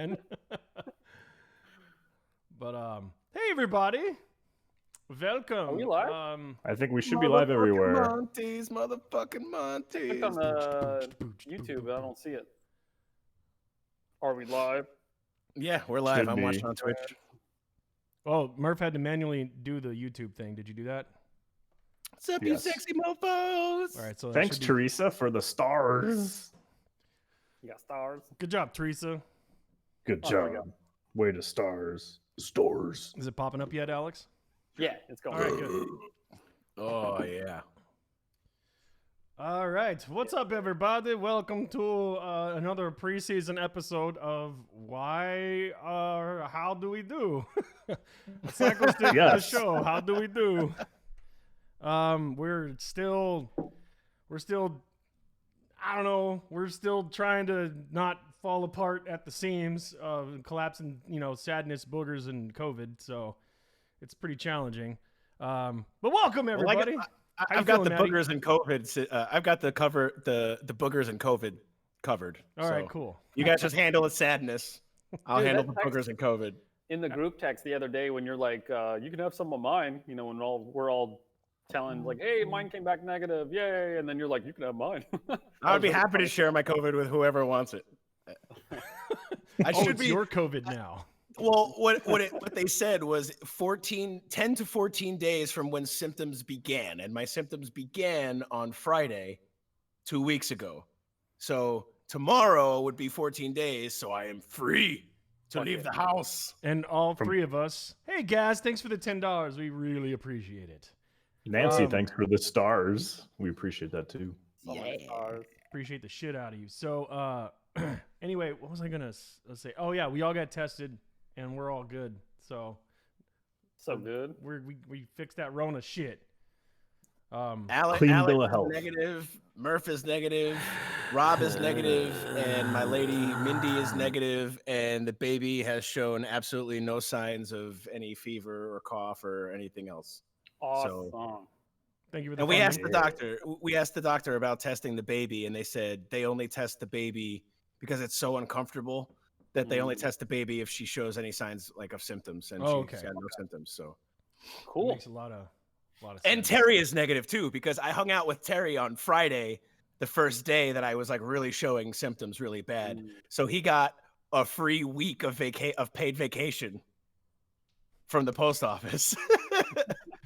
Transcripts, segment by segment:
man. But hey everybody, welcome. Are we live? I think we should be live everywhere. Motherfucking Monties. Click on YouTube, I don't see it. Are we live? Yeah, we're live. Should I'm be. watching on Twitch. Oh, Murph had to manually do the YouTube thing. Did you do that? What's up, Yes. you sexy mofos? All right. So that Thanks, should be- Teresa, for the stars. You got stars. Good job, Teresa. Good Oh, there we job. Way to stars. Stars. Is it popping up yet, Alex? Yeah, it's going. All right, good. Oh, yeah. All right. What's up, everybody? Welcome to another preseason episode of How Do We Do? Psychostick Yes. the show. How do we do? We're still, I don't know. We're still trying to not fall apart at the seams of collapsing, sadness, boogers, and COVID. So it's pretty challenging. But welcome, everybody. How you I've got feeling, the Maddie? boogers and COVID. I've got the boogers and COVID covered. All right, So cool. You guys just handle the sadness. I'll Dude, handle that the boogers and COVID. In the group text the other day, when you're like, you can have some of mine, when we're all telling like, hey, mine came back negative, yay, and then you're like, you can have mine. I would be happy to share my COVID with whoever wants it. I should It's be. your COVID now. Well, what they said was 10 to 14 days from when symptoms began, and my symptoms began on Friday, 2 weeks ago. So tomorrow would be 14 days, so I am free to leave the house. And all three of us. Hey, Gaz, thanks for the $10. We really appreciate it. Nancy, Um, thanks for the stars. We appreciate that too. So many stars. Appreciate the shit out of you. So, anyway, what was I gonna say? Oh yeah, we all got tested, and we're all good. So So good. we fixed that Rona shit. Alex Clean is bill of health. negative, Murph is negative, Rob is negative, and my lady Mindy is negative, and the baby has shown absolutely no signs of any fever or cough or anything else. Awesome. Thank you for the. And we asked funding. the doctor about testing the baby, and they said they only test the baby because it's so uncomfortable that they only test the baby if she shows any signs like of symptoms, and Oh, she's okay. got no symptoms. So, It Cool. makes a lot of and sense. Terry is negative too because I hung out with Terry on Friday, the first day that I was like really showing symptoms really bad. So he got a free week of paid vacation from the post office.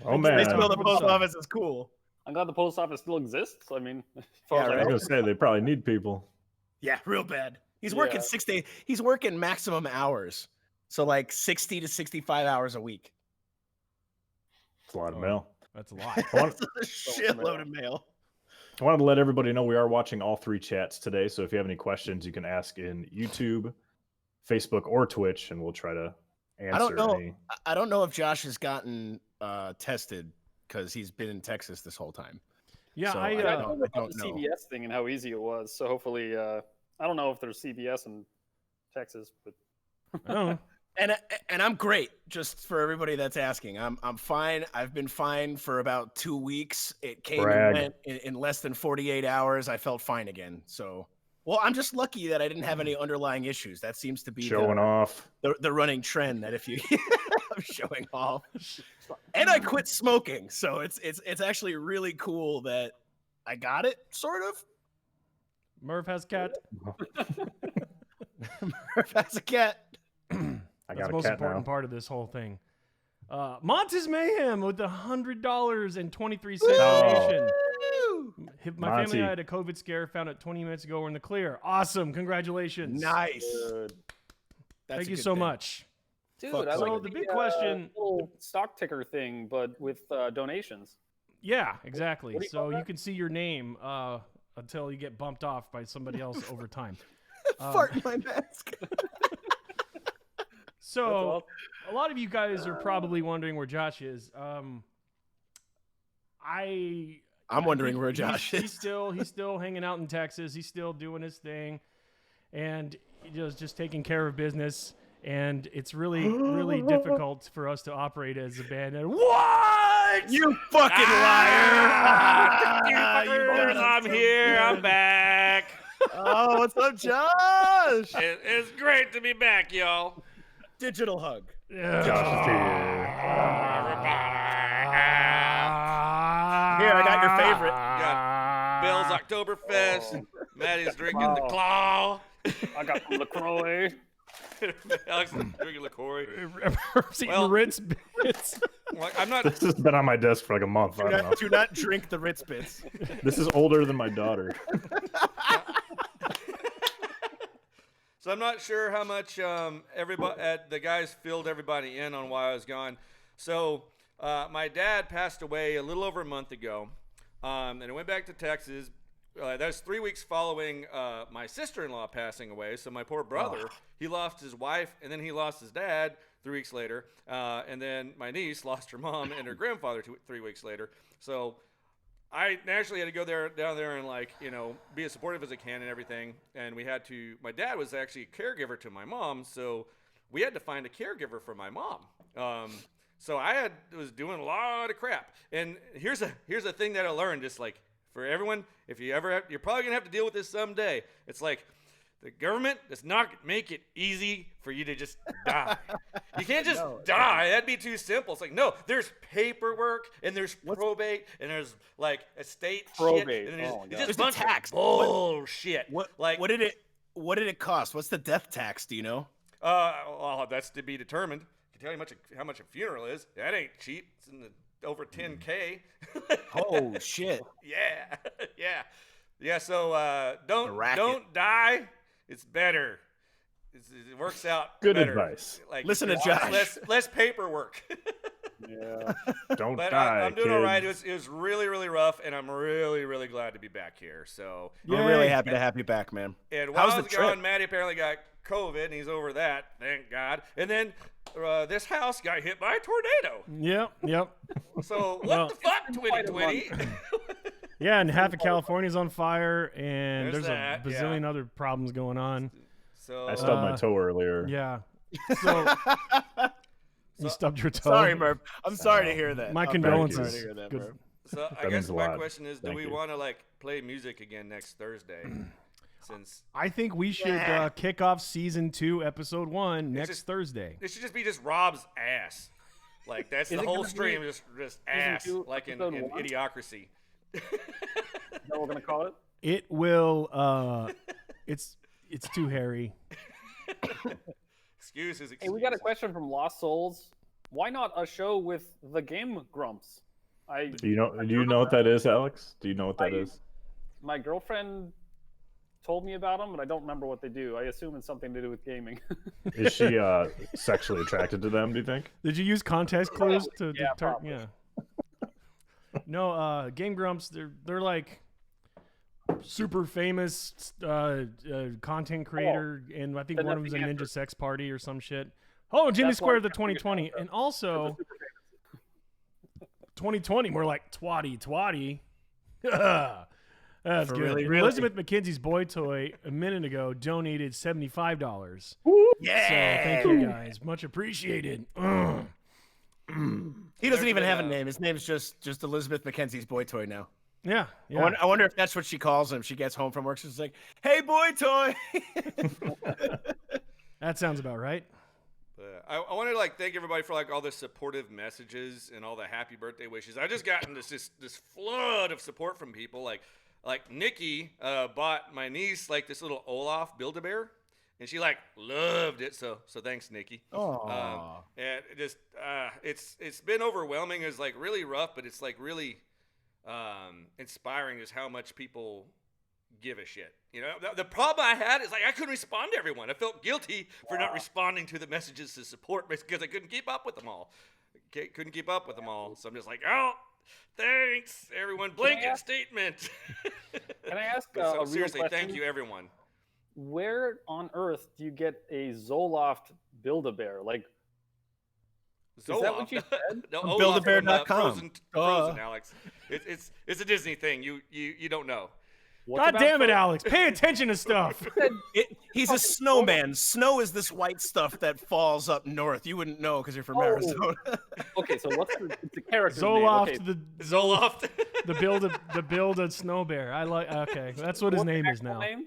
Oh They man, feel the Good post stuff. office is cool. I'm glad the post office still exists. I mean, as Yeah, far as I I was know. gonna say they probably need people. Yeah, real bad. He's working Yeah. 6 days. He's working maximum hours. So like 60 to 65 hours a week. It's a lot of Oh. mail. That's a lot. I want- That's a shitload of mail. I wanted to let everybody know we are watching all three chats today. So if you have any questions, you can ask in YouTube, Facebook, or Twitch, and we'll try to answer I don't know. any. I don't know if Josh has gotten tested because he's been in Texas this whole time. Yeah, So I Yeah, I don't- told him about the know. CVS thing and how easy it was. So hopefully, I don't know if there's CVS in Texas, but I don't know. And I'm great. Just for everybody that's asking, I'm fine. I've been fine for about 2 weeks. It came Brag. and went in less than 48 hours. I felt fine again. So, well, I'm just lucky that I didn't have any underlying issues. That seems to be Showing off. the running trend. That if you I'm showing off, and I quit smoking, so it's actually really cool that I got it. Sort of. Murph has cat. That's a cat. I That's got the a most cat important now. part of this whole thing. Montes Mayhem with the $100.23 Oh. donation. My family Monty. had a COVID scare, found it 20 minutes ago. We're in the clear. Awesome. Congratulations. Nice. good. That's Thank a you good so thing. much. Dude, Fuck I so like the big question- little stock ticker thing, but with donations. Yeah, exactly. What do you So call you that? can see your name until you get bumped off by somebody else over time. Fart in my mask. So a lot of you guys are probably wondering where Josh is. I'm I wondering think where Josh he's is. He's still hanging out in Texas. He's still doing his thing, and just taking care of business. And it's really, really difficult for us to operate as a band. And what? You fucking liar! I'm here. I'm back. Oh, what's up, Josh? It's great to be back, y'all. Digital hug. Yeah. Josh is here. Here, I got your favorite. Got Bill's Oktoberfest. Maddie's drinking the Wow. Claw. I got some LaCroix. Alex is drinking LaCroix. Eating Well- Ritz bits. Like, I'm not. This has been on my desk for like a month. I don't know. Do not drink the Ritz bits. This is older than my daughter. So I'm not sure how much everybody the guys filled everybody in on why I was gone. So my dad passed away a little over a month ago, and I went back to Texas. That was 3 weeks following my sister-in-law passing away. So my poor brother, he lost his wife, and then he lost his dad 3 weeks later, and then my niece lost her mom and her grandfather 3 weeks later. So I naturally had to go down there and, like, you know, be as supportive as I can and everything. And we had to. My dad was actually a caregiver to my mom, so we had to find a caregiver for my mom. So I was doing a lot of crap. And here's a thing that I learned, just like for everyone, if you ever you're probably gonna have to deal with this someday. It's like the government does not make it easy for you to just die. You can't just die. That'd be too simple. It's like, no, there's paperwork and there's probate and there's like estate Probate. shit. And there's, Oh my it's God. just There's a bunch the tax. of bullshit. What did it cost? What's the death tax? Do you know? Well, that's to be determined. I can tell you how much a funeral is. That ain't cheap. It's in the over 10K. Oh shit! Yeah. So don't die. It's better. It works out. Good better. advice. Like, Listen to it's Josh. Less paperwork. Yeah. Don't But die, I'm doing all right. kids. It was really, really rough, and I'm really, really glad to be back here. So, We're really happy to have you back, man. and while How's I the was trip? gone, Maddie apparently got COVID, and he's over that. Thank God. And then this house got hit by a tornado. Yep. So what Well- the fuck, It's been quite a 2020? Yeah, and half of California's on fire, and There's there's that, a bazillion other problems going on. So I stubbed my toe earlier. Yeah. So you stubbed your toe. Sorry, Murph. I'm sorry to hear that. My I'm condolences. Sorry to hear that, Good. Murph. So I That guess means a my lot. question is, do Thank we you. want to like play music again next Thursday? Since I think we should kick off season 2, episode 1 next just- Thursday. it should just be just Rob's ass. Like that's Is the it whole gonna stream, be just ass, 2, like in episode 1? Idiocracy. Is that what we're gonna call it? It will. It's too hairy. Excuses. Hey, we got a question from Lost Souls. Why not a show with the Game Grumps? Do you know what that is, Alex? Do you know what that is? My girlfriend told me about them, but I don't remember what they do. I assume it's something to do with gaming. Is she sexually attracted to them, do you think? Did you use context clues to Yeah, deter? probably. Yeah. No, Game Grumps. They're like super famous content creator, and I think then one that's of them's a the Ninja answer. Sex Party or some shit. Oh, Jimmy That's why Square I the figured it 2020, out, and also 2020. We're like twatty. That's For good. really, And really? Elizabeth McKenzie's boy toy a minute ago donated $75. Yeah. So thank you guys, much appreciated. He doesn't even been have a a- name. His name's just Elizabeth McKenzie's boy toy now. Yeah, I wonder if that's what she calls him. She gets home from work. She's like, "Hey, boy toy." that sounds about right. I wanted to like thank everybody for like all the supportive messages and all the happy birthday wishes. I just gotten this flood of support from people. Like Nikki bought my niece like this little Olaf Build-A-Bear, and she like loved it. So thanks, Nikki. Oh. And it just it's been overwhelming. It's like really rough, but it's like really inspiring is how much people give a shit. You know, the problem I had is like I couldn't respond to everyone. I felt guilty for not responding to the messages to support because I couldn't keep up with them all. Couldn't keep up with them all. So I'm just like, oh, thanks everyone. Blanket statement. Can I ask So a real seriously, question? thank you everyone. Where on earth do you get a Zoloft Build-A-Bear? Like, is that what you said? No, From Olaf from, Build-A-Bear.com. Frozen, Alex. It's a Disney thing. You don't know. What God about damn it, Fro- Alex! Pay attention to stuff. He's a snowman. Snow is this white stuff that falls up north. You wouldn't know because you're from Oh. Arizona. Okay, so what's the character's Zoloft, name? Okay, Zoloft. the build a snow bear. I like. Okay, that's what his what's the name is actual now. name?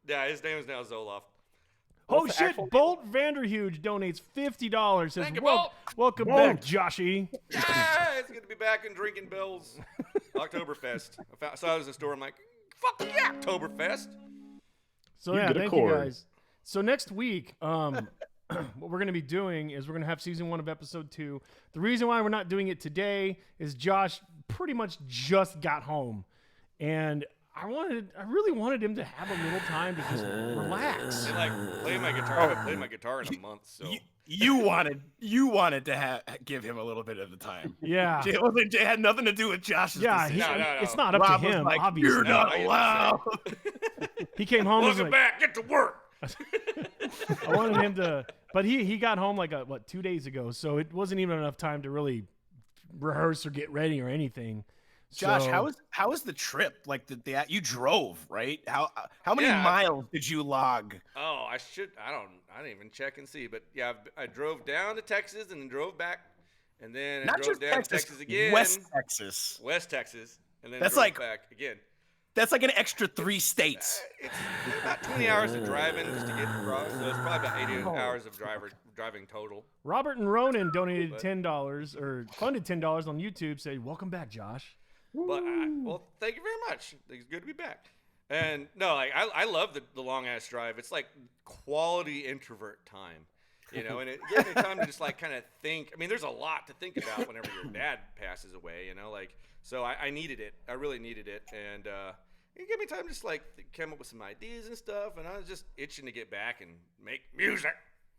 Yeah, his name is now Zoloft. Oh What's the shit! actual- Bolt Vanderhuge donates $50. Says, Thank you, Bolt. welcome Bolt. back, Joshy. Yeah, it's good to be back and drinking Bill's Oktoberfest. I saw it in the store. I'm like, fuck yeah, Oktoberfest. So You yeah, get a thank you cord. guys. So next week, what we're gonna be doing is we're gonna have season 1 of episode 2. The reason why we're not doing it today is Josh pretty much just got home, and I really wanted him to have a little time to just relax. And like play my guitar. I haven't played my guitar in a month, so You wanted to give him a little bit of the time. Yeah, It had nothing to do with Josh's yeah. decision. No. It's not up Rob to was him, like, obviously. "You're not I get allowed." He came home and was welcome like, back. Get to work. I wanted him to, but he got home like 2 days ago, so it wasn't even enough time to really rehearse or get ready or anything. Josh, So- how was the trip? Like you drove, right? How many Yeah. miles did you log? Oh, I didn't even check and see, but yeah, I drove down to Texas and then drove back, and then I Not drove just down Texas, to Texas again, West Texas. West Texas, and then That's drove like- back again. That's like an extra 3 states. It's about 20 hours of driving just to get across, so it's probably about 80 hours of driving total. Robert and Ronan donated But- $10 or funded $10 on YouTube. Say, welcome back, Josh. But well, thank you very much. It's good to be back. And no, like I love the long ass drive. It's like quality introvert time, and it gives me time to just like kind of think. I mean, there's a lot to think about whenever your dad passes away, like so I needed it. I really needed it, and it gave me time to just like come up with some ideas and stuff. And I was just itching to get back and make music.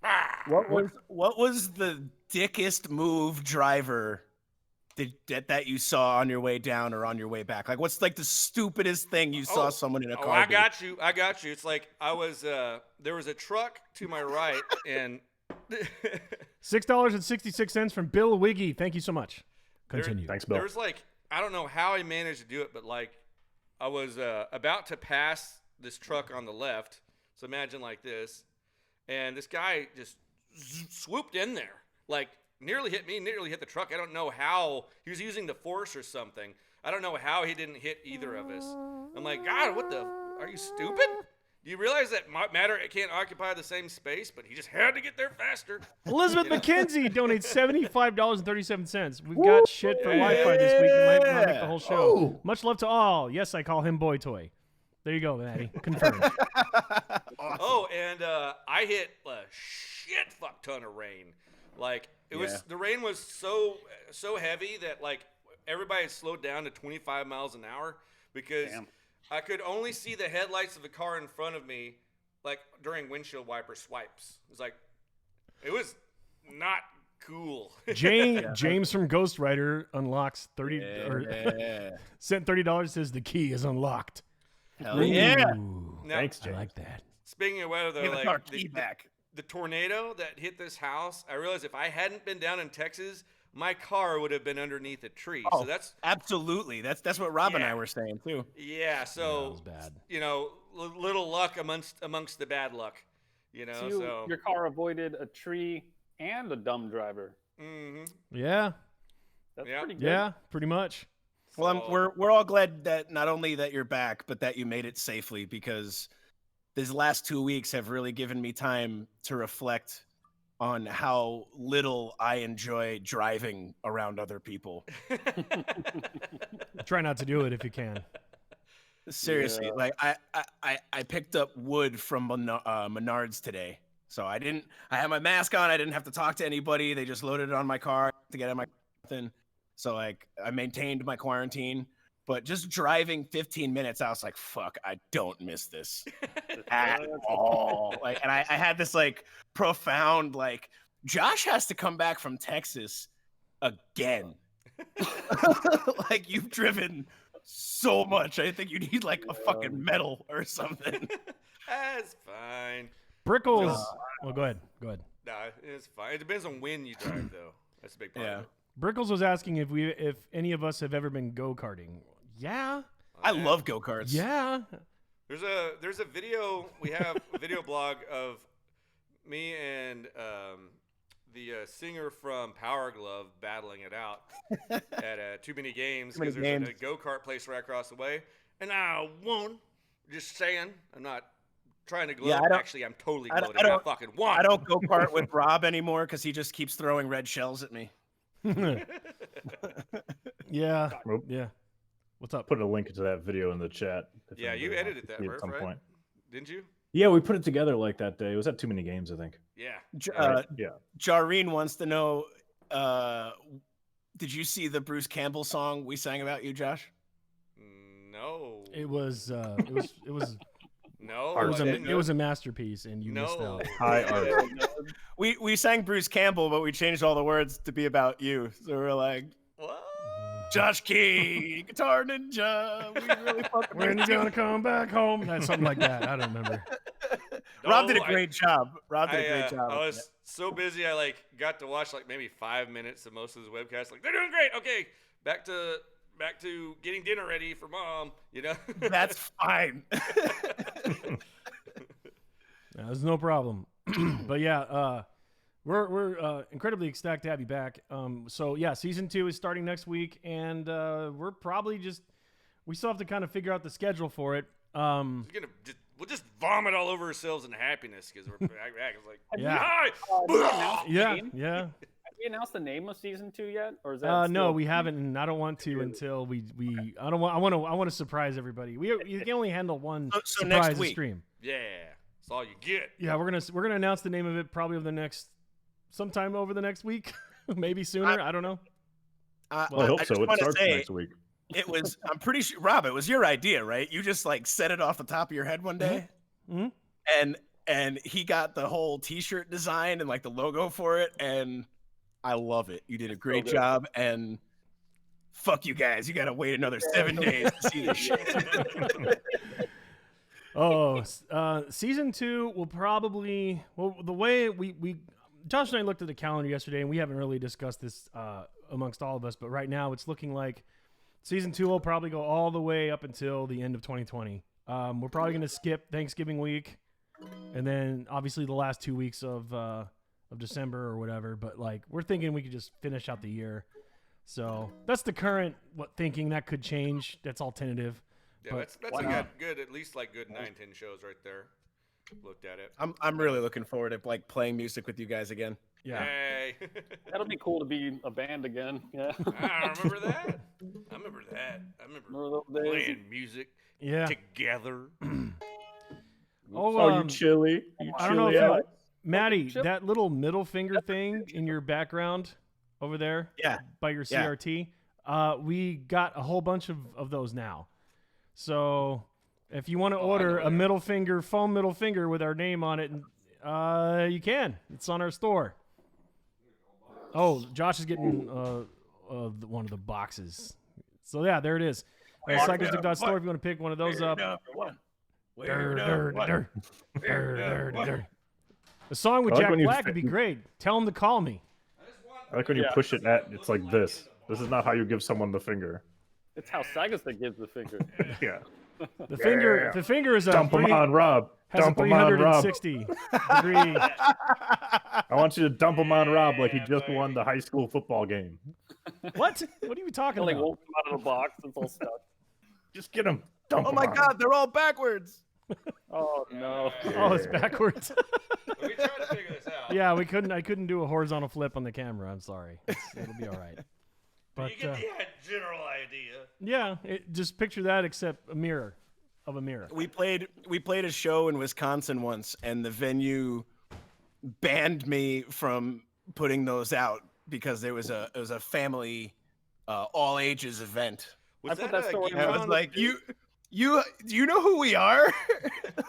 Ah! What was the dickest move driver that you saw on your way down or on your way back? Like, what's like the stupidest thing you saw someone in a car I do? got you. It's like I was there was a truck to my right and $6.66 from Bill Wiggy. Thank you so much. Continue. Thanks, Bill. there was like I don't know how I managed to do it, but like I was about to pass this truck on the left. So imagine like this, and this guy just swooped in there, like nearly hit me, nearly hit the truck. I don't know how he was using the force or something. I don't know how he didn't hit either of us. I'm like, God, what the? Are you stupid? Do you realize that matter it can't occupy the same space? But he just had to get there faster. Elizabeth McKenzie donates $75.37. We've got shit for Wi-Fi this week. We might not make the whole show. Oh. Much love to all. Yes, I call him Boy Toy. There you go, Maddie. Confirmed. Oh, and I hit a shit fuck ton of rain. Like it was, the rain was so heavy that like everybody had slowed down to 25 miles an hour because I could only see the headlights of the car in front of me, like during windshield wiper swipes. It was not cool. James from Ghost Rider unlocks 30 or sent $30. Says the key is unlocked. Hell yeah. Ooh, Now, Thanks, I James. like that. speaking of weather, though, Give us our like key back. the tornado that hit this house, I realized if I hadn't been down in Texas, my car would have been underneath a tree. Oh, So that's absolutely. That's what Rob and I Yeah. were saying too. yeah. That So was bad. little luck amongst the bad luck. So your car avoided a tree and a dumb driver. hmm Yeah, That's Yeah. pretty good. yeah, pretty much. Well, we're all glad that not only that you're back, but that you made it safely, because these last 2 weeks have really given me time to reflect on how little I enjoy driving around other people. Try not to do it if you can. Seriously, Yeah. like I picked up wood from Menards today, so I had my mask on. I didn't have to talk to anybody. They just loaded it on my car to get in my thing. So like I maintained my quarantine, but just driving 15 minutes, I was like, fuck, I don't miss this at all. Like, and I had this like profound, like, Josh has to come back from Texas again. Like, you've driven so much. I think you need like a fucking medal or something. That's fine. Brickles. Well, go ahead. Nah, it's fine. It depends on when you drive, though. That's a big part. Yeah. Of it. Brickles was asking if any of us have ever been go-karting. Yeah. I love go-karts. Yeah. There's a video, we have a video blog of me and the singer from Power Glove battling it out at Too Many Games, Too Many because there's a Games. go-kart place right across the way, and I won. Just saying, I'm not trying to gloat. Yeah, Actually, I'm totally I gloating. don't- I fucking won. I don't go kart with Rob anymore because he just keeps throwing red shells at me. Yeah. Nope. Yeah. What's up? Put a link to that video in the chat. if Yeah, you anybody wants edited to that, see it Murph, at some right? point. Didn't you? Yeah, we put it together like that day. It was at Too Many Games, I think. Yeah. Yeah. Jareen wants to know, did you see the Bruce Campbell song we sang about you, Josh? No. It was no. It was a masterpiece, and you missed No. out. High art. We sang Bruce Campbell, but we changed all the words to be about you. So we're like, What? Josh Key, Guitar Ninja. We really fucking When you missed you. gonna come back home? That's something like that. I don't remember. Rob did a No, great job. Rob did a great job. I was so busy. I like got to watch like maybe 5 minutes of most of the webcasts. Like they're doing great. Okay, back to getting dinner ready for mom. You know. That's fine. There's no problem. But yeah, we're incredibly ecstatic to have you back. So yeah, season 2 is starting next week, and we're probably we still have to kind of figure out the schedule for it. We'll just vomit all over ourselves in happiness because we're back. It's like, Yeah. hi. Yeah, Name? yeah. Have we announced the name of season 2 yet, or is that? No, still- we haven't, and I don't want to until we. I don't want. I want to surprise everybody. You can only handle one So next surprise week. stream. Yeah, that's all you get. Yeah, we're gonna announce the name of it probably sometime over the next week, maybe sooner. I don't know. Well, I hope so. just It wanna starts say, next week. It was, I'm pretty sure, Rob, it was your idea, right? You just like said it off the top of your head one day. Mhm. And he got the whole t-shirt design and like the logo for it. And I love it. You did a great good. job. And fuck you guys. You got to wait another 7 days to see this shit. Season 2 will probably, the way we Josh and I looked at the calendar yesterday, and we haven't really discussed this amongst all of us, but right now it's looking like season 2 will probably go all the way up until the end of 2020. We're probably going to skip Thanksgiving week, and then obviously the last 2 weeks of December or whatever. But like we're thinking we could just finish out the year. So that's the current thinking. That could change. That's all tentative. Yeah, But that's a good at least like good 9-10 shows right there. Looked at it. I'm really looking forward to like playing music with you guys again. Yeah. Hey. That'll be cool to be a band again. Yeah. I remember that. I remember Remember those days? playing music Yeah. together. Oh, you chilly? You I don't know chilly if you, out? Maddie, Chip? that little middle finger thing in your background over there Yeah. by your Yeah. CRT, we got a whole bunch of those now. So if you want to order a foam middle finger with our name on it, you can. It's on our store. Oh, Josh is getting one of the boxes. So yeah, there it is. Psychostick.store if you want to pick one of those up. The song with I like Jack when you Black fit- would be great. Tell him to call me. I like when you push it it's like this. This is not how you give someone the finger. It's how Psychostick gives the finger. Yeah. The finger is a Dump them on, Rob. has a Dump them on, Rob. 360 degree. I want you to dump him on Rob like he just won the high school football game. What? What are you talking Like about? won't come out of the box. It's all stuck. Just get him. Dump Oh him my on. God, they're all backwards. Oh no. Oh, it's backwards. We tried to figure this out. Yeah, we couldn't. I couldn't do a horizontal flip on the camera. I'm sorry. It'll be all right. But You get the general idea. yeah, just picture that except a mirror of a mirror. We played a show in Wisconsin once, and the venue banned me from putting those out because it was a family all ages event. Was I put that that a story geek And I was con? like, do you know who we are?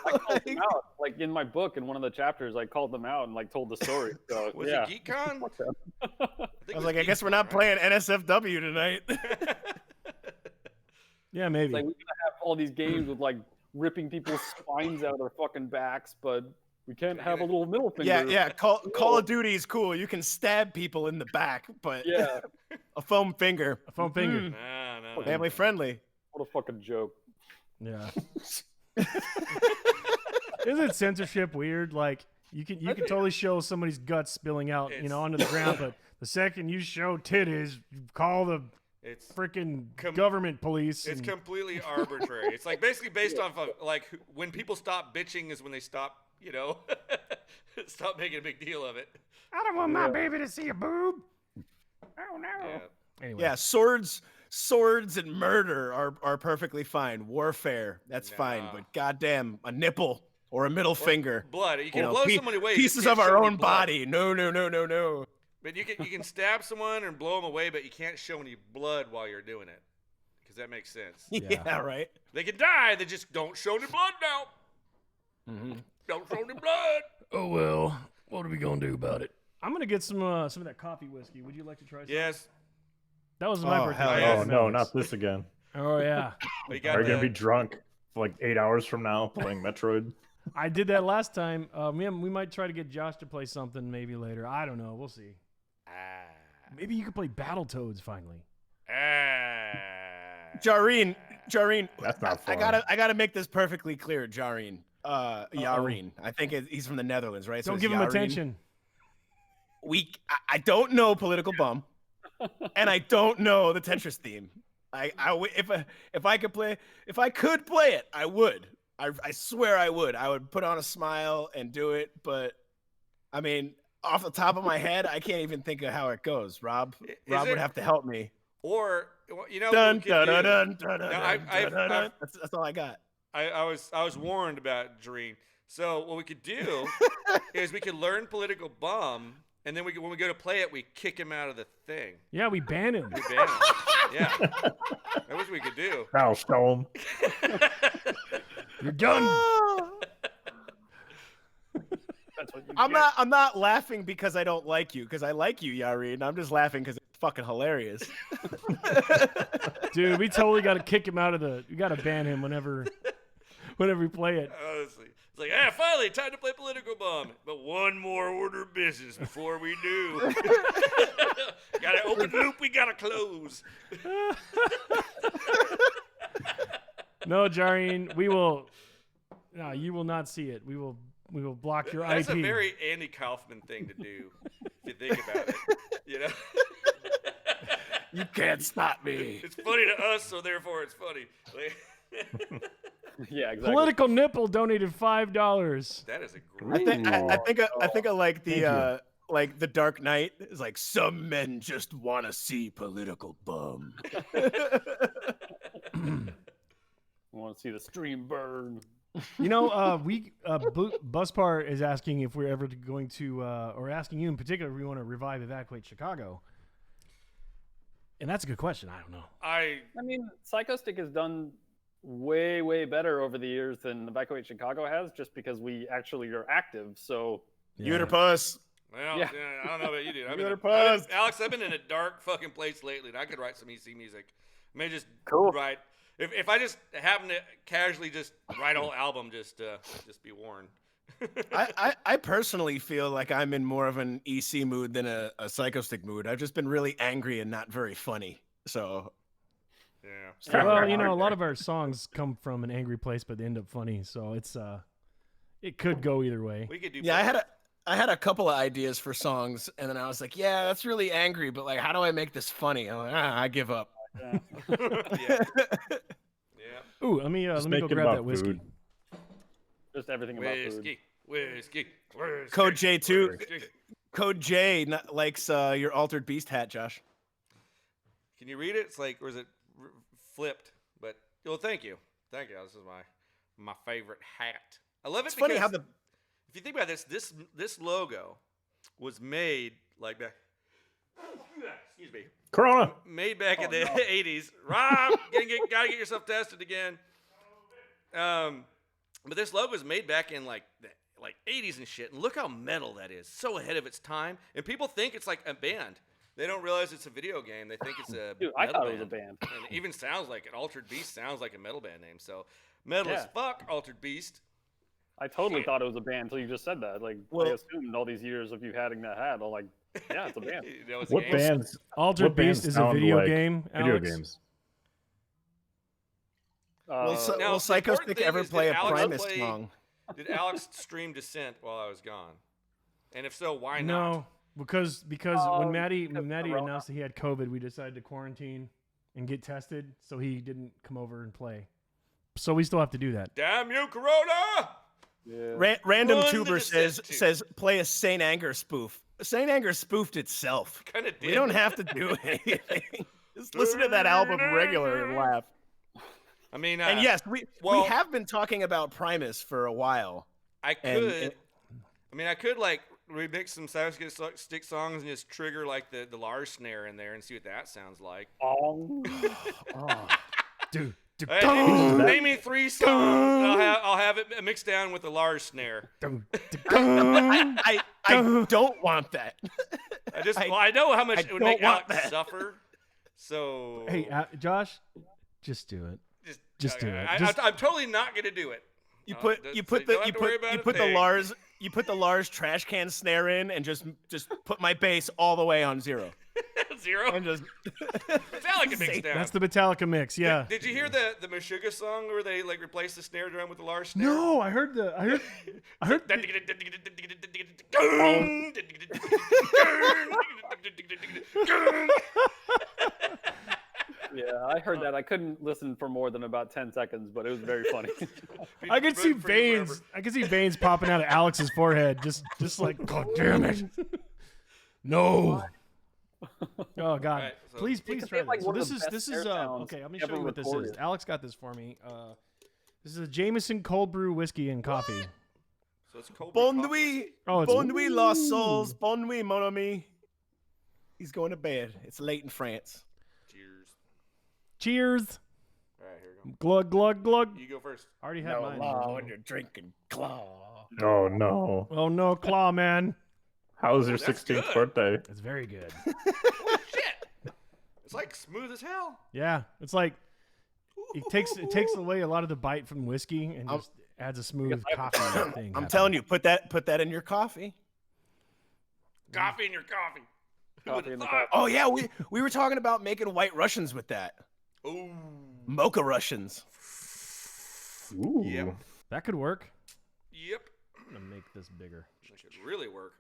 I called them out. Like in my book, in one of the chapters, I called them out and like told the story. So Was yeah. it GeekCon? I was like, I guess we're not playing NSFW tonight. Yeah, maybe. Like we gotta have all these games with like ripping people's spines out of their fucking backs, but we can't have a little middle finger. yeah. Call of Duty is cool. You can stab people in the back, but Yeah. a foam finger, A foam finger. No. family friendly. What a fucking joke. Yeah. Isn't censorship weird? Like you can totally show somebody's guts spilling out, onto the ground, but the second you show titties, you call the It's freaking government police. It's and- completely arbitrary. It's like basically based off of like when people stop bitching is when they stop, stop making a big deal of it. I don't want my baby to see a boob. Oh no. Yeah. Anyway. Yeah, swords and murder are perfectly fine. Warfare, that's fine. Nah. But goddamn, a nipple or a middle finger. Blood. You can blow someone away. you Pieces just of can't our show any own blood. body. No. But you can stab someone and blow them away, but you can't show any blood while you're doing it, because that makes sense. Yeah, right. They can die. They just don't show any blood now. Mm-hmm. Don't show any blood. Oh well. What are we gonna do about it? I'm gonna get some of that coffee whiskey. Would you like to try some? Yes. That was my Oh, birthday. hell present yeah. Oh from no, Alex. not this again. Oh yeah. We Are got you gonna the- be drunk for like 8 hours from now playing Metroid? I did that last time. We might try to get Josh to play something maybe later. I don't know. We'll see. Maybe you could play Battletoads finally. Jareen, That's not fun. I gotta make this perfectly clear, Jareen. Yareen. I think he's from the Netherlands, right? So Don't it's give him Yareen. attention. I don't know Political Bum, and I don't know the Tetris theme. If I could play it, I would. I swear I would. I would put on a smile and do it. But I mean, off the top of my head, I can't even think of how it goes. Rob would have to help me. Or you know, Dun, what we dun, could dun, do? dun, dun, No, dun, I've- dun, dun. That's all I got. I was warned about Dream. So what we could do is we could learn Political Bum, and then when we go to play it, we kick him out of the thing. Yeah, we ban him. We ban him. Yeah, I wish we could do. Now show him. You're done. That's what you I'm get. not laughing because I don't like you, because I like you, Yareen. I'm just laughing because it's fucking hilarious. Dude, we totally got to kick him out of the. We got to ban him whenever we play it. Honestly, it's like, ah, finally, time to play Political Bum. But one more order of business before we do. Gotta open loop, we gotta close. No, Jareen, we will. No, you will not see it. We will block your That's IP. a very Andy Kaufman thing to do, if you think about it. You know? You can't stop me. It's funny to us, so therefore it's funny. Like, Yeah, exactly. Political Nipple donated $5. that is a I great. think I like Thank the Dark Knight is like some men just want to see Political Bum. I want to see the stream burn. You know, Buspar is asking if we're ever going to, or asking you in particular, if we want to revive Evacuate Chicago. And that's a good question. I don't know. I mean, Psychostick has done way, way better over the years than Evacuate Chicago has, just because we actually are active. So Uterpus. Well, Yeah. I don't know about you, dude. Pause. Alex, I've been in a dark fucking place lately, and I could write some EC music. I may just Cool. write. If I just happen to casually just write a whole album, just be warned. I personally feel like I'm in more of an EC mood than a Psychostick mood. I've just been really angry and not very funny. So Yeah. Well, you know, a lot of our songs come from an angry place, but they end up funny. So it's it could go either way. We could do. yeah, I had a couple of ideas for songs, and then I was like, yeah, that's really angry, but like, how do I make this funny? I'm like, I give up. yeah. Yeah. Ooh, let me Just go make it grab about that whiskey. food. just everything about food. Whiskey. Code J2. Whiskey. Code J likes your Altered Beast hat, Josh. Can you read it? It's like, or is it flipped? But well, thank you. This is my favorite hat. I love it. It's funny how because if you think about this logo was made like back. Excuse me. Corona. Made back in the 80s. Rob, gotta get yourself tested again. But this logo was made back in like 80s and shit. And look how metal that is. So ahead of its time. And people think it's like a band. They don't realize it's a video game. They think it's a Dude, I metal thought it was a band. And it even sounds like it. Altered Beast sounds like a metal band name. So metal as Yeah. fuck, Altered Beast. I totally thought it was a band until you just said that. Like, Well- I assumed all these years of you having that hat, I'm like, yeah, it's a band. That was a What game. bands? Altered What bands Beast is a sound video like game. Video Alex. games. Will Now, will the important Psychostick thing ever is, did play a Alex Primus play- song? Did Alex stream Descent while I was gone? And if so, why not? No, because Oh, when Maddie because when Maddie Corona. announced that he had COVID, we decided to quarantine. and get tested, so he didn't come over and play. So we still have to do that. Damn you, Corona! Yeah. Random Run the tuber descent says play a Saint Anger spoof. Saint Anger spoofed itself. Kind of did. We don't have to do anything. Just listen to that album regular and laugh. I mean, And yes, we well- have been talking about Primus for a while. I could. I could like remix some Psychostick songs and just trigger like the Lars snare in there and see what that sounds like. Oh. Dude. Hey, name me 3 songs, and I'll have it mixed down with the Lars snare. I don't want that. I know how much I it would don't make want Alex that. suffer. So Hey, Josh, just do it. Just do it. I'm totally not gonna do it. You No, put don't- you so put you the don't have you to worry put about you a put the thing. Lars trash can snare in and just put my bass all the way on 0 0. and just Metallica mixed down. That's the Metallica mix, yeah. Did you hear the Meshuggah song where they like replaced the snare drum with the Lars snare? No, I heard. Yeah, I heard that. I couldn't listen for more than about 10 seconds, but it was very funny. I could see veins. I could see veins popping out of Alex's forehead. Just like, God damn it. No. Oh God. Right, so- Please It could try be like this. So one of this the is best this snare is sounds okay. Let me show ever you what this is. recorded. Alex got this for me. This is a Jameson cold brew whiskey and coffee. So it's cold brew Bon coffee. nuit, Oh, it's bon nuit, lost souls, bon nuit, mon ami. He's going to bed. It's late in France. Cheers. Cheers. All right, here we Glug glug glug. go. You go first. I already had mine. when you're drinking claw. Oh no! Oh no, claw man. How was your that's 16th good. birthday? It's very good. Holy shit! It's like smooth as hell. Yeah, it's like it takes away a lot of the bite from whiskey and just adds a smooth coffee thing. I'm telling you, put that in your coffee. Coffee in your coffee. Who Coffee would've in the thought? Oh yeah, we were talking about making white Russians with that. Ooh. Mocha Russians. Ooh. Yep. That could work. Yep. I'm gonna make this bigger. That should really work.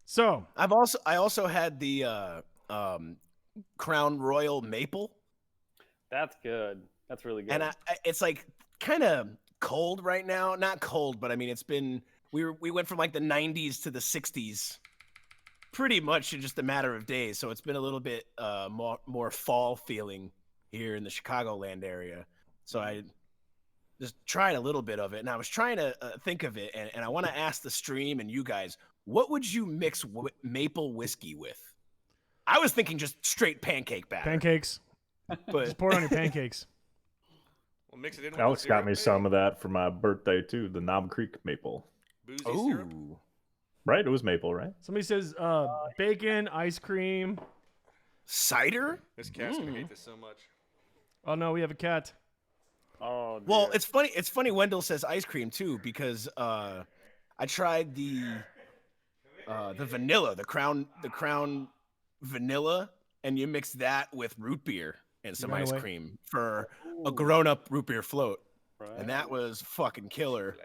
So I also had the Crown Royal Maple, That's good. That's really good. and it's like kind of cold right now. Not cold, but I mean it's been we went from like the 90s to the 60s, pretty much in just a matter of days. So it's been a little bit more fall feeling here in the Chicagoland area. So I just tried a little bit of it, and I was trying to think of it, and I want to ask the stream and you guys, what would you mix maple whiskey with? I was thinking just straight pancake batter. pancakes. But Just pour it on your pancakes. We'll mix it in with Alex the got syrup, me maybe? some of that for my birthday too. The Knob Creek maple, Boozy syrup. ooh, right? It was maple, right? Somebody says bacon, ice cream. cider? This cat's gonna hate this so much. Oh no, we have a cat. oh, dear. Well, it's funny. It's funny. Wendell says ice cream too because I tried the vanilla, the Crown vanilla, and you mix that with root beer and some Right ice away. cream for a grown-up root beer float, Right. and that was fucking killer.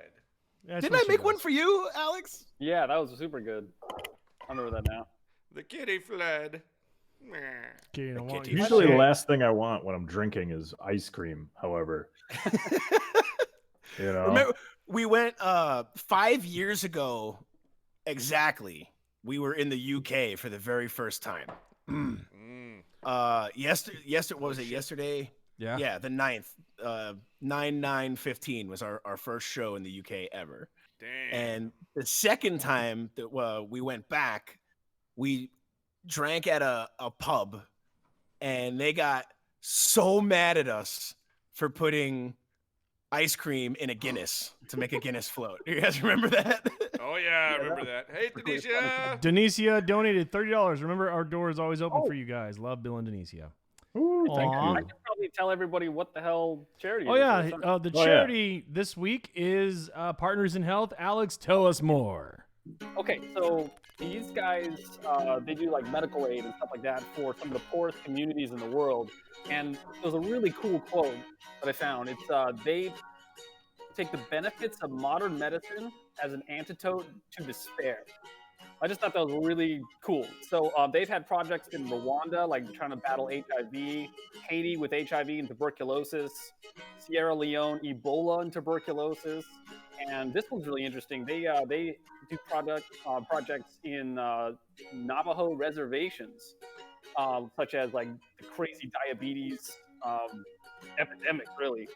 That's Didn't what I she make one does. for you, Alex? Yeah, that was super good. I remember that now. The kitty fled. Meh. Okay, you know what? kitty You Usually should- the last thing I want when I'm drinking is ice cream. However, you know, Remember, we went 5 years ago exactly. We were in the UK for the very first time. Mm. Yesterday, what was it? Yesterday? Yeah. Yeah, the 9th. 9/9/15 was our first show in the UK ever. Damn. And the second time that we went back, we drank at a pub, and they got so mad at us for putting ice cream in a Guinness to make a Guinness float. You guys remember that? Oh yeah, I remember that. Hey, Tanisha. Denicia donated $30. Remember, our door is always open for you guys. Love Bill and Denicia. Ooh, thank Aw. I you. can probably tell everybody what the hell charity Oh is. yeah, or something. the Oh, yeah. charity this week is Partners in Health. Alex, tell us more. Okay, so these guys, they do like medical aid and stuff like that for some of the poorest communities in the world. And it was a really cool quote that I found. It's they take the benefits of modern medicine as an antidote to despair. I just thought that was really cool. So they've had projects in Rwanda, like trying to battle HIV, Haiti with HIV and tuberculosis, Sierra Leone, Ebola and tuberculosis, and this one's really interesting. They do projects in Navajo reservations, such as like the crazy diabetes epidemic, really.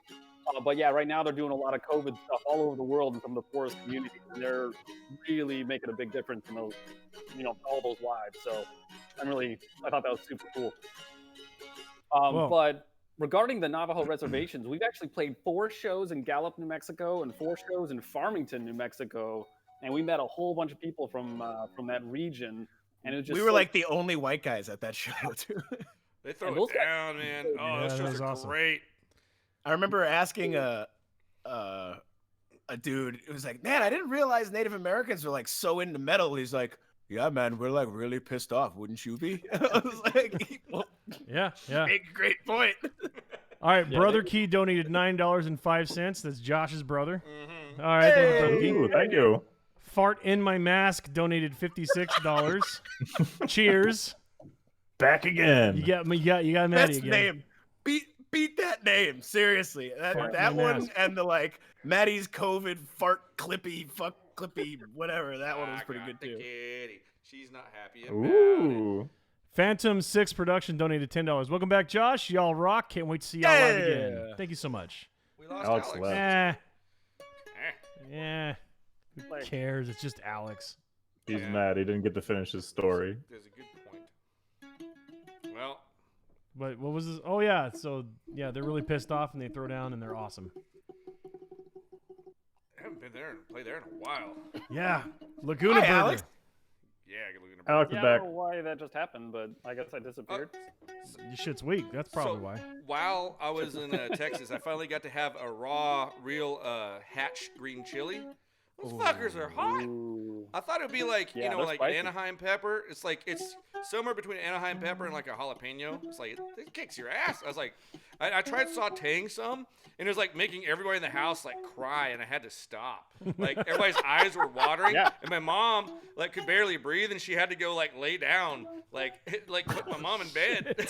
But yeah, right now they're doing a lot of COVID stuff all over the world in some of the poorest communities, and they're really making a big difference in those, all those lives. So I thought that was super cool. But regarding the Navajo reservations, we've actually played 4 shows in Gallup, New Mexico, and 4 shows in Farmington, New Mexico, and we met a whole bunch of people from that region. And it was just we were like the only white guys at that show too. They throw it down, man. Oh, those shows are awesome. Great. I remember asking a dude, it was like, man, I didn't realize Native Americans were like so into metal. He's like, yeah, man, we're like really pissed off, wouldn't you be? I was like, well, yeah. Great point. All right, Brother Key donated $9.05. That's Josh's brother. Mm-hmm. All right, thank you, Brother Key. Thank you. Fart in my mask donated $56. Cheers. Back again. You got Maddie Best again. Name. Beat that name, seriously. That one and the like Maddie's COVID fart clippy whatever. That one was pretty good too. Kitty. She's not happy about it. Phantom 6 Production donated $10. Welcome back, Josh. Y'all rock. Can't wait to see y'all live again. Thank you so much. We lost Alex Alex. left. Yeah. Who cares? It's just Alex. He's mad. He didn't get to finish his story. There's a good point. Well. But what was this? Oh, yeah. So, yeah, they're really pissed off, and they throw down, and they're awesome. I haven't been there and played there in a while. Yeah. Laguna Burger. Alex. Yeah, Laguna Burger. Alex is I back. don't know why that just happened, but I guess I disappeared. Your shit's weak. That's probably why. While I was in Texas, I finally got to have a raw, real hatch green chili. Those fuckers are hot. Ooh. I thought it would be like, Yeah, like spicy. Anaheim pepper. It's like, it's somewhere between Anaheim pepper and like a jalapeno. It's like, it kicks your ass. I was like, I tried sauteing some, and it was like making everybody in the house like cry, and I had to stop. Like everybody's eyes were watering, and my mom like could barely breathe, and she had to go like lay down, like put my mom in bed.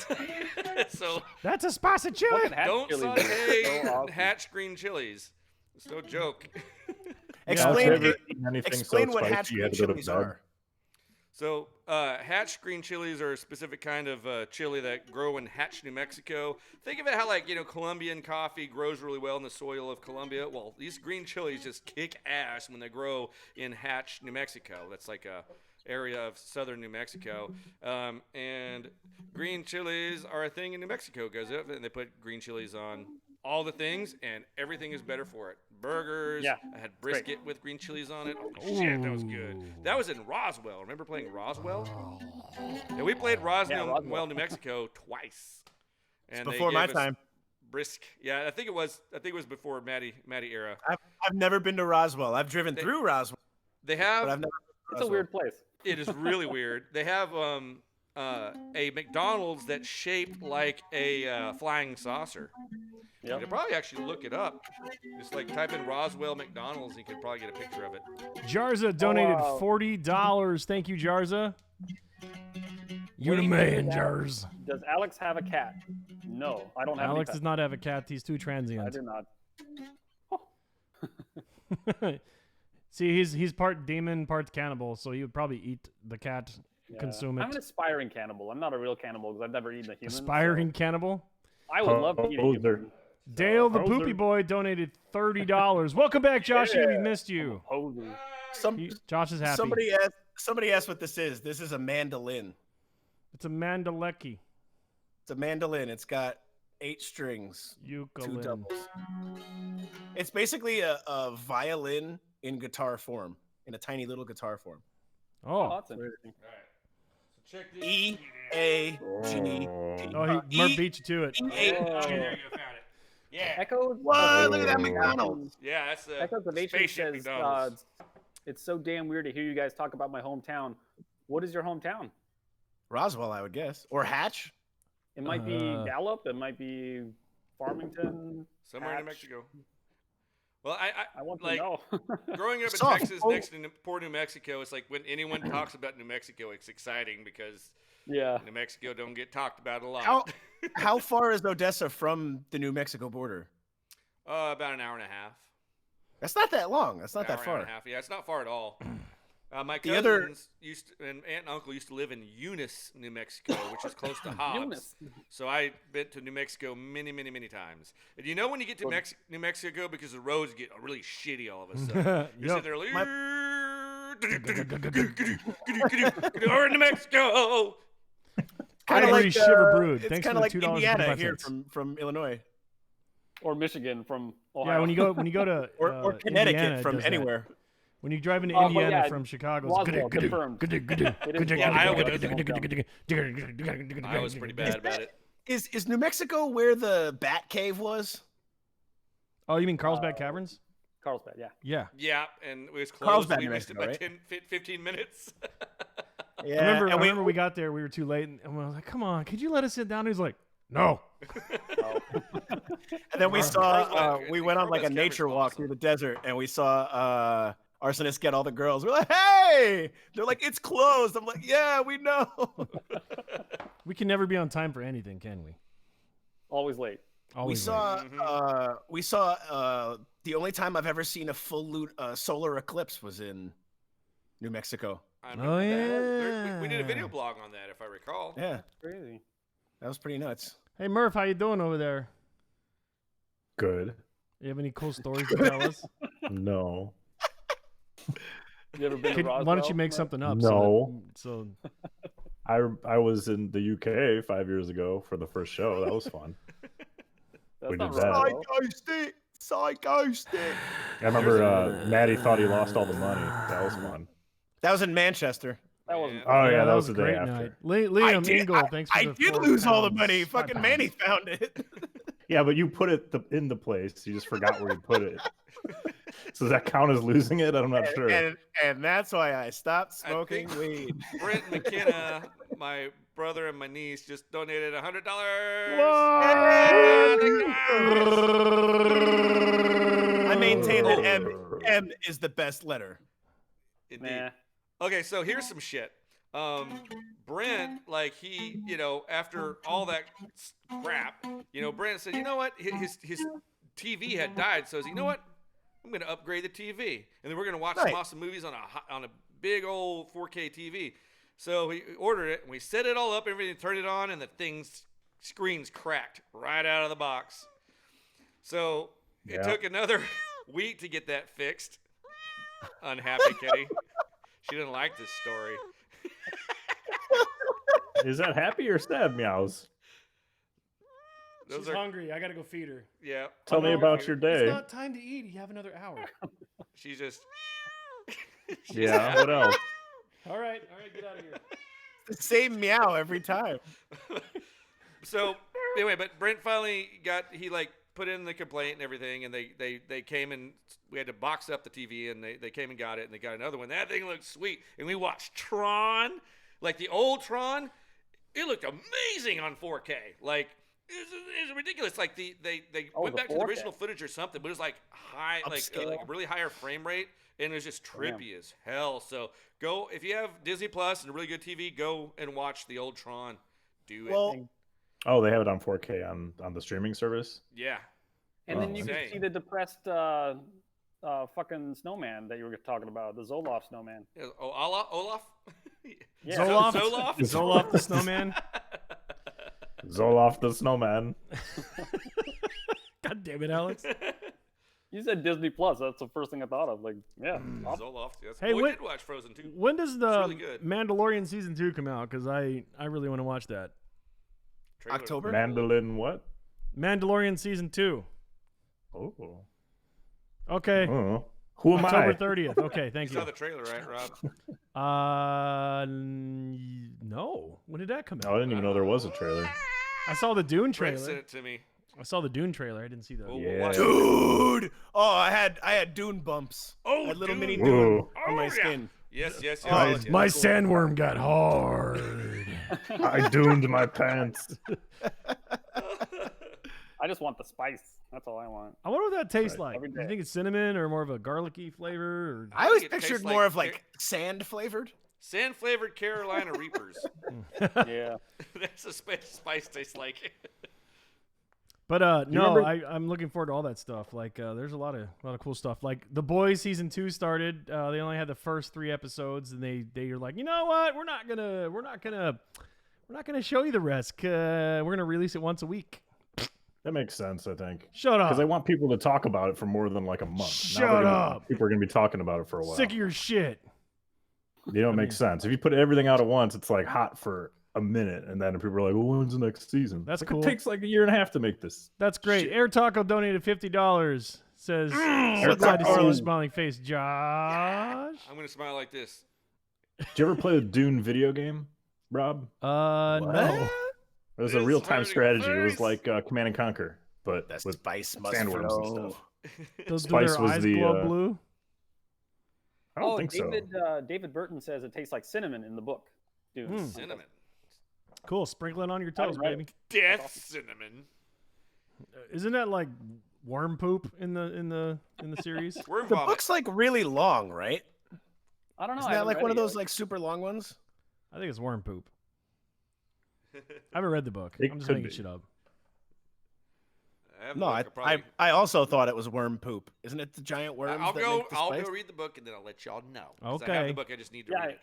So that's a spicy chili. don't saute hatch green chilies. It's no joke. Explain so what hatch green chilies are. So, hatch green chilies are a specific kind of chili that grow in Hatch, New Mexico. Think of it how, like, Colombian coffee grows really well in the soil of Colombia. Well, these green chilies just kick ass when they grow in Hatch, New Mexico. That's like a area of southern New Mexico. And green chilies are a thing in New Mexico because they put green chilies on all the things, and everything is better for it. Burgers. Yeah, I had brisket with green chilies on it. Oh, shit, that was good. That was in Roswell. Remember playing Roswell? Yeah, we played Roswell, New Mexico twice. And it's before my time. Brisk. Yeah, I think it was before Maddie era. I've never been to Roswell. I've driven through Roswell. They have. But I've never been to It's a weird place. It is really weird. They have a McDonald's that's shaped like a flying saucer. You could probably actually look it up. Just like type in Roswell McDonald's, and you could probably get a picture of it. Jarza donated $40. Thank you, Jarza. You're the man, Jarz. Does Alex have a cat? No, I don't have Alex any does not have a cat. He's too I transient. do not. See, he's part demon, part cannibal, so he would probably eat the cat, consume it. I'm an aspiring cannibal. I'm not a real cannibal because I've never eaten a human. Aspiring cannibal? I would love to eat a human. Dale the Poopy Boy donated $30. Welcome back, Josh. We missed you. Josh is happy. Somebody asked what this is. This is a mandolin. It's a mandalecki. It's a mandolin. It's got 8 strings. Ukulele. 2 doubles. It's basically a violin in guitar form, in a tiny little guitar form. Oh, that's interesting. All right. So check this. E-A-G-T. Murph beat you to it. There you go, found it. Yeah. Echoes. Whoa, look at that McDonald's. Yeah, that's the Echoes of Ancient spaceship says, McDonald's. it's so damn weird to hear you guys talk about my hometown. What is your hometown? Roswell, I would guess. Or Hatch. It might be Gallup. It might be Farmington. Somewhere in New Hatch. Mexico. Well, I want to like know. growing up in Soft. Texas next to poor New Mexico, it's like when anyone talks about New Mexico, it's exciting because Yeah. New Mexico don't get talked about a lot. How far is Odessa from the New Mexico border? About an hour and a half. That's not that long. That's not Hour, that hour far. and a half. Yeah, it's not far at all. My The other- cousins and aunt and uncle used to live in Eunice, New Mexico, which is close to Hobbs. Eunice. So I been to New Mexico many, many, many times. And you know when you get to New Mexico, because the roads get really shitty all of a sudden. You're Yup. sitting there like, we're in New Mexico. Kind of Kinda like Shiver Brood. It's Thanks kind for of the like Indiana here $2.55. from Illinois, Or Michigan from Ohio. Yeah, when you go to or Connecticut Indiana, it from does that. anywhere. When you drive into But Indiana yeah, from Chicago, Roswell, confirmed. Iowa I was pretty bad about it. Is New Mexico where the Bat Cave was? Oh, you mean Carlsbad Caverns? Carlsbad, yeah. Yeah. Yeah, and it was closed. Carlsbad, We New missed it Mexico, by right? 15 minutes. Yeah, I and remember we got there, we were too late, and I was like, "Come on, could you let us sit down?" He's like, "No." And then we saw Carlsbad- we went on like a Carlsbad's nature Caverns walk awesome. through the desert, and we saw Arsonist get all the girls. We're like, hey! They're like, it's closed. I'm like, yeah, we know. We can never be on time for anything, can we? Always late. Always We saw the only time I've ever seen a full solar eclipse was in New Mexico. I Oh, remember that. We did a yeah. video blog on that, if I recall. Yeah, Crazy. that was pretty nuts. Hey Murph, how you doing over there? Good. You have any cool stories to tell us? No. You ever been to Roswell? Why don't you make something up? No. So I was in the UK 5 years ago for the first show. That was fun. That's we not did that. Roswell. Psychostick. I remember Maddie thought he lost all the money. That was fun. That was in Manchester. That wasn't. Yeah. Oh yeah, that was a the day great after. night. Liam Ingle, thanks for I the did 4 lose all the pounds, money. 5 Fucking pounds. Manny found it. Yeah, but you put it in the place. You just forgot where you put it. So does that count as losing it? I'm not sure. And that's why I stopped I smoking think- weed. Brent McKenna, my brother and my niece, just donated $100. I maintain that M is the best letter. Indeed. Nah. Okay, so here's some shit. Brent, like after all that crap, Brent said, you know what? His TV had died, so he's, you know what? I'm gonna upgrade the TV, and then we're gonna watch some Right. awesome movies on a big old 4K TV. So we ordered it, and we set it all up, everything, turned it on, and the screen's cracked right out of the box. So it Yeah. took another week to get that fixed. Unhappy Kitty. She didn't like this story. Is that happy or sad meows? Those She's are hungry. I gotta go feed her. yeah. Tell me about your It's day. not time to eat. You have another hour. She's just Yeah. What else? All right, get out of here. The same meow every time. So anyway, but Brent finally he put in the complaint and everything, and they came and we had to box up the TV, and they came and got it, and they got another one. That thing looked sweet, and we watched Tron, like the old Tron. It looked amazing on 4K. Like it's ridiculous. Like they went the back to the 4K. original footage or something, but it was like high, like a really higher frame rate, and it was just trippy as hell. So go if you have Disney Plus and a really good TV, go and watch the old Tron. Do it. Well, Oh, they have it on 4K on the streaming service. Yeah. And then you Insane. can see the depressed fucking snowman that you were talking about, the Zoloft snowman. Oh, Olaf? Yeah. Zoloft? Zoloft? Zoloft the snowman. Zoloft the Snowman. God damn it, Alex. You said Disney Plus. That's the first thing I thought of. Like, yeah. Zoloft, yes. Hey, We what- did watch Frozen 2. When does the really good. Mandalorian season 2 come out? Because I really want to watch that. Trailer. October? Mandolin what? Mandalorian season 2. Oh. Okay. Oh. Who am October I? 30th. Okay, thank You saw you. the trailer, right, Rob? No. When did that come Oh, I out? didn't even know there was a trailer. I saw the Dune Brent sent trailer. it to me. I saw the Dune trailer. I didn't see the. We'll Yeah. watch it. dude. Oh, I had dune bumps. Oh, I had little Dune. mini Whoa. dune on my Oh, yeah. skin. Yes, yes, yes. Oh, yes, yes. My sandworm got hard. I doomed my pants. I just want the spice. That's all I want. I wonder what that tastes like. Every Do you day. think it's cinnamon or more of a garlicky flavor? Or... I always think it pictured tastes more like of like sand flavored. Sand flavored Carolina Reapers. Yeah. That's a spice tastes like. But you no, remember- I'm looking forward to all that stuff. Like, there's a lot of cool stuff. Like The Boys season 2 started. They only had the first 3 episodes, and they are like, you know what? We're not gonna show you the rest. We're gonna release it once a week. That makes sense, I think. Shut up. Because they want people to talk about it for more than like a month. Shut up. People are going to be talking about it for a while. Sick of your shit. You know, it makes sense. If you put everything out at once, it's like hot for a minute, and then people are like, well, when's the next season? That's It's like, cool. It takes like a year and a half to make this. That's great. Shit. Air Taco donated $50. Says, so Air glad to see Taco. your smiling face, Josh. I'm gonna smile like this. Did you ever play the Dune video game, Rob? No. It was a This real-time hurting strategy. It was face. like Command and Conquer, but That with spice must sandworms and flow. stuff. Those do Spice their was eyes the, glow blue. I don't think David, so. David Burton says it tastes like cinnamon in the book. Dude, Hmm. Cinnamon. Cool. Sprinkle it on your I toes, read baby. Death cinnamon. Isn't that like worm poop in the series? Worm The vomit. book's like really long, right? I don't know. Isn't I that haven't like read one of it those yet. like super long ones? I think it's worm poop. I haven't read the book. It I'm just could making be. shit up. I have the No, book, I, I'll probably- I also thought it was worm poop. Isn't it the giant worms? I'll that go. make the I'll spice? go read the book and then I'll let y'all know. 'Cause I have Okay. the book. I just need to Yeah, read it.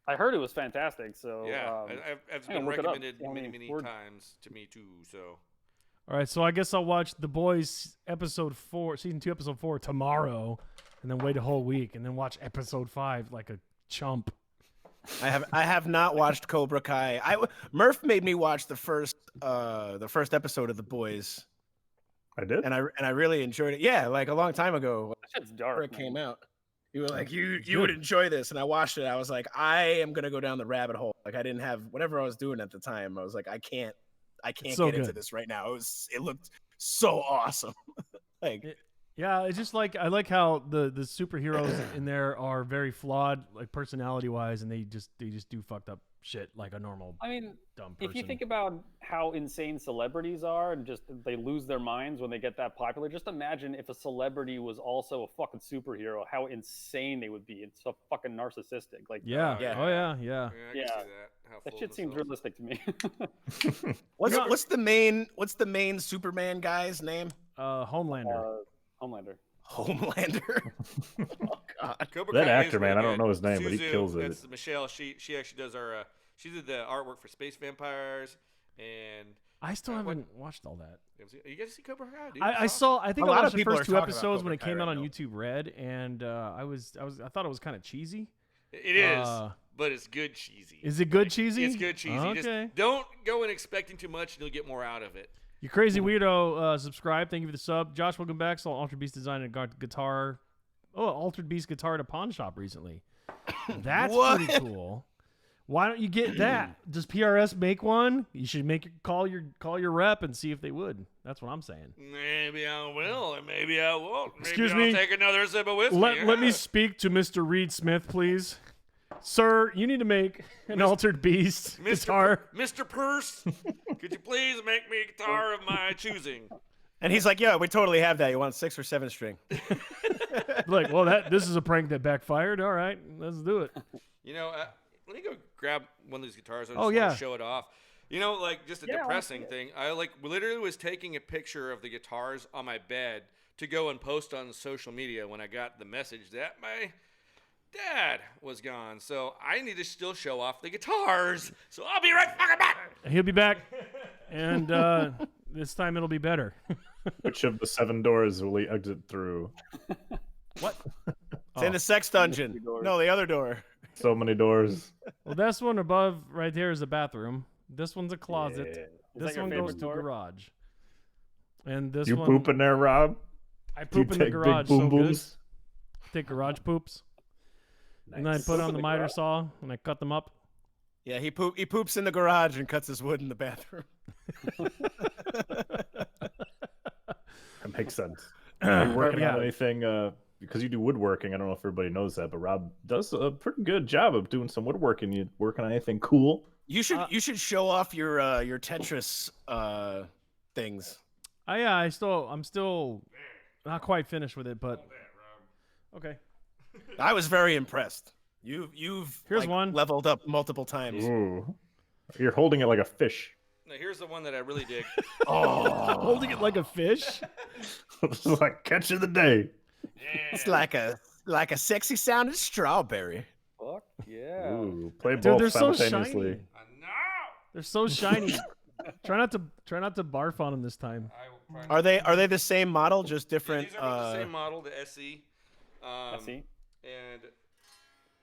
I heard it was fantastic. So Yeah, um, I've I'm been gonna look it up. recommended I mean, many we're- times to me too. So All right, so I guess I'll watch The Boys episode 4, season 2, episode 4 tomorrow, and then wait a whole week, and then watch episode 5 like a chump. I have not watched Cobra Kai. Murph made me watch the first episode of The Boys, I did. and I really enjoyed it. Yeah, like a long time ago that shit's before dark. it man. came out. You were like, you good. would enjoy this, and I watched it. I was like, I am gonna go down the rabbit hole. Like I didn't have whatever I was doing at the time. I was like, I can't so get into good. this right now. It looked so awesome. Like Yeah, it's just like I like how the superheroes in there are very flawed, like personality wise, and they just do fucked up shit like a normal I mean, dumb person. if you think about how insane celebrities are and just they lose their minds when they get that popular, just imagine if a celebrity was also a fucking superhero, how insane they would be. It's so fucking narcissistic. Like, yeah, Yeah. oh yeah, yeah, I can Yeah. see that. How that full shit of seems themselves. realistic to me. what's the main Superman guy's name? Homelander. Homelander. Homelander. Oh God. Cobra That Kai is actor, man, really I don't good. know his name, but he Suzu, kills it. That's Michelle. She actually does our. She did the artwork for Space Vampires, and I still what- haven't watched all that. you guys see Cobra Kai, dude? I It's awesome. saw. I think A I lot watched of the people first are 2 talking about episodes when Cobra it Kai came out right on now. YouTube Red, and I thought it was kind of cheesy. It is, Uh, but it's good cheesy. Is it good cheesy? It's good cheesy. Okay. Just don't go in expecting too much, and you'll get more out of it. You crazy weirdo, subscribe. Thank you for the sub. Josh, welcome back. Saw Altered Beast design a guitar. Oh, Altered Beast guitar at a pawn shop recently. That's What? pretty cool. Why don't you get that? Does PRS make one? You should call your rep and see if they would. That's what I'm saying. Maybe I will, and maybe I won't. Maybe Excuse I'll me? take another sip of whiskey. Let me speak to Mr. Reed Smith, please. Sir, you need to make an Altered Beast guitar. Mr. Purse, could you please make me a guitar of my choosing? And he's like, yeah, we totally have that. You want 6 or 7 string? Like, well, this is a prank that backfired. All right, let's do it. You know, let me go grab one of these guitars. I just Oh, want yeah. to show it off. You know, like just a Yeah, I wanna depressing thing. I literally was taking a picture of the guitars on my bed to go and post on social media when I got the message that my dad was gone. So I need to still show off the guitars. So I'll be right fucking back. He'll be back, and this time it'll be better. Which of the 7 doors will he exit through? What? It's in the sex dungeon. doors. No, the other door. So many doors. Well, this one above right there is a bathroom. This one's a closet. Yeah. This that your one goes favorite to door? garage. And this You one, poop in there, Rob? I Do you poop in the take garage. big boom So booms? good. Take garage poops, and then I put on the miter saw and I cut them up. Yeah, he poops in the garage and cuts his wood in the bathroom. That makes sense. Are you working Yeah. on anything? Because you do woodworking. I don't know if everybody knows that, but Rob does a pretty good job of doing some woodworking. You working on anything cool? You should show off your Tetris things. I'm still not quite finished with it, but okay. I was very impressed. You've Here's one. leveled up multiple times. Ooh. You're holding it like a fish. Now here's the one that I really dig. Holding it like a fish. This is like catch of the day. It's like a sexy sounding strawberry. Fuck yeah. Ooh, play Dude, both they're so simultaneously. shiny. They're so shiny. Try not to barf on them this time. Are they the same model, just different? These are the same model, the SE. I see. And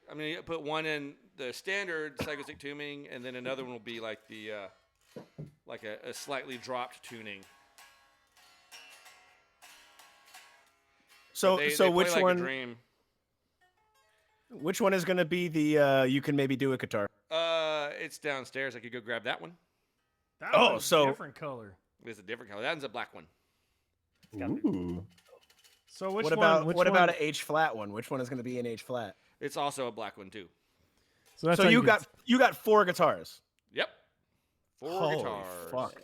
I'm gonna put one in the standard Psychostick tuning, and then another one will be like the like a slightly dropped tuning. So They which play like one? A dream. Which one is going to be the you can maybe do a guitar? It's downstairs. I could go grab that one. That Oh, one's so- different color. It's a different color. That one's a black one. Ooh. So which what about one? Which what one? about an H flat one? Which one is going to be an H flat? It's also a black one too. So that's So how you get- got 4 guitars. Yep. 4 Holy guitars. fuck.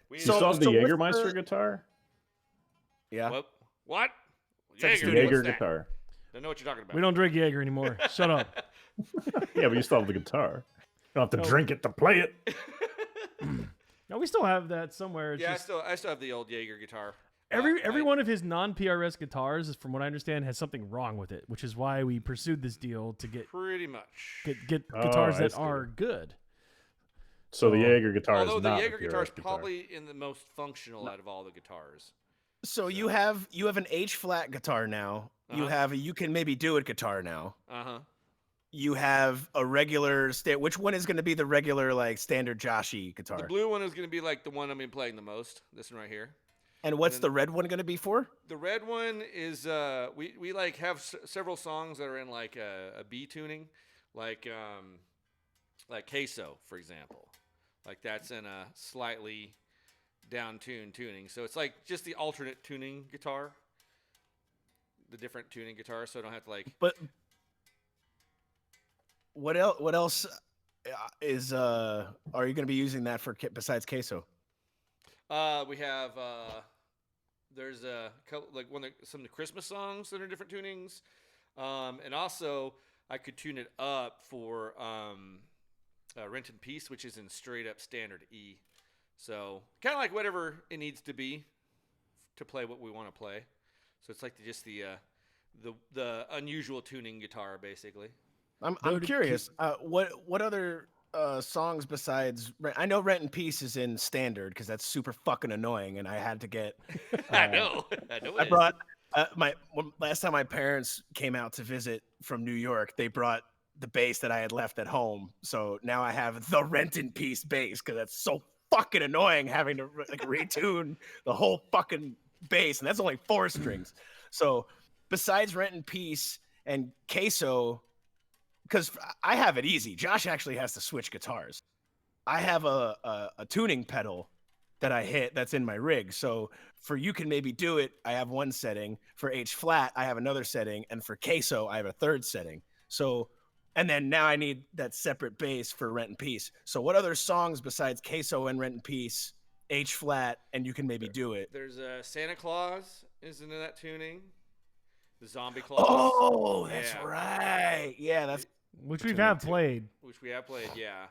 We You So- still have the so what's Jägermeister the- guitar? Yeah. What? It's like a Jaeger, studio. what's Jaeger that? guitar. Don't know what you're talking about. We don't drink Jaeger anymore. Shut up. Yeah, but you still have the guitar. You don't have to No. drink it to play it. No, we still have that somewhere. It's Yeah, just, I still have the old Jaeger guitar. every one of his non-PRS guitars, from what I understand, has something wrong with it, which is why we pursued this deal to get Pretty much. Oh, guitars I that see. are good. So the Jaeger guitar Although is the not Jaeger the guitar is PRS guitar. probably in the most functional out of all the guitars. So you have an H flat guitar now. You Uh-huh. have a you can maybe do it guitar now. Uh huh. You have a regular which one is going to be the regular like standard Joshy guitar? The blue one is going to be like the one I've been playing the most. This one right here. And what's then- the red one going to be for? The red one is we like have several songs that are in like a B tuning, like Queso, for example. Like that's in a slightly down tune tuning. So it's like just the alternate tuning guitar. The different tuning guitar, so I don't have to like. But what else is are you going to be using that for besides Queso? We have there's a couple like some of the Christmas songs that are different tunings, and also I could tune it up for Rent in Peace, which is in straight up standard E. So kind of like whatever it needs to be to play what we want to play. So it's like just the unusual tuning guitar, basically. I'm Dude, curious. What other songs besides I know Rent in Peace is in standard because that's super fucking annoying, and I had to get. I know. I know. I brought last time my parents came out to visit from New York. They brought the bass that I had left at home, so now I have the Rent in Peace bass because that's so fucking annoying having to like retune the whole fucking bass, and that's only 4 strings. So besides Rent in Peace and Queso, because I have it easy. Josh actually has to switch guitars. I have a tuning pedal that I hit that's in my rig. So for You Can Maybe Do It, I have one setting. For H flat, I have another setting. And for Queso, I have a third setting. So, and then now I need that separate bass for Rent in Peace. So what other songs besides Queso and Rent in Peace, H flat, and You Can Maybe Do It? There's Santa Claus is into that tuning. The Zombie Claus. Oh, that's Yeah. right. Yeah, that's Which we have played, Which we have played, yeah.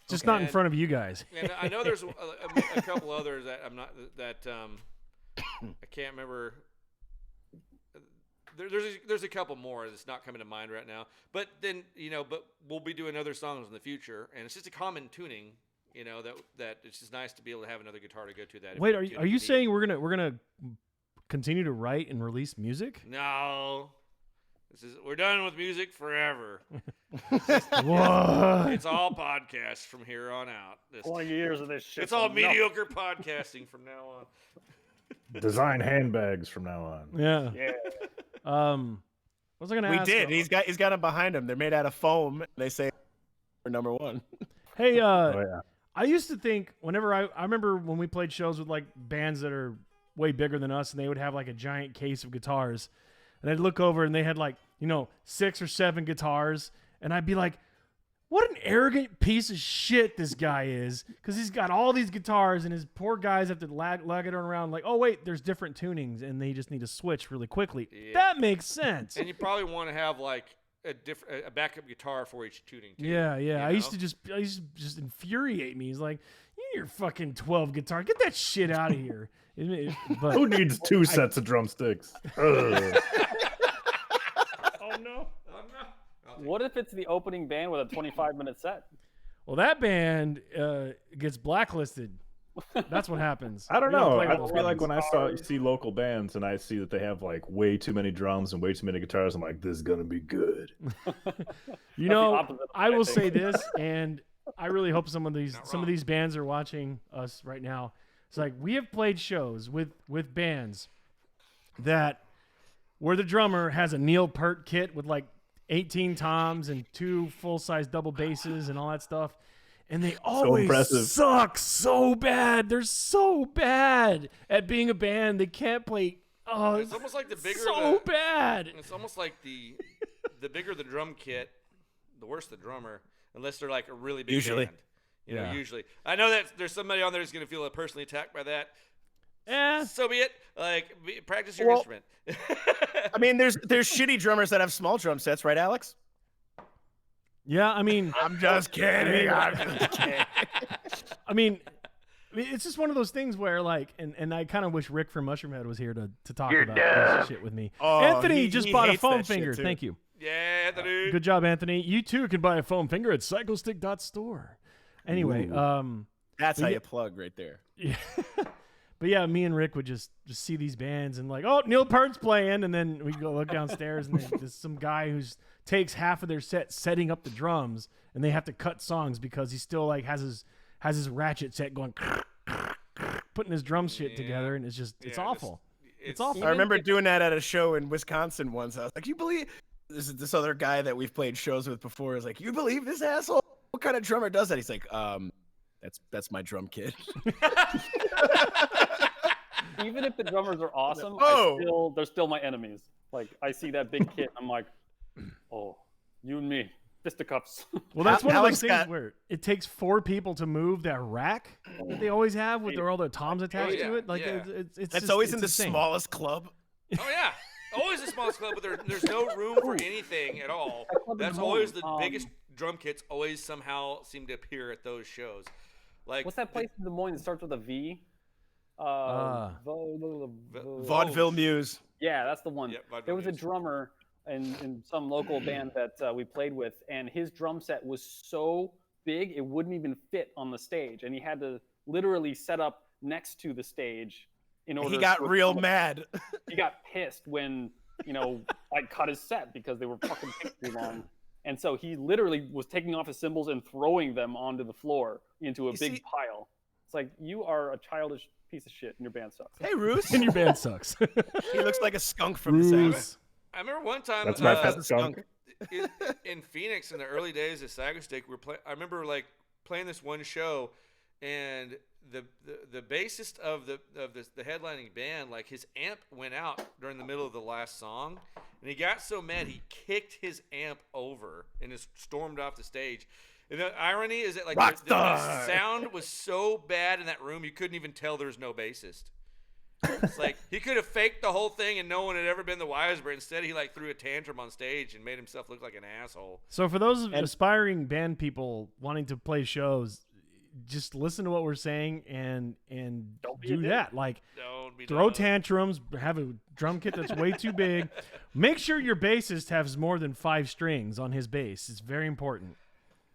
just not in And- front of you guys. And I know there's a couple others that I'm not that I can't remember. There's a couple more that's not coming to mind right now. But then but we'll be doing other songs in the future, and it's just a common tuning. That it's just nice to be able to have another guitar to go to that. Wait, are you saying we're gonna continue to write and release music? No? We're done with music forever. What? It's all podcasts from here on out. 20 years of this shit. It's all for mediocre podcasting from now on. Design handbags from now on. Yeah. nothing. Yeah. What was I gonna we ask? did. He's got them behind him. They're made out of foam. They say for number 1. Hey, Oh yeah. I used to think whenever I remember when we played shows with like bands that are way bigger than us, and they would have like a giant case of guitars, and I'd look over and they had like 6 or 7 guitars, and I'd be like, what an arrogant piece of shit this guy is, because he's got all these guitars and his poor guys have to lug it around like, oh wait, there's different tunings and they just need to switch really quickly. Yeah. That makes sense. And you probably want to have like a backup guitar for each tuning. Too, Yeah. you I know? used to just infuriate me. He's like, you need your fucking 12 guitar. Get that shit out of here. But Who needs two sets of drumsticks? Ugh. oh no. What if it's the opening band with a 25-minute set? Well, that band gets blacklisted. That's what happens. I don't We know. play I with feel those like bands. when I see local bands and I see that they have like way too many drums and way too many guitars, I'm like, this is gonna be good. You know, opposite of I what I will think. say this, and I really hope some of these bands are watching us right now. It's like we have played shows with bands that where the drummer has a Neil Peart kit with like 18 toms and 2 full-size double basses and all that stuff. And they always impressive. suck so bad. They're so bad at being a band. They can't play. Oh, It's almost like the bigger so bad. It's almost like the bigger the drum kit, the worse the drummer, unless they're like a really big Usually. band. You know, Yeah. usually. I know that there's somebody on there who's going to feel personally attacked by that. Eh, So be it. Like, practice your Well- instrument. I mean, there's shitty drummers that have small drum sets, right, Alex? yeah, I mean, I'm just kidding. I'm just kidding. I mean, it's just one of those things where, like, and I kind of wish Rick from Mushroomhead was here to talk about this shit with me. Oh, Anthony he just bought a hates foam that shit, finger. too. Thank you. Yeah, Anthony. Good job, Anthony. You too can buy a foam finger at psychostick.store. Anyway, Ooh. That's how Yeah. you plug right there. yeah. But yeah, me and Rick would just see these bands and like, oh, Neil Peart's playing, and then we go look downstairs and there's some guy who's takes half of their set setting up the drums, and they have to cut songs because he still like has his ratchet set going, putting his drum shit together, and it's Yeah, awful. It's it's awful. I remember doing that at a show in Wisconsin once. I was like, you believe this other guy that we've played shows with before is like, you believe this asshole? What kind of drummer does that? He's like, that's my drum kit. Even if the drummers are awesome, Oh. they're still my enemies. Like I see that big kit, I'm like, oh, you and me, fisticuffs. Well, that's one of Alex those things got- where it takes 4 people to move that rack that they always have with all their toms attached yeah, to it. Like yeah. it's That's just- always it's in the insane. smallest club. Oh yeah, always the smallest club, but there's no room for anything at all. That club in That's Des always Moines, the biggest drum kits. Always somehow seem to appear at those shows. Like What's that place in Des Moines that starts with a V? Vaudeville Muse. Yeah, that's the one. Yep, Vaudeville there was a Muse. drummer in some local band that we played with, and his drum set was so big it wouldn't even fit on the stage, and he had to literally set up next to the stage in order. He got to real accommodate- mad. He got pissed when I cut his set because they were fucking too long. And so he literally was taking off his cymbals and throwing them onto the floor into a You big see- pile. It's like, you are a childish piece of shit and your band sucks. Hey, Roos. And your band sucks. He looks like a skunk from the South. Bruce. I remember one time That's my That's pet a skunk. in Phoenix in the early days of Psychostick, I remember like playing this one show, and the bassist of the headlining band, like his amp went out during the middle of the last song, and he got so mad he kicked his amp over and just stormed off the stage. And the irony is that like the Rockstar! sound was so bad in that room you couldn't even tell there was no bassist. It's like he could have faked the whole thing and no one had ever been the wiser, but instead he like threw a tantrum on stage and made himself look like an asshole. So for those aspiring band people wanting to play shows, just listen to what we're saying and Don't be a do dick. that. Like Don't be throw dumb. tantrums, have a drum kit that's way too big. Make sure your bassist has more than 5 strings on his bass. It's very important.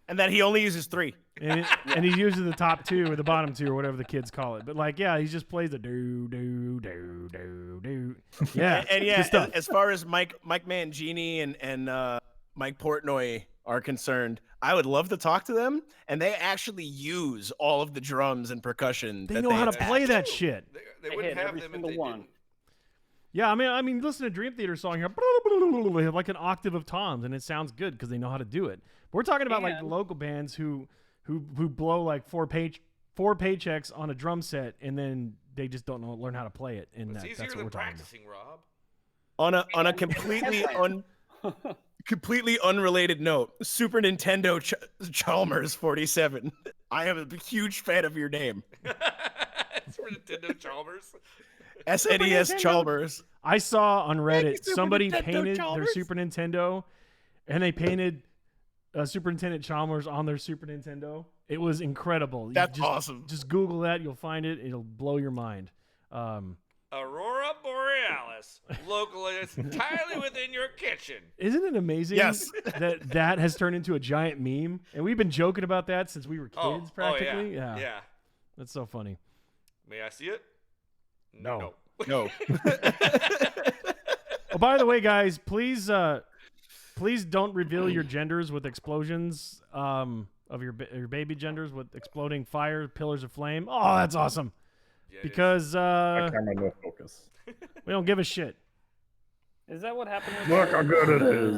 And that he only uses 3. And he uses the top 2 or the bottom 2 or whatever the kids call it. But like, yeah, he just plays the do do do do do. Yeah, And good yeah, stuff. as far as Mike Mangini and Mike Portnoy are concerned, I would love to talk to them. And they actually use all of the drums and percussion. They that know how to attach. play that shit. They They wouldn't hit have every them if single they one. didn't. Yeah, I mean, listen to Dream Theater song here, they have like an octave of toms, and it sounds good because they know how to do it. But we're talking about like the And- local bands who blow like four paychecks on a drum set, and then they just don't learn how to play it. And It's easier that's what than we're talking about. practicing, Rob. on a completely Completely unrelated note. Super Nintendo Chalmers 47. I am a huge fan of your name. Super Nintendo Chalmers. SNES Nintendo. Chalmers. I saw on Reddit Super somebody Nintendo painted their Chalmers. Super Nintendo, and they painted Superintendent Chalmers on their Super Nintendo. It was incredible. That's awesome. Just Google that, you'll find it. It'll blow your mind. Aurora Borealis, localized entirely within your kitchen. Isn't it amazing Yes. that has turned into a giant meme? And we've been joking about that since we were kids, practically. Yeah. That's so funny. May I see it? No. No. Oh, by the way, guys, please don't reveal your genders with explosions of your baby genders with exploding fire, pillars of flame. Oh, that's awesome. Yeah, Because My camera no focus. we don't give a shit. Is that what happened with Look how good it is.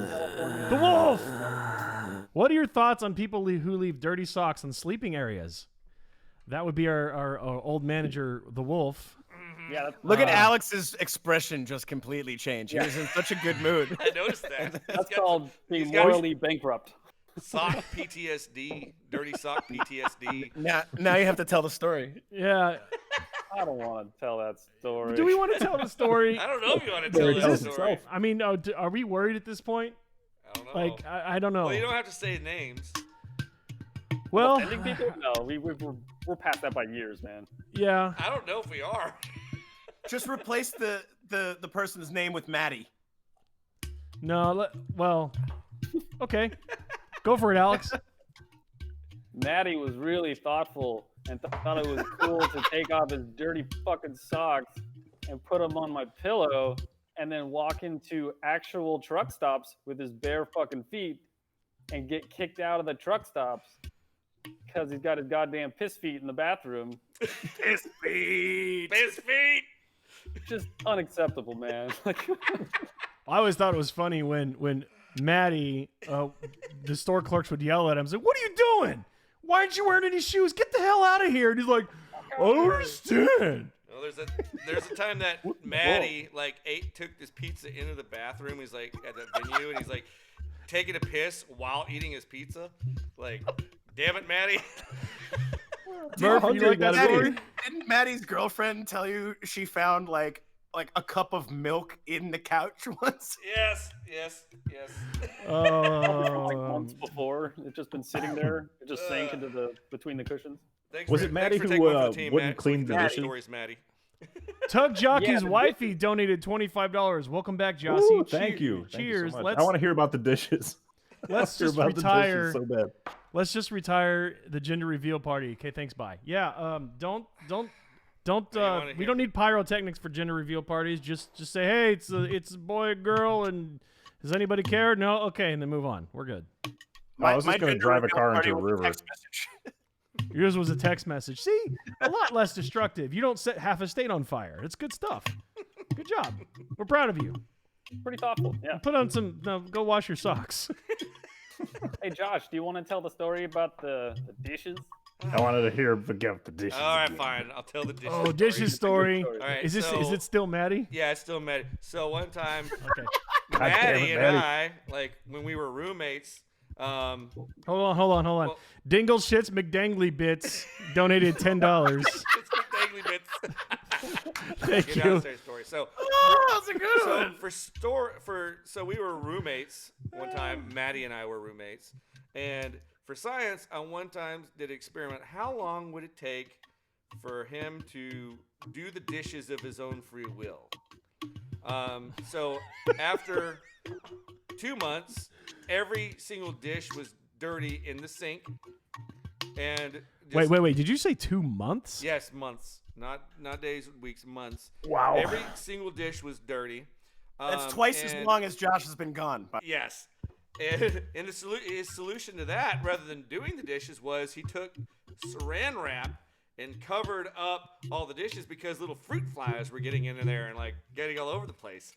The wolf! What are your thoughts on people who leave dirty socks in sleeping areas? That would be our old manager, the wolf. Yeah, that's, Look at Alex's expression just completely change. He was in such a good mood. I noticed that. that's called being he's got- morally bankrupt. Sock PTSD, dirty sock PTSD. Now you have to tell the story. Yeah. I don't want to tell that story. Do we want to tell the story? I don't know if you want to There tell he that tells story. himself. I mean, are we worried at this point? I don't know. Like, I don't know. Well, you don't have to say names. Well, Offending people? No, we're past that by years, man. yeah. I don't know if we are. Just replace the person's name with Maddie. No, well, okay. Go for it, Alex. Maddie was really thoughtful and thought it was cool to take off his dirty fucking socks and put them on my pillow and then walk into actual truck stops with his bare fucking feet and get kicked out of the truck stops because he's got his goddamn piss feet in the bathroom. Piss feet. Piss feet. Just unacceptable, man. Like, I always thought it was funny when Maddie, the store clerks would yell at him, like, "What are you doing? Why aren't you wearing any shoes? Get the hell out of here!" And he's like, "I don't understand." Well, there's a time that Maddie took this pizza into the bathroom. He's like at the venue and he's like taking a piss while eating his pizza. Like, damn it, Maddie. Murph, you like that story? Didn't Maddie's girlfriend tell you she found like a cup of milk in the couch once? Yes. like Oh, months before, it's just been sitting there. It just sank into between the cushions. Thanks Was for- it Maddie thanks for who, taking one for the team, wouldn't Matt. clean the Maddie. dishes? Stories, Maddie. Tug Jockey's Yeah, the wifey donated $25. Welcome back, Jossie. Ooh, thank you. Thank you so Cheers. much. I want to hear about the dishes. Let's I wanna just hear about the retire. dishes so bad. Let's just retire the gender reveal party. Okay, thanks. Bye. Yeah. Don't. wanna We hear? don't need pyrotechnics for gender reveal parties. Just say, hey, it's a boy, a girl, and does anybody care? No. Okay, and then move on. We're good. I was just my going to gender drive a reveal car party into a was river. text message. Yours was a text message. See, a lot less destructive. You don't set half a state on fire. It's good stuff. Good job. We're proud of you. Pretty thoughtful, yeah. Put on some. No, go wash your socks. Hey, Josh, do you want to tell the story about the dishes? I wanted to hear about the dishes. All right, again. fine. I'll tell the dishes. Oh, dishes story. story. All right. Is so, it still Maddie? Yeah, it's still Maddie. So one time, Okay. God damn Maddie it, and Maddie. I, when we were roommates, Hold on. Well- Dingle Shits McDangly Bits donated $10. it's dangly bits. Thank Get you. downstairs story. So, Oh, that's a good so one. so we were roommates one time. Maddie and I were roommates, and for science, I one time did an experiment. How long would it take for him to do the dishes of his own free will? So after 2 months, every single dish was dirty in the sink. And just, Wait. Did you say 2 months? Yes, months, not days, weeks, months. Wow. Every single dish was dirty. That's twice as and- long as Josh has been gone. Yes. And his solution to that, rather than doing the dishes, was he took saran wrap and covered up all the dishes because little fruit flies were getting into there and getting all over the place.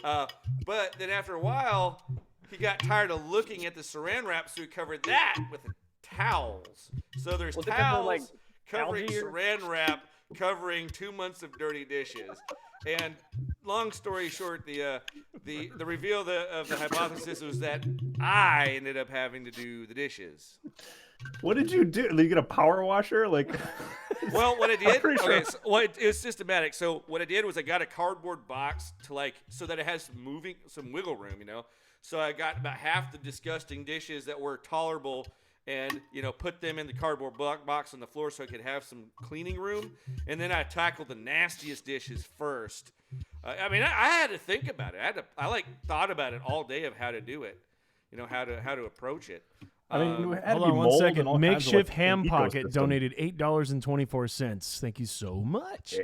But then after a while, he got tired of looking at the saran wrap, so he covered that with towels. So there's Was it 'cause of, towels covering algae or- saran wrap covering 2 months of dirty dishes. And long story short, the reveal of the hypothesis was that I ended up having to do the dishes. What did you do? Did you get a power washer? Like, well, what I did, pretty sure- okay, so, well, it was systematic. So what I did was I got a cardboard box to so that it has some wiggle room, So I got about half the disgusting dishes that were tolerable, and put them in the cardboard box on the floor so I could have some cleaning room. And then I tackled the nastiest dishes first. I had to think about it. I thought about it all day of how to do it, how to approach it. I mean, it had to Hold be on one mold and second. all kinds of, Makeshift like, Ham an Pocket ecosystem. donated $8.24. Thank you so much.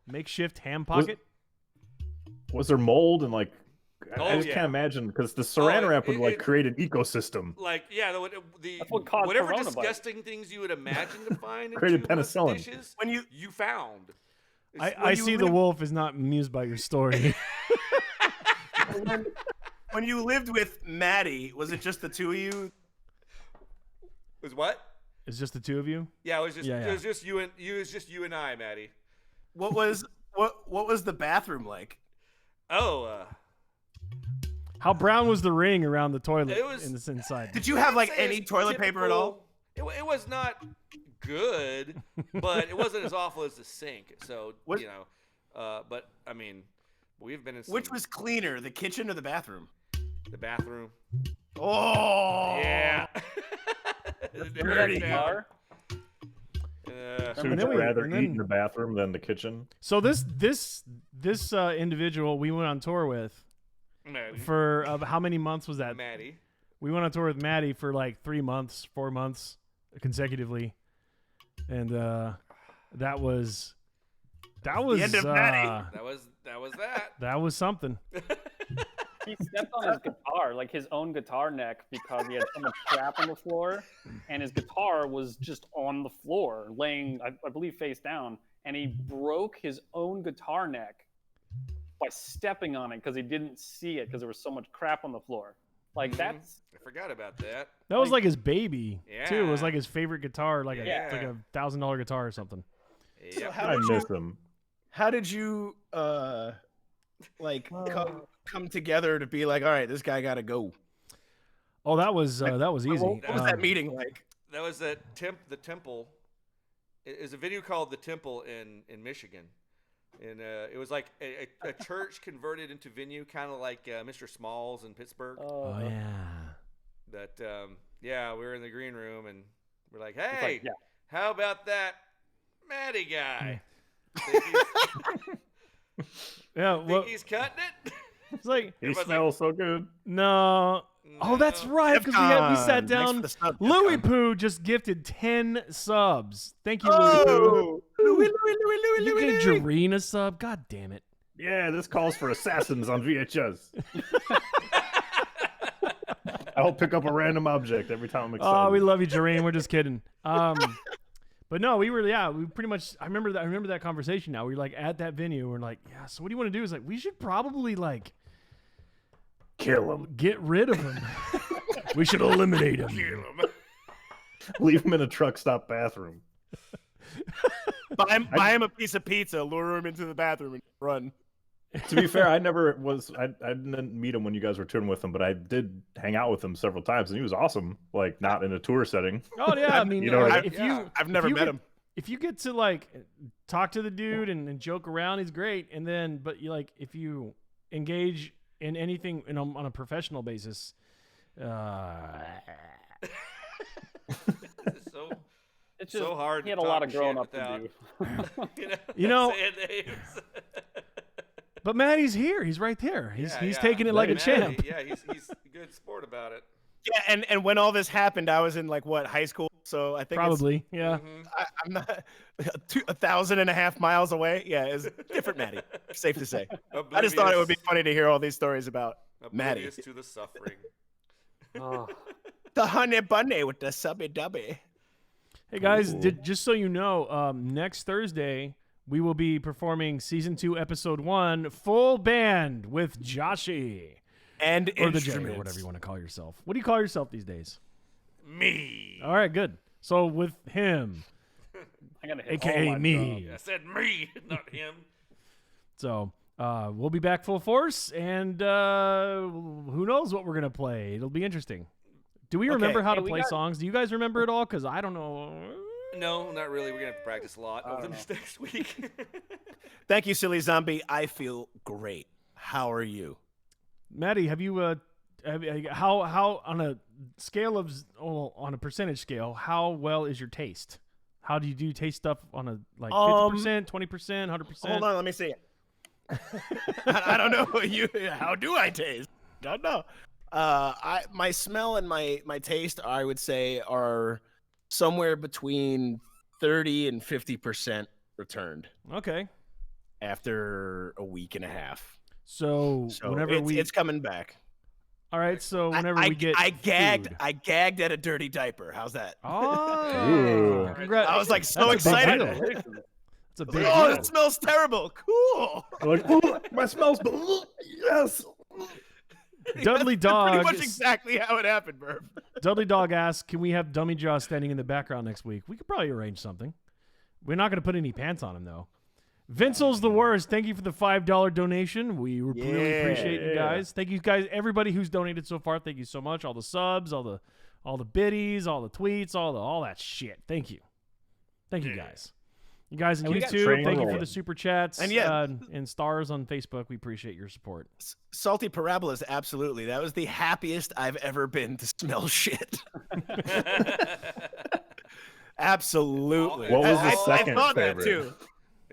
Makeshift Ham Pocket. Was there mold and I Oh, just yeah. can't imagine because the saran wrap would it- create an ecosystem. That's what caused whatever coronavirus. disgusting things you would imagine to find in Created 2 months of penicillin. dishes, When you you found. I see the wolf is not amused by your story. when you lived with Maddie, was it just the two of you? Was what? It's just the two of you. Yeah, it was just Yeah, yeah. it was just you and I, Maddie. What was the bathroom like? Oh, How brown was the ring around the toilet It was- in this inside? Did you have I'd say any it's toilet paper at all? typical- It was not good, but it wasn't as awful as the sink. So What- but I mean, we've been in Which was cleaner, the kitchen or the bathroom? the bathroom. Oh, Yeah. Remember that guitar? So And would then you rather and eat then- in the bathroom than the kitchen? So this individual we went on tour with Maddie. for how many months was that? Maddie. We went on tour with Maddie for 3 months, 4 months consecutively, and that was the end of Maddie. That was that. that was something. He stepped on his guitar, like his own guitar neck, because he had so much crap on the floor, and his guitar was just on the floor, laying, I believe, face down, and he broke his own guitar neck by stepping on it because he didn't see it because there was so much crap on the floor. Like that's I forgot about that. That was like his baby too. It was Yeah. like his favorite guitar, like Yeah. a $1,000 guitar or something. Yep. I miss them. How did you come together to be like, all right, this guy got to go? Oh, that was easy. What was that Um, meeting like? That was the temple. It is a video called The Temple in Michigan. And it was like a church converted into venue, kind of like Mr. Smalls in Pittsburgh. Oh yeah. That we were in the green room and we're like, it's hey, like, yeah. how about that Matty guy? Yeah. Well, Think he's cutting it? it's like He Everyone's smells so good. no. Oh, that's No. right. Because we sat Defcon. Thanks down. for the sub, Louis Defcon. Poo just gifted 10 subs. Thank you, Louis Poo. Oh, Louis. You gave Jareen a sub. God damn it. Yeah, this calls for assassins on VHS. I'll pick up a random object every time I'm excited. Oh, we love you, Jareen. We're just kidding. But no, we pretty much. I remember that conversation. Now we were at that venue. We're like, yeah. So what do you want to do? Is we should probably Kill him. get rid of him. We should eliminate him. Leave him in a truck stop bathroom. Buy him a piece of pizza, lure him into the bathroom, and run. To be fair, I didn't meet him when you guys were touring with him, but I did hang out with him several times, and he was awesome. Not in a tour setting. Oh yeah, I mean, You know what I mean? if you I've never if you met get- him. If you get to talk to the dude and joke around, he's great. And then, but you if you engage in anything on a professional basis, It's just so hard he had to a lot talk of growing shit up to without- do. You know- saying names. but Maddie's here. He's right there. He's Yeah. taking it like a Matty, champ. Yeah, he's a good sport about it. Yeah, and when all this happened, I was in high school, so I think Probably, yeah. Mhm. I'm not 1,500 miles away. Yeah, it's different, Maddie. Safe to say. I just thought it would be funny to hear all these stories about Maddie. Oblivious to the suffering. Oh. the honey bunny with the subby dubby. Hey guys, Ooh. just so you know, next Thursday we will be performing season 2, episode 1, full band with Joshy And or the J, or instruments. whatever you want to call yourself. What do you call yourself these days? Me. All right, good. So with him, I gotta hit AKA all my me. I said me, not him. So we'll be back full force, and who knows what we're gonna play? It'll be interesting. Do we remember how to play songs? Do you guys remember it all? Because I don't know. No, not really. We're gonna have to practice a lot over this next week. Thank you, Silly Zombie. I feel great. How are you? Maddie, have you how on a scale of on a percentage scale, how well is your taste? How do you do taste stuff on a 50%, 20%, 100%? Hold on, let me see it. I don't know. How do I taste? Don't know. My smell and my taste, I would say, are somewhere between 30 and 50% returned. Okay. After a week and a half. So whenever it's coming back. All right. So whenever we get I gagged at a dirty diaper. How's that? Oh, congrats! I was like so excited. It's a big deal. deal. It smells terrible. Cool. Like, oh, my smells. Yes. Dudley Dog. Pretty much exactly how it happened, Murph. Dudley Dog asks, "Can we have Dummy Jaw standing in the background next week?" We could probably arrange something. We're not going to put any pants on him though. Vincel's the worst. Thank you for the $5 donation. We really appreciate you guys. Thank you guys, everybody who's donated so far. Thank you so much. All the subs, all the biddies, all the tweets, all that shit. Thank you. Thank you guys. You guys on YouTube, thank you for the super chats and and stars on Facebook. We appreciate your support. Salty Parabolas, absolutely. That was the happiest I've ever been to smell shit. Absolutely. What was the second I thought favorite? that too.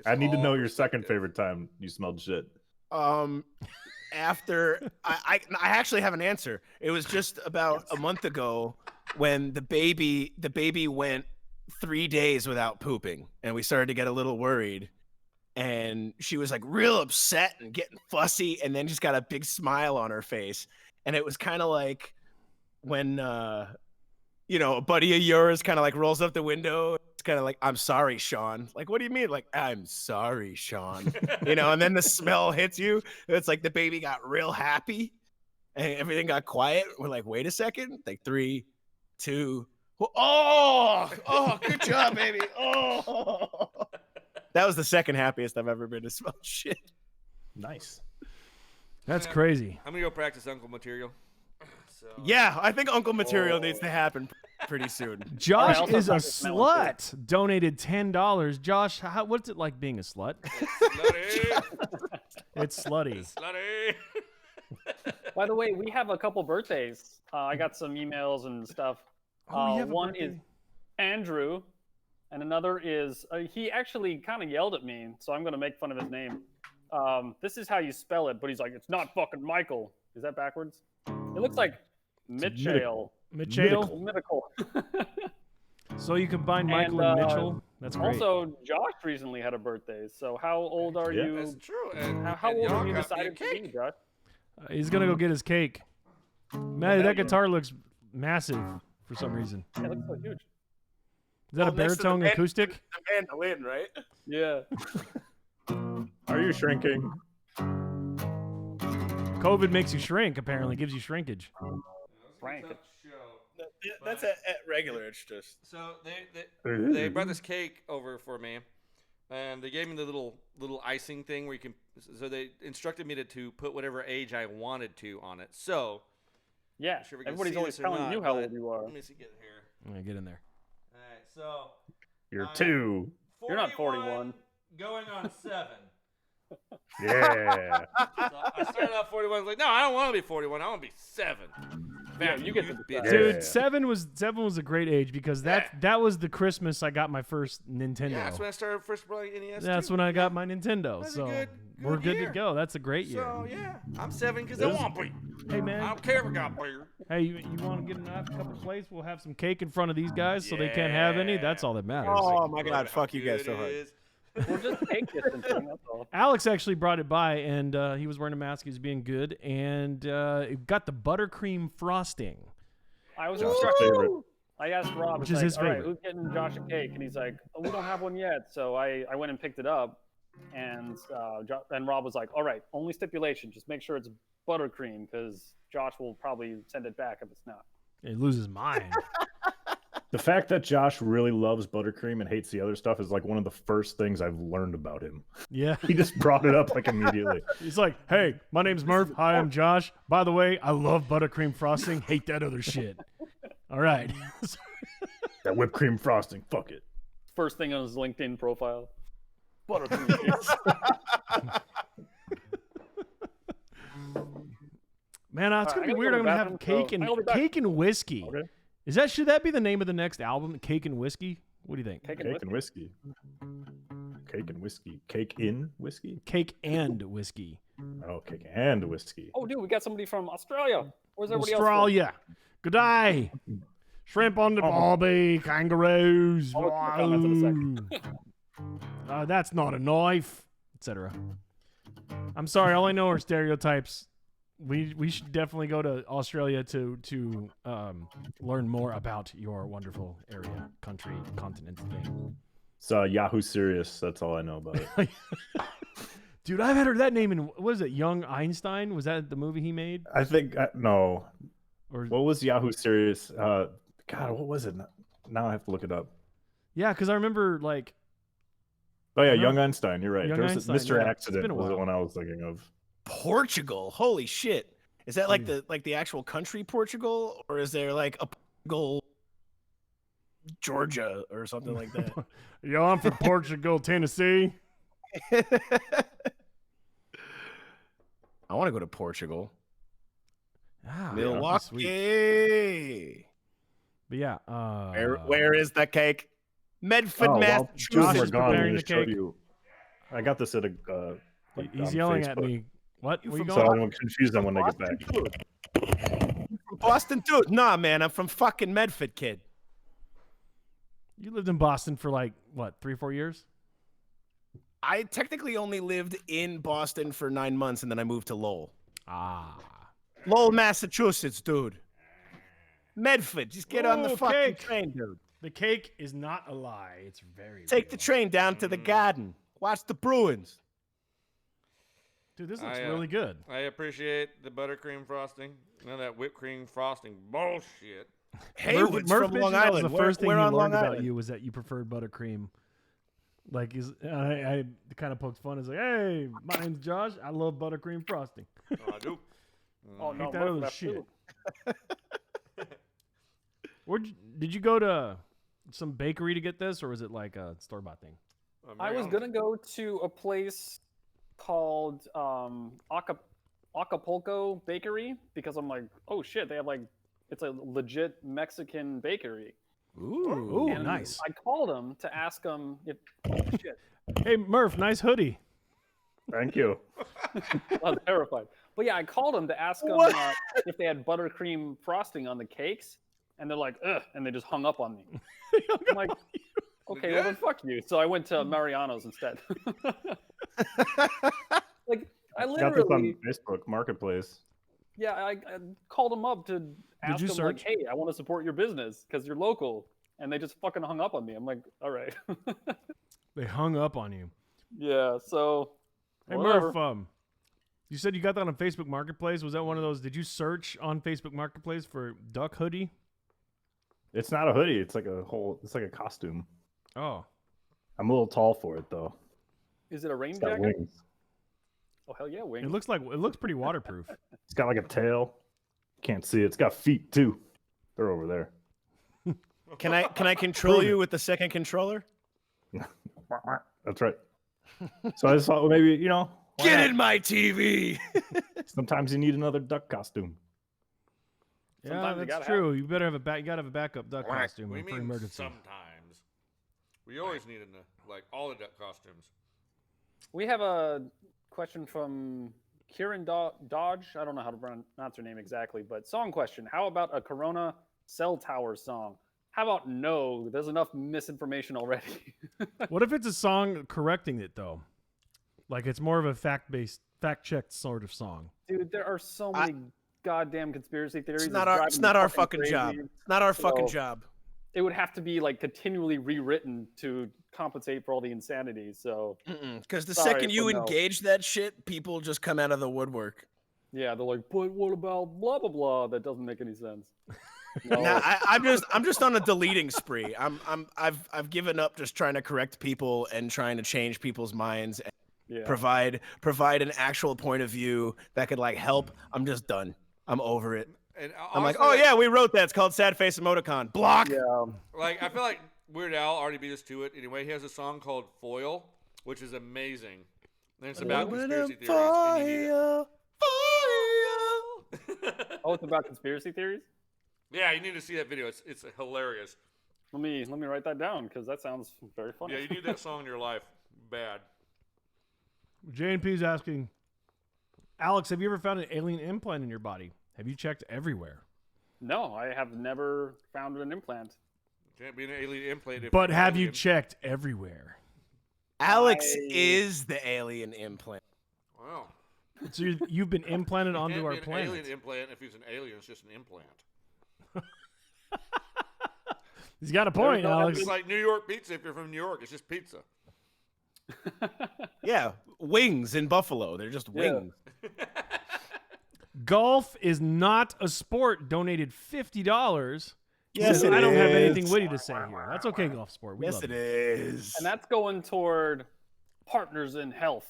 I need to know your second favorite time you smelled shit. After I actually have an answer. It was just about a month ago when the baby went 3 days without pooping, and we started to get a little worried. And she was like real upset and getting fussy, and then just got a big smile on her face. And it was kind of like when a buddy of yours kind of like rolls up the window. It's kind of like, "I'm sorry, Sean." Like, what do you mean? Like, "I'm sorry, Sean." And then the smell hits you. It's like the baby got real happy and everything got quiet. We're like, wait a second. Like 3, 2. Oh, good job, baby. Oh, that was the second happiest I've ever been to smell shit. Nice. That's crazy. I'm gonna go practice Uncle material. So, yeah, I think Uncle Material needs to happen pretty soon. Josh is a slut. Donated $10. Josh, what's it like being a slut? It's slutty. It's slutty. By the way, we have a couple birthdays. I got some emails and stuff. One is Andrew, and another is he actually kind of yelled at me, so I'm going to make fun of his name. This is how you spell it, but he's like, "It's not fucking Michael." Is that backwards? It looks like Mitchell. Mythical. So you combine Michael and Mitchell. That's great. Also, Josh recently had a birthday. So how old are you? That's true. And how old have you decided to be, Josh? He's gonna go get his cake. Maddie, that guitar looks massive for some reason. Yeah, it looks so huge. Is that a baritone acoustic? The mandolin, right? Yeah. Are you shrinking? COVID makes you shrink, apparently. Gives you shrinkage. Frank. That's at regular. It's just. So they brought this cake over for me, and they gave me the little icing thing where you can. So they instructed me to put whatever age I wanted to on it. So yeah, sure everybody's always telling you how old you are. Let me see, get here. Yeah, get in there. All right, so You're 2. You're not 41. Going on 7. Yeah. So I started off 41. I was like, no, I don't want to be 41. I want to be 7. Yeah, you get to bitch. Dude, Yeah. 7 was a great age because that was the Christmas I got my first Nintendo. Yeah, that's when I started first playing NES. That's too. when I got my Nintendo. That's a So good we're good year. to go. That's a great year. So yeah, I'm 7 because I want to be. Hey I man, don't care if I got beer. hey, you want to get a couple plates? We'll have some cake in front of these guys so they can't have any. That's all that matters. Oh my God! Fuck you guys so hard. We're just cake distancing, that's all. Alex actually brought it by, and he was wearing a mask. He was being good, and it got the buttercream frosting. I was Josh's instructed. favorite. I asked Rob, Which it's is like, his all right, favorite. who's getting Josh a cake? And he's like, oh, we don't have one yet. So I went and picked it up, and Rob was like, all right, only stipulation, just make sure it's buttercream, because Josh will probably send it back if it's not. He loses mind. The fact that Josh really loves buttercream and hates the other stuff is like one of the first things I've learned about him. Yeah. He just brought it up like immediately. He's like, hey, my name's Murph. Hi, I'm Josh. By the way, I love buttercream frosting. Hate that other shit. All right. That whipped cream frosting, fuck it. First thing on his LinkedIn profile. Buttercream. Man, it's gonna be I gotta weird. go I'm to the gonna have bathroom, so cake and whiskey. Okay. Should that be the name of the next album? Cake and whiskey. What do you think? Cake Cake and whiskey. Cake and whiskey. Cake in whiskey? Cake and whiskey. Oh, cake and whiskey. Oh, dude, we got somebody from Australia. Where's everybody else from? Australia. Good day. Shrimp on the barbie, kangaroos. I'll look at the comments in That's not a knife, etc. I'm sorry. All I know are stereotypes. We should definitely go to Australia to learn more about your wonderful area, country, continent thing. It's Yahoo Serious. That's all I know about it. Dude, I've heard that name in, what is it, Young Einstein? Was that the movie he made? I think, no. Or What was Yahoo Serious? God, what was it? Now I have to look it up. yeah, because I remember like. Oh, yeah, No. Young Einstein. You're right. Young There was Einstein, Mr. yeah. It's Accident been a was the while. one I was thinking of. Portugal. Holy shit. Is that like the actual country Portugal, or is there like a Portugal, Georgia, or something like that? Yo, I'm from Portugal, Tennessee. I want to go to Portugal. Ah, Milwaukee. sweet. But yeah, Where is the cake? Medford, Oh, well, Massachusetts. Josh we're is gone. preparing We the just showed cake. you. I got this at a. he's on yelling at Facebook. me. What? Where you So going? I won't confuse them when they get back. From Boston, dude. Nah, man, I'm from fucking Medford, kid. You lived in Boston for like what, 3-4 years? I technically only lived in Boston for 9 months, and then I moved to Lowell. Ah. Lowell, Massachusetts, dude. Medford. Just get on the Ooh, fucking cake. train, dude. The cake is not a lie. It's very Take the real. train down to the garden. Watch the Bruins. Dude, this looks I, really good. I appreciate the buttercream frosting. None of that whipped cream frosting bullshit. Haywood's Murph from mentioned Long that was Island. the first thing We're he on learned Long about Island. you was that you preferred buttercream. Like, I kind of poked fun. It's like, hey, my name's Josh. I love buttercream frosting. Oh, I do. Oh, no, Ain't that Murph other left shit. too. Did you go to some bakery to get this, or was it like a store-bought thing? I was gonna go to a place called Acapulco Bakery because I'm like, oh shit, they have like, it's a legit Mexican bakery. Ooh, And nice. I called them to ask them if, oh shit, Hey, Murph, nice hoodie. Thank you. I was terrified. But yeah, I called them to ask them if they had buttercream frosting on the cakes, and they're like, ugh, and they just hung up on me. I'm like, okay, well then fuck you. So I went to Mariano's instead. Like, I Got this on literally, Facebook Marketplace. yeah, I called them up to ask you them search? like, hey, I want to support your business because you're local, and they just fucking hung up on me. I'm like, all right. They hung up on you. Yeah, so Hey, whatever. Murph, you said you got that on Facebook Marketplace. Was that one of those? Did you search on Facebook Marketplace for duck hoodie? It's not a hoodie. It's like a costume. Oh, I'm a little tall for it though. Is it a rain It's got jacket? wings. Oh hell yeah, wings. it looks pretty waterproof. It's got like a tail. Can't see it. It's got feet too. They're over there. Can I control you with the second controller? That's right. So I just thought, well, maybe why Get not? in my TV. Sometimes you need another duck costume. Yeah, Sometimes you that's gotta true. You better have you gotta have a backup duck costume We for mean emergency. sometimes. We always need like all the duck costumes. We have a question from Kieran Dodge. I don't know how to pronounce her name exactly, but song question. How about a Corona cell tower song? How about no? There's enough misinformation already. What if it's a song correcting it though? Like it's more of a fact-checked sort of song. Dude, there are so many goddamn conspiracy theories. It's not our fucking job. It's not our fucking job. It would have to be like continually rewritten to compensate for all the insanity. So Because the Sorry, second you but no. engage that shit, people just come out of the woodwork. yeah, they're like, but what about blah blah blah? That doesn't make any sense. No. Nah, I'm just on a deleting spree. I've given up just trying to correct people and trying to change people's minds and Yeah. provide an actual point of view that could like help. I'm just done. I'm over it. And I'm like, honestly, oh yeah, we wrote that. It's called Sad Face Emoticon. Block. Yeah. Like I feel like Weird Al already beat us to it. Anyway, he has a song called Foil, which is amazing. And it's about conspiracy theories. And you need it. Oh, it's about conspiracy theories. Yeah, you need to see that video. It's hilarious. Let me write that down because that sounds very funny. Yeah, you need that song in your life. Bad. J&P's asking, Alex, have you ever found an alien implant in your body? Have you checked everywhere? No, I have never found an implant. Can't be an alien implant. But have you checked everywhere? Alex is the alien implant. Wow. So you've been implanted onto Can't our be an planet. alien implant. If he's an alien, it's just an implant. He's got a point, no Alex. It's like New York pizza. If you're from New York, it's just pizza. Yeah, wings in Buffalo. They're just Yeah. wings. Golf is not a sport. Donated $50. Yes, Says, it I don't have is. anything witty to say here. That's okay, Golf Sport. We Yes, love it you. is. And that's going toward Partners in Health.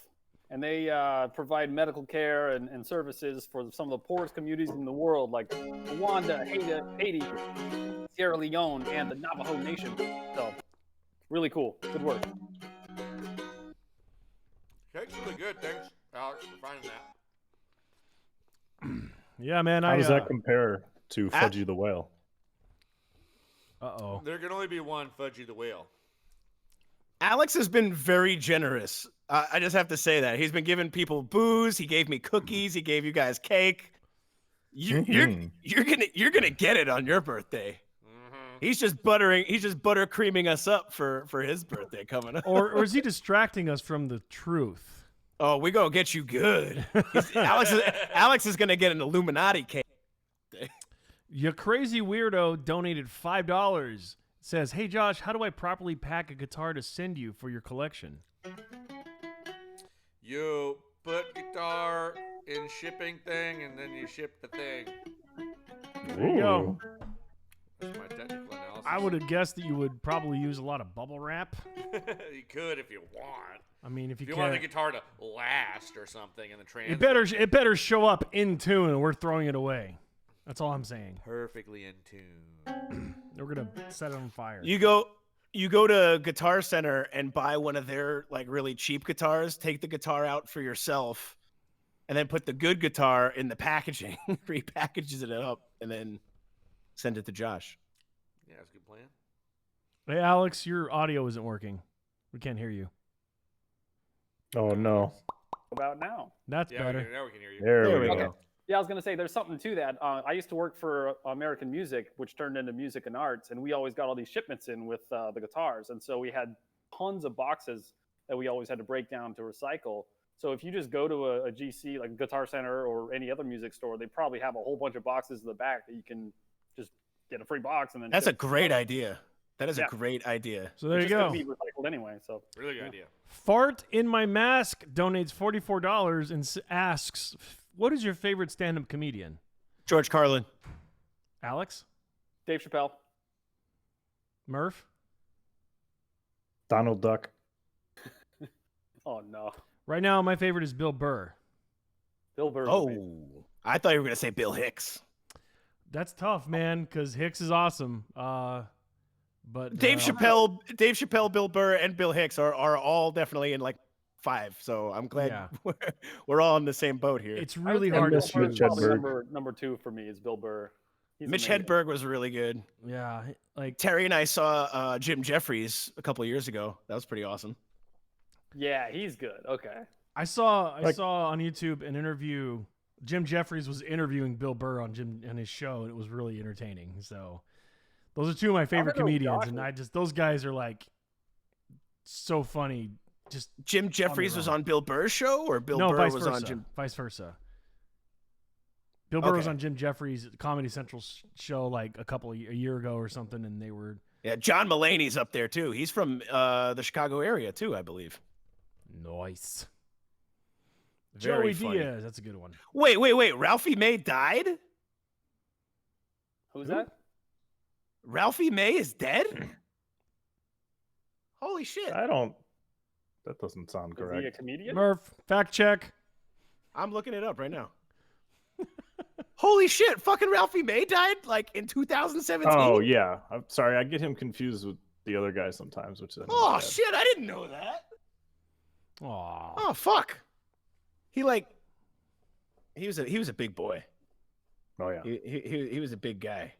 And they provide medical care and services for some of the poorest communities in the world, like Rwanda, Haiti, Sierra Leone, and the Navajo Nation. So, really cool. Good work. Cake's really good. Thanks, Alex, for finding that. Yeah, man. How does that compare to Ah. Fudgy the Whale? Uh-oh. There can only be one Fudgy the Whale. Alex has been very generous. I just have to say that he's been giving people booze. He gave me cookies. He gave you guys cake. You're gonna get it on your birthday. Mm-hmm. He's just butter creaming us up for his birthday coming up. Or is he distracting us from the truth? Oh, we gonna get you good. Alex is gonna get an Illuminati cake. You crazy weirdo donated $5. Says, hey, Josh, how do I properly pack a guitar to send you for your collection? You put guitar in shipping thing, and then you ship the thing. There you go. That's my technical analysis. I would have guessed that you would probably use a lot of bubble wrap. You could if you want. I mean, if you If you want the can. guitar to last or something in the transit. It better show up in tune, and we're throwing it away. That's all I'm saying. Perfectly in tune. We're gonna set it on fire. You go to Guitar Center and buy one of their like really cheap guitars. Take the guitar out for yourself, and then put the good guitar in the packaging. Repackages it up, and then send it to Josh. Yeah, that's a good plan. Hey, Alex, your audio isn't working. We can't hear you. Oh no! About now. That's Yeah, better. now we can hear you. There we we go. go. Yeah, I was going to say there's something to that. I used to work for American Music, which turned into Music and Arts, and we always got all these shipments in with the guitars. And so we had tons of boxes that we always had to break down to recycle. So if you just go to a GC, like Guitar Center or any other music store, they probably have a whole bunch of boxes in the back that you can just get a free box and then That's a ship. great idea. That is Yeah. a great idea. So there It's you just go. gonna be recycled anyway. So Really good idea. Fart in my mask donates $44 and asks, "What is your favorite stand-up comedian?" George Carlin. Alex, Dave Chappelle. Murph. Donald Duck. Oh no, Right now, my favorite is Bill Burr. Bill Burr. Oh, I thought you were gonna say Bill Hicks. That's tough, man, because Hicks is awesome. But Dave Chappelle, Bill Burr, and Bill Hicks are all definitely in like 5. So I'm glad Yeah. we're all in the same boat here. It's really I would hard say to Bill Burr's choose. Mitch probably Hedberg. number 2 for me is Bill Burr. He's Mitch amazing. Hedberg was really good. Yeah, like Terry and I saw Jim Jeffries a couple of years ago. That was pretty awesome. Yeah, he's good. Okay. I saw on YouTube an interview. Jim Jeffries was interviewing Bill Burr on his show, and it was really entertaining. So those are two of my favorite know comedians, Josh and those guys are like so funny. Just Jim Jeffries was on Bill Burr's show, or Bill no, Burr vice was versa. on Jim. Vice versa. Bill Burr was Okay. on Jim Jeffries' Comedy Central show like a year ago or something, and they were Yeah, John Mulaney's up there too. He's from the Chicago area too, I believe. nice. Very Joey funny. Diaz, that's a good one. Wait. Ralphie May died? Who's Who? that? Ralphie May is dead? Holy shit. That doesn't sound Is he a correct. comedian? Murph, fact check. I'm looking it up right now. Holy shit, fucking Ralphie May died like in 2017? Oh yeah, I'm sorry. I get him confused with the other guy sometimes, which is Oh sad. shit, I didn't know that. Aw. Oh fuck. He was a big boy. Oh yeah. He was a big guy.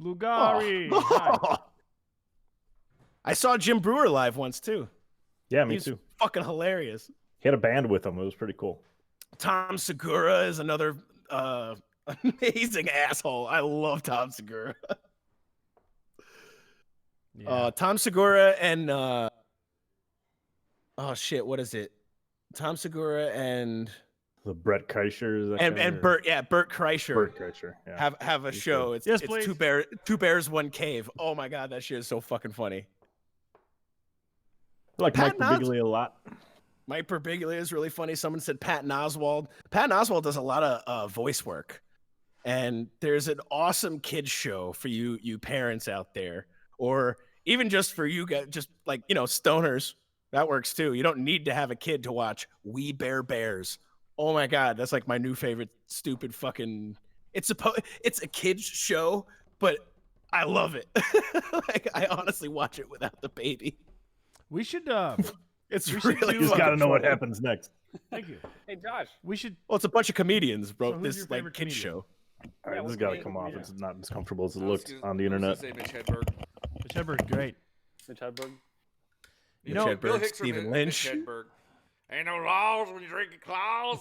Lugari. Oh. Hi. I saw Jim Brewer live once too. Yeah, me He's too. fucking hilarious. He had a band with him. It was pretty cool. Tom Segura is another amazing asshole. I love Tom Segura. Yeah. Tom Segura and oh shit, what is it? Tom Segura and The Brett Kreischer is that guy, or- Bert Kreischer Bert Kreischer. Yeah. have a He's show. good. It's Yes, it's please. two bears, one cave. Oh my god, that shit is so fucking funny. I like Mike Patton Oswalt. Birbiglia a lot. Mike Birbiglia is really funny. Someone said Patton Oswalt. Patton Oswalt does a lot of voice work, and there's an awesome kids show for you parents out there, or even just for you guys, just like stoners. That works too. You don't need to have a kid to watch We Bare Bears. Oh my god, that's like my new favorite stupid fucking. It's a kids show, but I love it. Like I honestly watch it without the baby. We should. It's We should really do, You just fucking got to know what funny. happens next. Thank you. Hey, Josh. We should. Well, it's a bunch of comedians, bro. So who's This your like favorite kids comedian? show. All right, Yeah, this has what's got to the come name? off. Yeah. It's not as comfortable as it I was looked gonna- on the I was gonna internet. say Mitch Hedberg. Mitch Hedberg, great. Mitch Hedberg. You Mitch know, Hedberg, Bill Hicks or Stephen Mitch Lynch. Hedberg. Ain't no laws when you're drinking claws.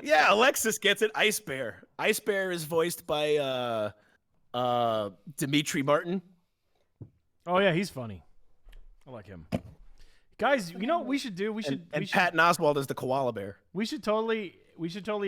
Yeah, Alexis gets it. Ice Bear. Ice Bear is voiced by Dimitri Martin. Oh yeah, he's funny. I like him. Guys, you know what we should do? We should. And we should. Patton Oswalt is the koala bear. We should totally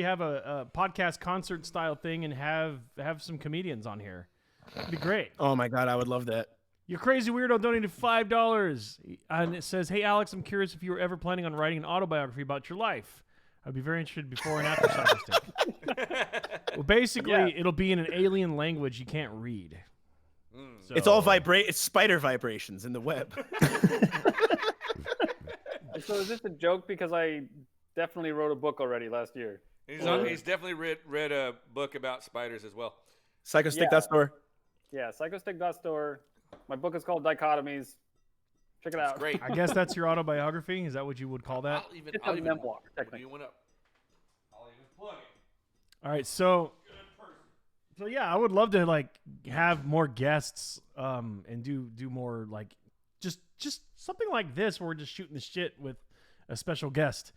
have a podcast concert style thing and have some comedians on here. It'd be great. Oh my god, I would love that. Your crazy weirdo donated $5, and it says, "Hey Alex, I'm curious if you were ever planning on writing an autobiography about your life. I'd be very interested before and after Psychostick." Well, basically, Yeah. it'll be in an alien language you can't read. So, It's all It's spider vibrations in the web. So is this a joke? Because I definitely wrote a book already last year. He's definitely read a book about spiders as well. Psychostick.store. Yeah, psychostick.store. My book is called Dichotomies. Check it out. Great. I guess that's your autobiography. Is that what you would call that? It's a memoir, technically. You went up. I'll even plug it. All right, so yeah, I would love to like have more guests and do more like just something like this where we're just shooting the shit with a special guest.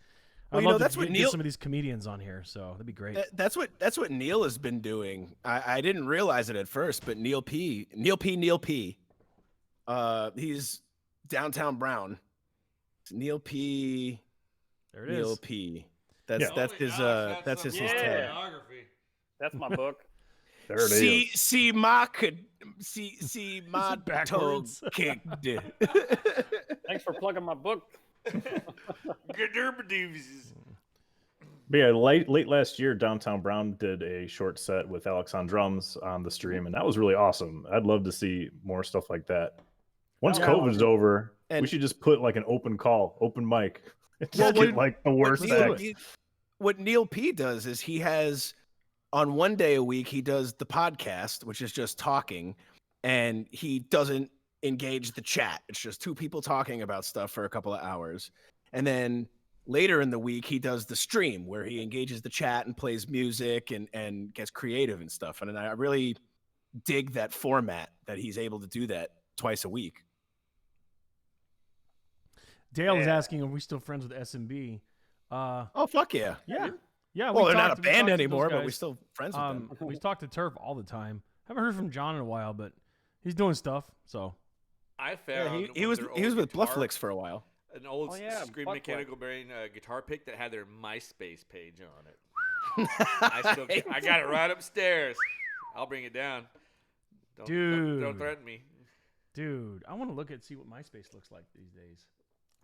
Well, I'd you know, love to that's what get Neil- some of these comedians on here, so that'd be great. That's what Neil has been doing. I didn't realize it at first, but Neil P. He's downtown Brown. It's Neil P. There it is. Neil P. That's Yeah. that's his that's his Yeah. tag. Biography. That's my book. There it is. See my toe backwards? kicked. Thanks for plugging my book. But yeah, late last year, Downtown Brown did a short set with Alex on drums on the stream, and that was really awesome. I'd love to see more stuff like that. Once Yeah. COVID's over, we And- should just put like an open call, open mic. Just Well, get like the worst acts. What Neil P does is he has on one day a week he does the podcast, which is just talking, and he doesn't engage the chat. It's just two people talking about stuff for a couple of hours. And then later in the week he does the stream where he engages the chat and plays music and gets creative and stuff. And I really dig that format that he's able to do that twice a week. Dale is Yeah. asking, are we still friends with SMB? Oh fuck yeah. Yeah. Yeah. Well, they're not a talked to band those anymore, but we're guys. still friends with them. We talk to Turf all the time. Haven't heard from John in a while, but he's doing stuff. So I Yeah, found he was their he was old with guitar- Blufflicks for a while. an old Oh, yeah, Scream Buck Mechanical Brain guitar pick that had their MySpace page on it. I got it right upstairs. I'll bring it down. Don't Dude. threaten me. dude, I want to look at see what MySpace looks like these days.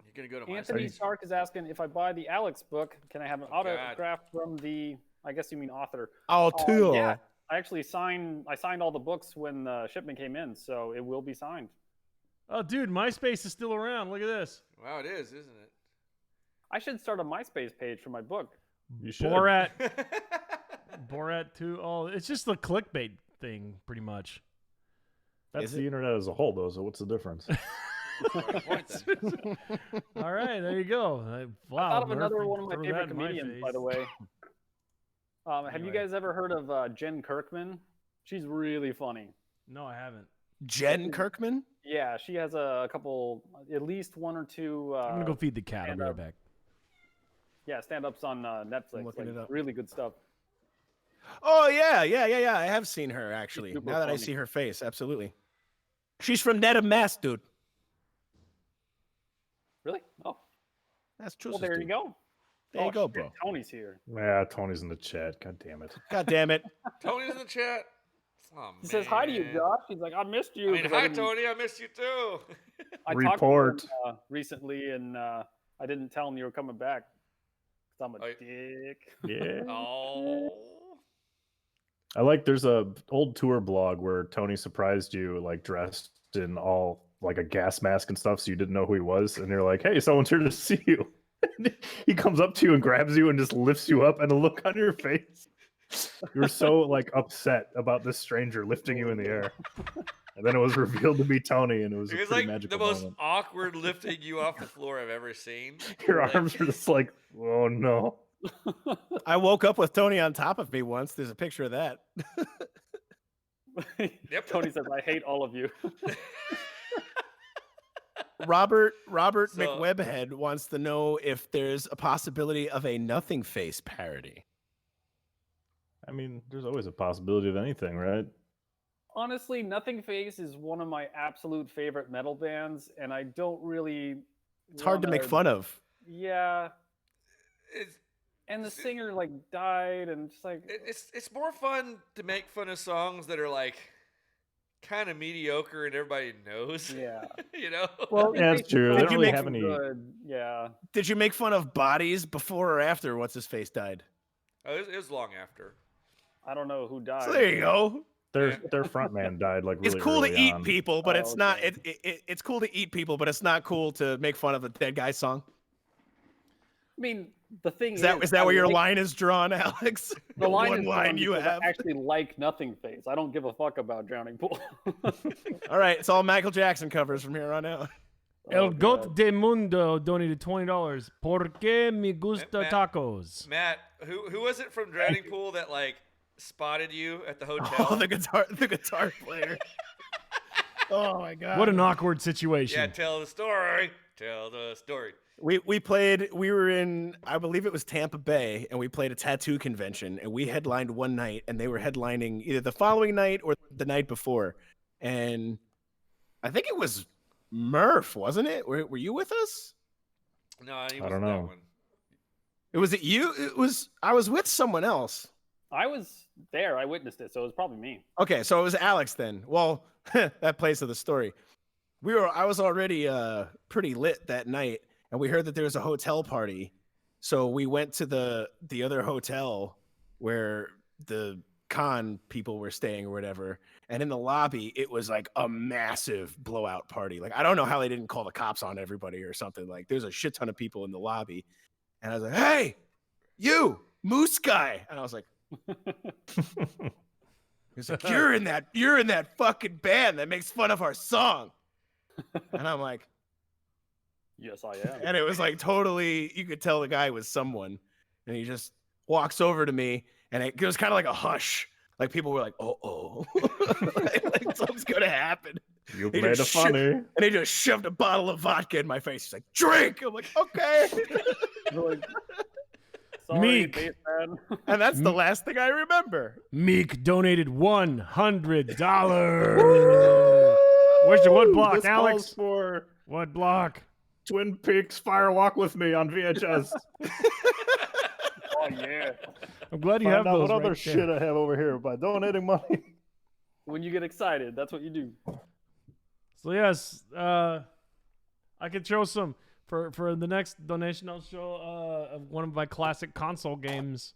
You're gonna go to Anthony MySpace. Stark is asking if I buy the Alex book, can I have an Oh, God. autograph from the? I guess you mean author. Oh, Yeah. I actually signed all the books when the shipment came in, so it will be signed. Oh, dude, MySpace is still around. Look at this. Wow, it is, isn't it? I should start a MySpace page for my book. You should. Borat 2. Oh, it's just the clickbait thing, pretty much. That's the internet as a whole, though. So what's the difference? All right, there you go. Wow. I thought of Murph, another you one of my threw favorite that in my comedians, by face. the way. Have you Anyway. guys ever heard of Jen Kirkman? She's really funny. No, I haven't. Jen Kirkman? Yeah, she has a couple, at least one or two. I'm gonna go feed the cat. I'll be right stand-up. back. Yeah, stand-ups on Netflix. looking Like, it up. really good stuff. Oh yeah. I have seen her actually. super Now that I funny. see her face, absolutely. She's from Nedham, Mass, dude. Really? Oh, That's true. well, there you go. There you Oh, go, shit, bro. Tony's here. Yeah, Tony's in the chat. God damn it. God damn it. Tony's in the chat. Oh, He says hi to you, man. Josh. He's like, I missed you. I mean, 'cause hi, didn't- Tony. I missed you too. I Report. talked to him recently, and I didn't tell him you were coming back. 'Cause I'm a Oh, dick. Yeah. Oh. I like there's a old tour blog where Tony surprised you like dressed in all like a gas mask and stuff, so you didn't know who he was, and you're like, hey, someone's here to see you. He comes up to you and grabs you and just lifts you up, and the look on your face. You were so like upset about this stranger lifting you in the air. And then it was revealed to be Tony, and it was It a was pretty like magical the most moment. awkward lifting you off the floor I've ever seen. Your Like- arms were just like, oh no. I woke up with Tony on top of me once. There's a picture of that. Yep. Tony says, I hate all of you. Robert So- McWebhead wants to know if there's a possibility of a Nothing Face parody. I mean, there's always a possibility of anything, right? Honestly, Nothing Face is one of my absolute favorite metal bands, and I don't really. It's hard to make fun of. Yeah, It's, and the singer like died, and just like it's more fun to make fun of songs that are like kind of mediocre and everybody knows. yeah. You know? Well, Yeah, that's true. Did I don't you really make have any. Good. Yeah. Did you make fun of Bodies before or after What's His Face died? Oh, it was long after. I don't know who died. So there you go. Their front man died like really It's cool to early eat on. people, but Oh, it's not. okay. It's cool to eat people, but it's not cool to make fun of a dead guy song. I mean, the thing Is that I where your like- line is drawn, Alex? The line one is line drawn you because have. I actually like Nothing Face. I don't give a fuck about Drowning Pool. All right, it's all Michael Jackson covers from here on out. El Oh, Got God. de Mundo donated $20. Porque me gusta Matt- tacos. Matt, who was it from Drowning Pool that like spotted you at the hotel? Oh, the guitar player. Oh my god. What an awkward Yeah, situation. tell the story. Tell the story. We were in, I believe it was Tampa Bay, and we played a tattoo convention, and we headlined one night, and they were headlining either the following night or the night before. And I think it was Murph, wasn't it? Were you with us? No, he I wasn't don't that know. one. Was it you? I was with someone else. I was there. I witnessed it, so it was probably me. Okay, so it was Alex then. Well, that plays to the story. I was already pretty lit that night, and we heard that there was a hotel party. So we went to the other hotel where the con people were staying or whatever. And in the lobby, it was like a massive blowout party. Like, I don't know how they didn't call the cops on everybody or something. Like, there's a shit ton of people in the lobby. And I was like, hey, you, Moose Guy. And I was like, he's like, you're in that fucking band that makes fun of our song. And I'm like, Yes, I am. and it was like totally, you could tell the guy was someone. And he just walks over to me, and it was kind of like a hush. Like people were like, oh, like something's gonna happen. You He made it just funny. And he just shoved a bottle of vodka in my face. He's like, drink. I'm like, okay. You're like, sorry, Meek. bass man. And that's the last thing I remember. Meek donated $100. Where's your wood block, This Alex? calls for Wood block. Twin Peaks Fire Walk with Me on VHS. Oh yeah. I'm glad you Find have out those what right other there. shit I have over here by donating money. When you get excited, that's what you do. So yes, I could show some for the next donation. I'll show one of my classic console games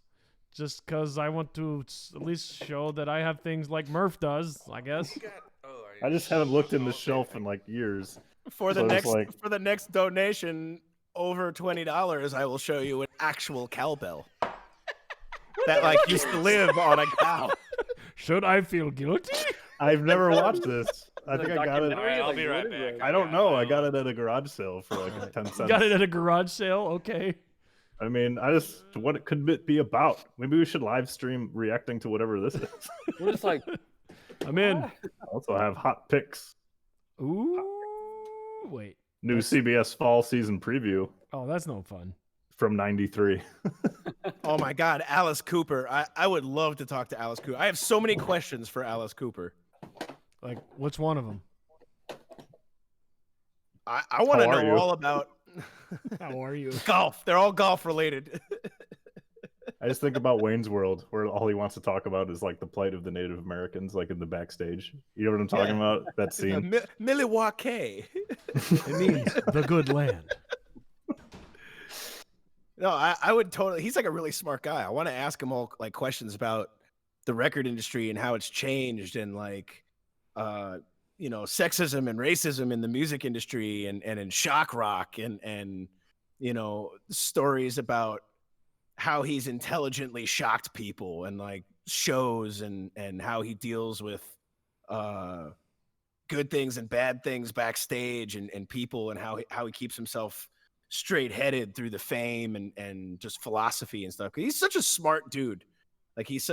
just because I want to at least show that I have things like Murph does, I guess. I just haven't looked in the shelf in like years. For the So it's next like- for the next donation over $20, I will show you an actual cowbell that like used to live on a cow. Should I feel guilty? I've never watched this. I The think I got it. documentary, I'll like, be right what is back. it? I don't know. I got it at a garage sale for like 10 cents. Got it at a garage sale. Okay. I mean, what could it be about? Maybe we should live stream reacting to whatever this is. We're just like, I'm in. I also have hot picks. Ooh. Wait. New CBS fall season preview Oh, that's no fun. from '93. Oh my God, Alice Cooper. I would love to talk to Alice Cooper. I have so many questions for Alice Cooper. Like, which one of them? I want to How are know you? all about How are you? golf. They're all golf related. I just think about Wayne's World, where all he wants to talk about is like the plight of the Native Americans, like in the backstage. You know what I'm talking about? That scene. Milwaukee. It means the good land. No, I would totally. He's like a really smart guy. I want to ask him all like questions the record industry and how it's changed and like sexism and racism in the music industry and in shock rock and stories about how he's intelligently shocked people and like shows and how he deals with good things and bad things backstage and people and how he keeps himself straight headed through the fame and just philosophy and stuff. He's such a smart dude. Like he's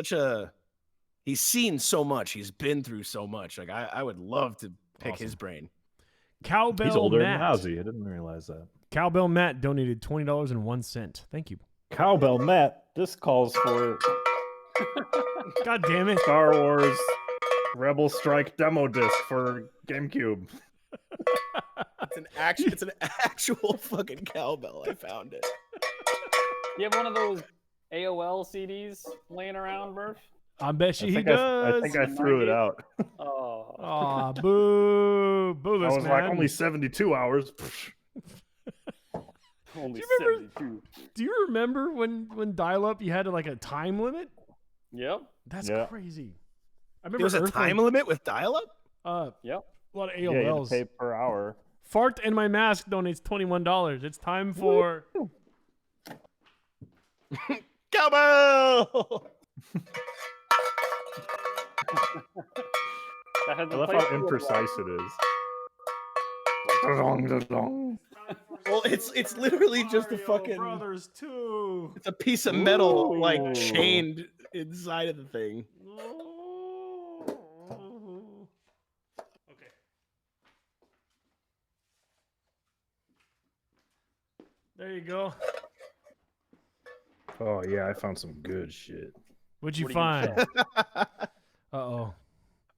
seen so much. He's been through so much. Like I would love to pick his brain. Cowbell He's older than Matt. Ozzy. I didn't realize that. Cowbell Matt donated $20.01. Thank you. Cowbell Matt. This calls for God damn it. Star Wars Rebel Strike demo disc for GameCube. It's an actual fucking cowbell. I found it. you have one of those AOL CDs laying around, Murph? I bet I he think does. I think I threw it out. Oh. Aw, boo. I Boo-less, was man. like only 72 hours. Only Do you remember- 72. Do you remember when dial-up you had like a time limit? Yep. That's Yeah. crazy. I remember There was a Earthlink- time limit with dial-up. Yep. a lot of Yeah, you had to AOLs. pay per hour. Fart and my mask donates $21. It's time for Cowbell. That has I a love place how to live. imprecise it is. Well, it's literally just a Mario fucking. Brothers 2. It's a piece of metal like Ooh. chained inside of the thing. Okay. There you go. Oh yeah, I found some good shit. What'd you What are you find? Uh-oh.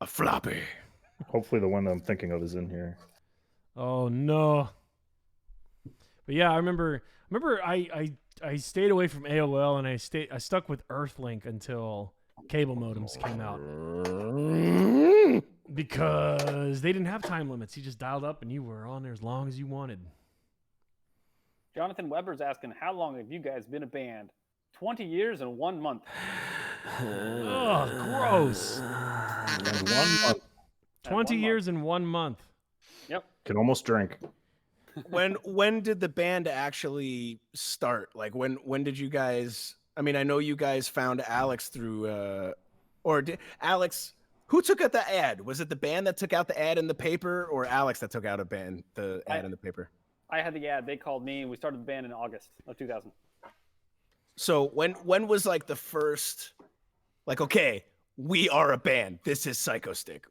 A floppy. Hopefully the one that I'm thinking of is in here. Oh no. But yeah, I remember I stayed away from AOL and I stuck with Earthlink until cable modems came out. Because they didn't have time limits. You just dialed up and you were on there as long as you wanted. Jonathan Weber's asking, how long have you guys been a band? 20 years and 1 month. Ugh, gross. And 1 month 20 1 years and 1 month. Yep. can almost drink. When did the band actually start? Like when did you guys? I mean, I know you guys found Alex through, Alex? Who took out the ad? Was it the band that took out the ad in the paper, or Alex that took out the ad in the paper? I had the ad. They called me, and we started the band in August of 2000. So when was like the first, like, okay, we are a band. This is Psychostick.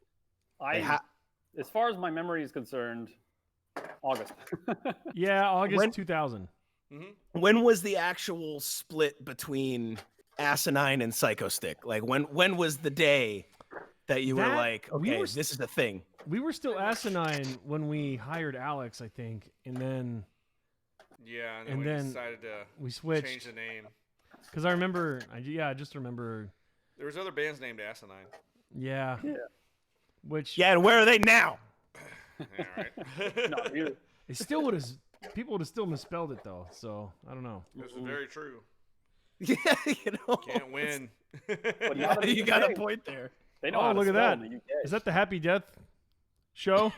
As far as my memory is concerned, August. Yeah, August When- 2000. When was the actual split between Asinine and Psychostick? Like when was the day that you were That- like, we okay, were this is a thing? We were still asinine when we hired Alex, I think, and then Yeah, and And we then decided to we switched. change the name. Because I remember, I just remember, There was other bands named Asinine. yeah. Yeah. Which Yeah, and where are they now? Yeah, right. No, you- it still would have, people would have still misspelled it though. So I don't know. This is very true. Yeah, you know. Can't win. But Yeah, not in the you got a UK. point there. They know Oh, how to look at spell that. in the UK. Is that the Happy Death show?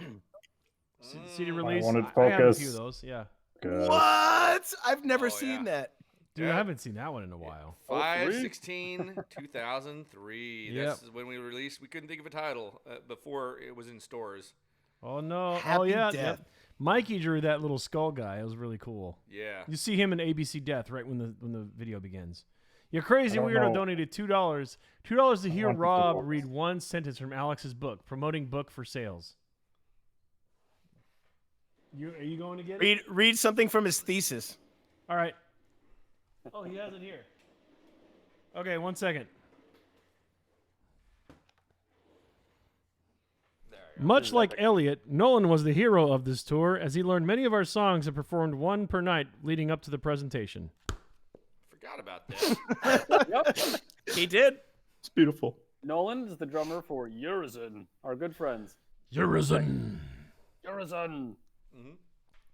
CD release? wanted I have a few of focus. those, yeah. God. What? I've never Oh, seen yeah. that. Dude, Yeah. I haven't seen that one in a while. 5/16/2003. Yep. This is when we released. We couldn't think of a title before it was in stores. Oh no! Happy oh yeah, Death. yep. Mikey drew that little skull guy. It was really cool. Yeah. You see him in ABC Death right when the video begins. Your crazy I don't weirdo know. donated $2. $2 to hear want the Rob books. read one sentence from Alex's book, promoting book for sales. Are you going to get it? Read something from his thesis. All right. Oh, he has it here. Okay, 1 second. Much like Elliot, Nolan was the hero of this tour as he learned many of our songs and performed one per night leading up to the presentation. Forgot about that. Yep. He did. It's beautiful. Nolan is the drummer for Urizen, our good friends. Urizen. Urizen.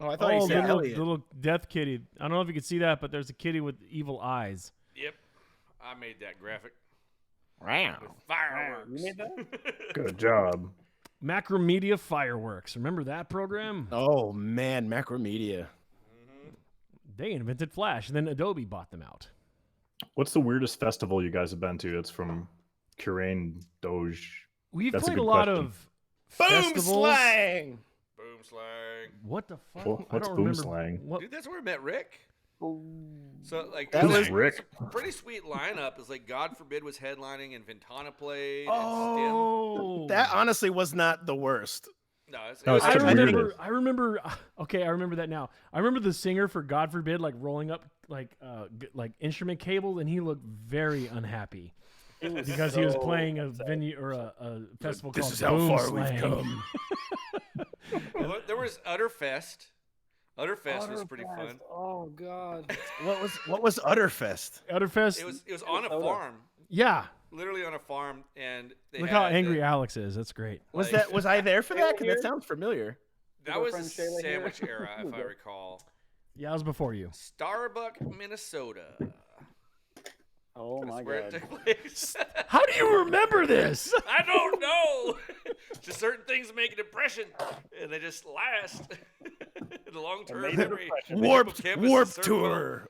Oh, I thought he Oh, said the Elliot. little death kitty. I don't know if you can see that, but there's a kitty with evil eyes. Yep. I made that graphic. Wow. Fireworks. You made that? Good job. Macromedia Fireworks. Remember that program? Oh man, Macromedia. They invented Flash, and then Adobe bought them out. What's the weirdest festival you guys have been to? It's from Kurain Doge. We've That's a played a good lot question. of Boom festivals. slang. Boom slang. What the fuck? What's I don't boom remember. slang? What? Dude, that's where I met Rick. So like That there's was a Rick. pretty sweet lineup. It's like God Forbid was headlining and Ventana played. Oh, That honestly was not the worst. And Stim. No, it's I just remember. weird. I remember. Okay, I remember that now. I remember the singer for God Forbid like rolling up like instrument cables, and he looked very unhappy because he was playing a venue or a festival This called is how Boom far Slang. we've come. Well, there was Utterfest. Utterfest was pretty fun. Oh God. What was Utterfest? Utterfest. It was on a Soda. farm, Yeah. literally on a farm, and they Look had how angry the- Alex is. That's great. Was Like- I there for that? 'Cause Here? that sounds familiar. That our was the friend Shayla here? sandwich era, if I recall. Yeah, I was before you. Starbuck, Minnesota. Oh my That's where it God. took place. How do you remember this? I don't know. Just certain things make an impression, and they just last. The long-term Amazing memory. impression. Warped Campus is Warp circle. Tour.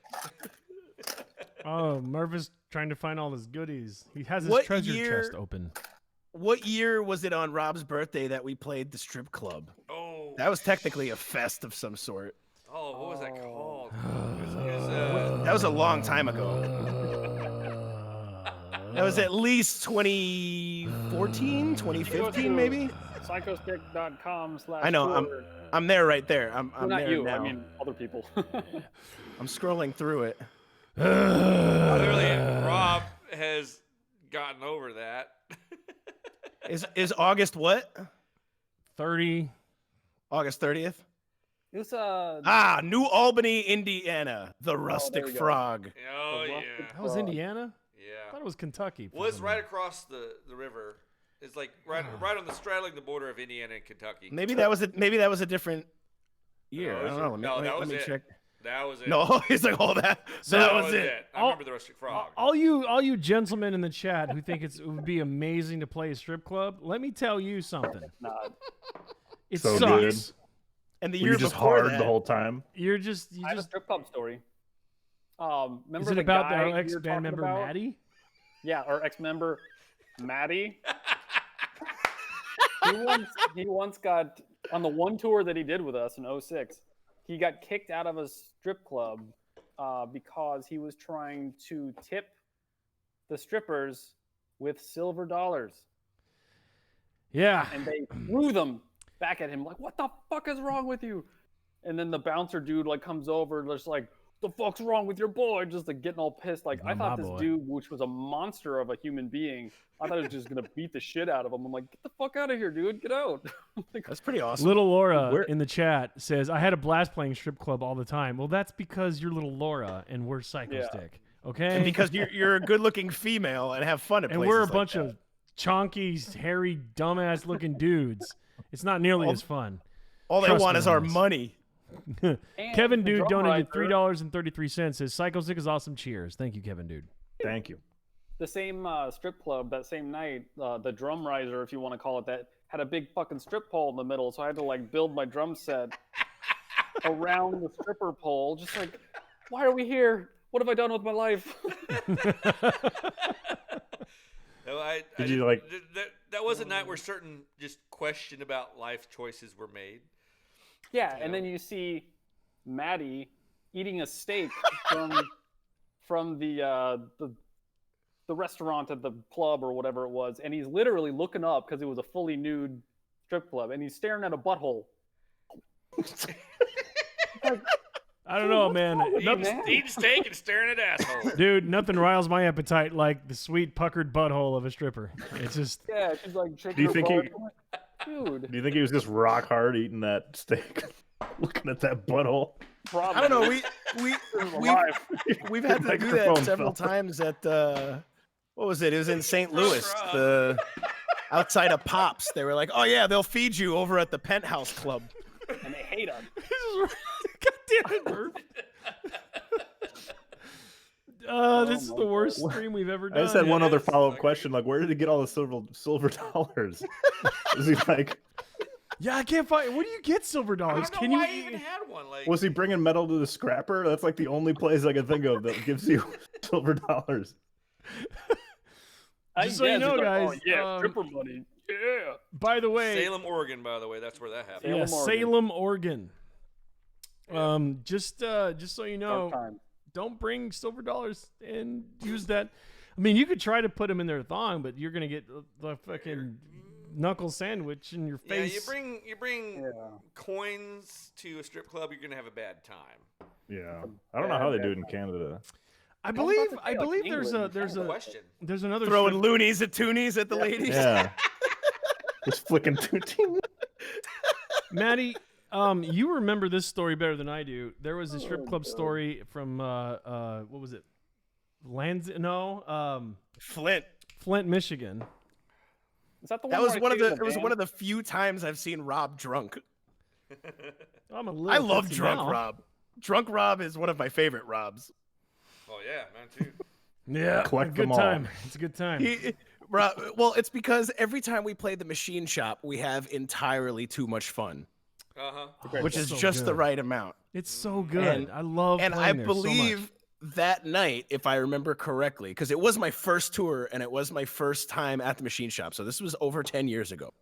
Oh, Mervis trying to find all his goodies. He has his What treasure year- chest open. What year was it on Rob's birthday that we played the strip club? Oh, That was technically a fest of some sort. oh, what was that called? That was a long time ago. That was at least 2014, 2015, maybe. Psychostick.com/. I know. I'm there right there. I'm Well, not there you. now. I mean, other people. I'm scrolling through it. Clearly, Rob has gotten over that. Is August what? 30. August 30th? It was New Albany, Indiana. The Rustic there you go. Frog. Oh The yeah, rustic- That was Indiana? I yeah. thought it was Kentucky. for Well, it's some right reason. across the river. It's like right on the straddling the border of Indiana and Kentucky. Maybe that was a different year. No, I it don't was know. a- Let me, no, let me- that let was me it. check. That was it. No, he's like, oh, that was it. I remember the Rustic Frog. All you gentlemen in the chat who think it would be amazing to play a strip club, let me tell you something. not. It So sucks. good. And the Were year you just before hard that, the whole time? You're just you I have a just. strip club story. Remember Is it the about guy our you were ex band talking member about? Maddie? Yeah, our ex-member, Maddie. he once got on the one tour that he did with us in 06. He got kicked out of a strip club because he was trying to tip the strippers with silver dollars, Yeah. and they threw them back at him like, "What the fuck is wrong with you?" And then the bouncer dude like comes over, just like, "The fuck's wrong with your boy?" Just like getting all pissed. Like I Not thought my this boy. dude, which was a monster of a human being, I thought he was just gonna beat the shit out of him. I'm like, "Get the fuck out of here, dude! Get out!" Like, That's pretty awesome. Little Laura Where- in the chat says, "I had a blast playing strip club all the time." Well, that's because you're little Laura and we're Psychostick, okay? And because you're a good-looking female and have fun at and places we're a like bunch that. of chonky, hairy, dumbass-looking dudes. It's not nearly as fun. All they trust want me is on our this. money. And Kevin the Dude drum donated riser, $3.33. Says Psychostick is awesome. Cheers. Thank you, Kevin Dude. Thank you. the same strip club that same night, the drum riser, if you want to call it that, had a big fucking strip pole in the middle. So I had to like build my drum set around the stripper pole. Just like, why are we here? What have I done with my life? No, Did you like? That was a night where certain just question about life choices were made. Yeah, and then you see Maddie eating a steak from the restaurant at the club or whatever it was, and he's literally looking up because it was a fully nude strip club, and he's staring at a butthole. I don't know, man. Eating steak and staring at assholes. Dude, nothing riles my appetite like the sweet puckered butthole of a stripper. It's just. Yeah, she's like shaking Do you her think butt. he- I'm like, dude, Do you think he was just rock hard eating that steak, looking at that butthole? probably. I don't know. We've had to do Microphone that several fell. times at what was it? It was in St. Louis, the outside of Pops. They were like, "Oh yeah, they'll feed you over at the Penthouse Club." And they hate us. God damn it, Murph. This is the worst stream we've ever done. I just had one other is. follow-up question. Like, where did he get all the silver dollars? Was he like, Yeah, I can't find. Where do you get silver I dollars? don't know Can why you I even had one. Like, was he bringing metal to the scrapper? That's like the only place I can think of that gives you silver dollars. Just so you know, guys, stripper money. Yeah. By the way, Salem, Oregon, by the way, that's where that happened. yeah, Salem, Oregon. Salem, Oregon. Just so you know, Dark time. don't bring silver dollars and use that. I mean, you could try to put them in their thong, but you're gonna get the fucking knuckle sandwich in your Yeah, face. you bring Yeah. coins to a strip club, you're gonna have a bad time. Yeah, I don't know how they do it in Canada. I was believe about to say, like, England. there's another Throwing strip- loonies at toonies at the ladies. Yeah, just flicking tooting. Maddie, you remember this story better than I do. There was a strip club story from what was it? Flint, Michigan. Is that the one That was where I one of stayed the. in It was van? one of the few times I've seen Rob drunk. I'm a little I love tipsy drunk now. Rob. Drunk Rob is one of my favorite Robs. Oh yeah, mine too. Yeah, Collect a good them all. time. It's a good time. Well, it's because every time we play the machine shop, we have entirely too much fun, which is so just the good. right amount. It's so good. And- I love And playing I there so much. believe that night, if I remember correctly, because it was my first tour and it was my first time at the machine shop. So this was over 10 years ago.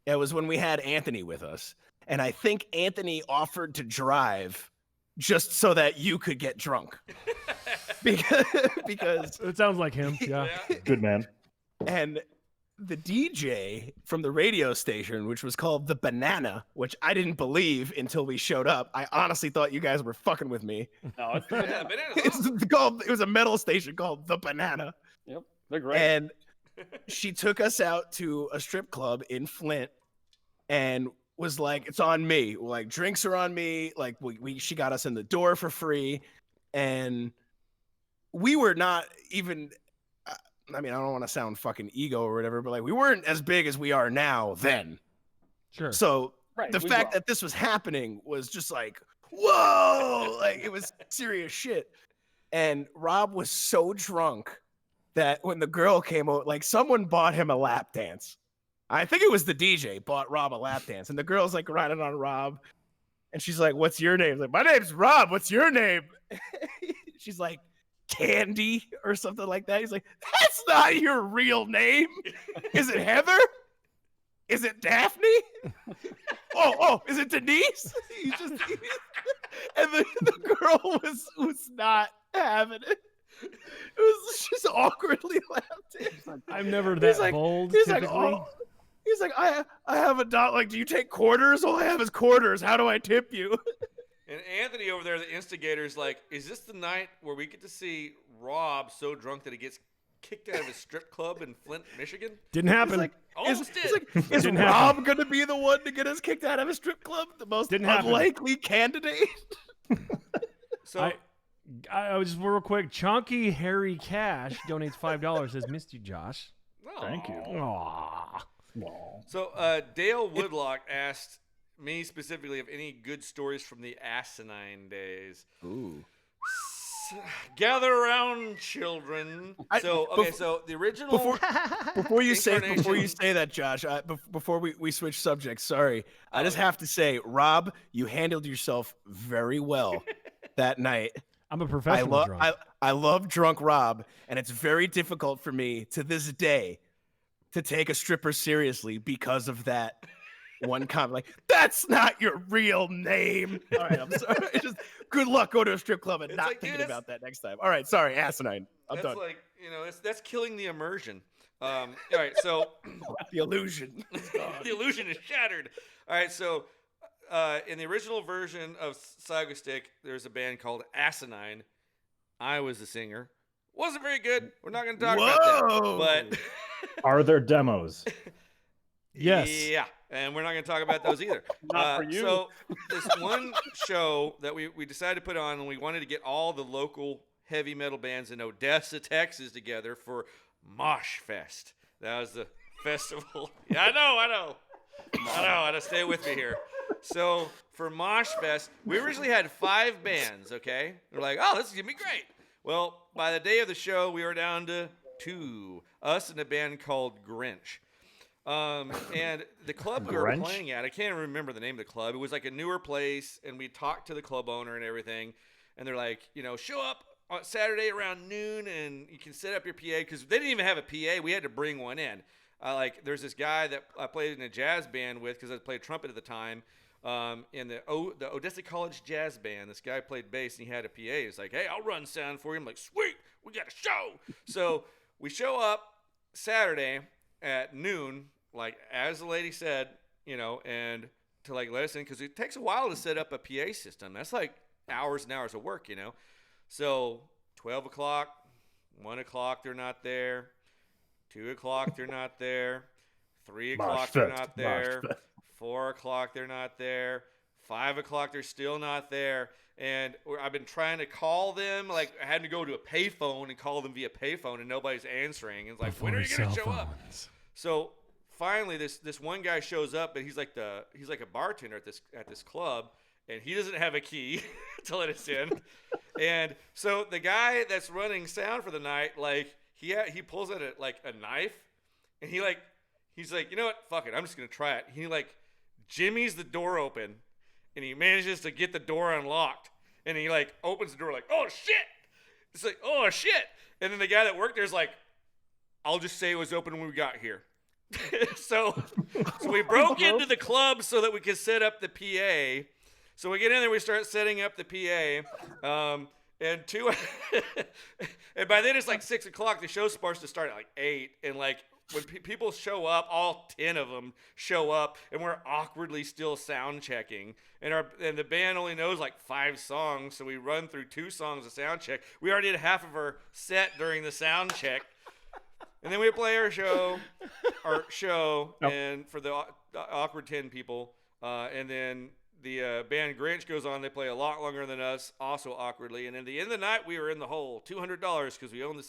It was when we had Anthony with us. And I think Anthony offered to drive just so that you could get drunk. because It sounds like him. Yeah. Good man. and the DJ from the radio station, which was called The Banana, which I didn't believe until we showed up. I honestly thought you guys were fucking with me. No, it's Yeah, banana. It was a metal station called The Banana. Yep, they're great. And she took us out to a strip club in Flint and was like, it's on me. Like, drinks are on me. Like, she got us in the door for free. And we were not even, I mean, I don't want to sound fucking ego or whatever, but like, we weren't as big as we are now then. Sure. So Right, the we fact rock. that this was happening was just like, whoa, like it was serious shit. And Rob was so drunk that when the girl came over, like someone bought him a lap dance. I think it was the DJ bought Rob a lap dance, and the girl's like riding on Rob, and she's like, "What's your name?" He's like, "My name's Rob. What's your name?" She's like, "Candy" or something like that. He's like, "That's not your real name. Is it Heather? Is it Daphne? Oh, is it Denise?" He's just, and the girl was not having it. It was just awkwardly laughed. I'm never He's that like- bold. He's like, typically. oh. He's like, I have a dot. Like, do you take quarters? All I have is quarters. How do I tip you? And Anthony over there, the instigator, is like, is this the night where we get to see Rob so drunk that he gets kicked out of his strip club in Flint, Michigan? Didn't happen. He's like, Almost is, did. he's like, is Didn't Rob happen. gonna be the one to get us kicked out of a strip club? The most Didn't happen. unlikely candidate. So I was just real quick. Chonky Harry Cash donates $5. Says missed you, Josh. no. Thank you. Aww. So Dale Woodlock asked me specifically, of any good stories from the asinine days. Ooh. Gather around, children. So the original Before you say incarnation- that, Josh, before we switch subjects, sorry, I just have to say, Rob, you handled yourself very well that night. I'm a professional drunk. I love drunk Rob, and it's very difficult for me to this day to take a stripper seriously because of that one comment. Like, that's not your real name. All right, I'm sorry. It's just good luck going to a strip club and It's not like, thinking dude, about that next time. All right, sorry, asinine. I'm That's done. like, that's killing the immersion. All right, so The illusion. the illusion is shattered. All right, so in the original version of Psychostick, there's a band called Asinine. I was the singer. Wasn't very good. We're not going to talk about that. But Are there demos? Yes. Yeah, and we're not going to talk about those either. Not for you. So this one show that we decided to put on, and we wanted to get all the local heavy metal bands in Odessa, Texas together for Mosh Fest. That was the festival. Yeah, I know. Stay with me here. So for Mosh Fest, we originally had 5 bands, okay? We're like, oh, this is going to be great. Well, by the day of the show, we were down to 2. Us and a band called Grinch. And the club we were Grinch? playing at, I can't remember the name of the club. It was like a newer place, and we talked to the club owner and everything. And they're like, show up on Saturday around noon, and you can set up your PA, because they didn't even have a PA. We had to bring one in. There's this guy that I played in a jazz band with, because I played trumpet at the time, in the Odessa College Jazz Band. This guy played bass, and he had a PA. He's like, hey, I'll run sound for you. I'm like, sweet, we got a show. So we show up Saturday at noon, like as the lady said, and to like let us in, because it takes a while to set up a PA system. That's like hours and hours of work, So 12 o'clock, 1 o'clock, they're not there. 2 o'clock, they're not there. 3 o'clock, they're not there. 4 o'clock, they're not there. 5 o'clock, they're still not there. And I've been trying to call them. Like, I had to go to a payphone and call them via payphone, and nobody's answering. And it's like, when are you going to show up? So finally, this one guy shows up, and he's like a bartender at this club, and he doesn't have a key to let us in. And so the guy that's running sound for the night, like, he pulls out a knife, and he's like, you know what? Fuck it, I'm just gonna try it. He jimmies the door open, and he manages to get the door unlocked, and he opens the door like, oh shit! It's like, oh shit! And then the guy that worked there's like, I'll just say it was open when we got here. so we broke into the club so that we could set up the PA. So we get in there, we start setting up the PA. And by then it's like 6 o'clock. The show's supposed to start at 8. And when people show up, all 10 of them show up, and we're awkwardly still sound checking. And the band only knows 5 songs, so we run through 2 songs of sound check. We already did half of our set during the sound check. And then we play our show, and for the awkward 10 people. And then the band Grinch goes on. They play a lot longer than us, also awkwardly. And at the end of the night, we were in the hole, $200, because we owed the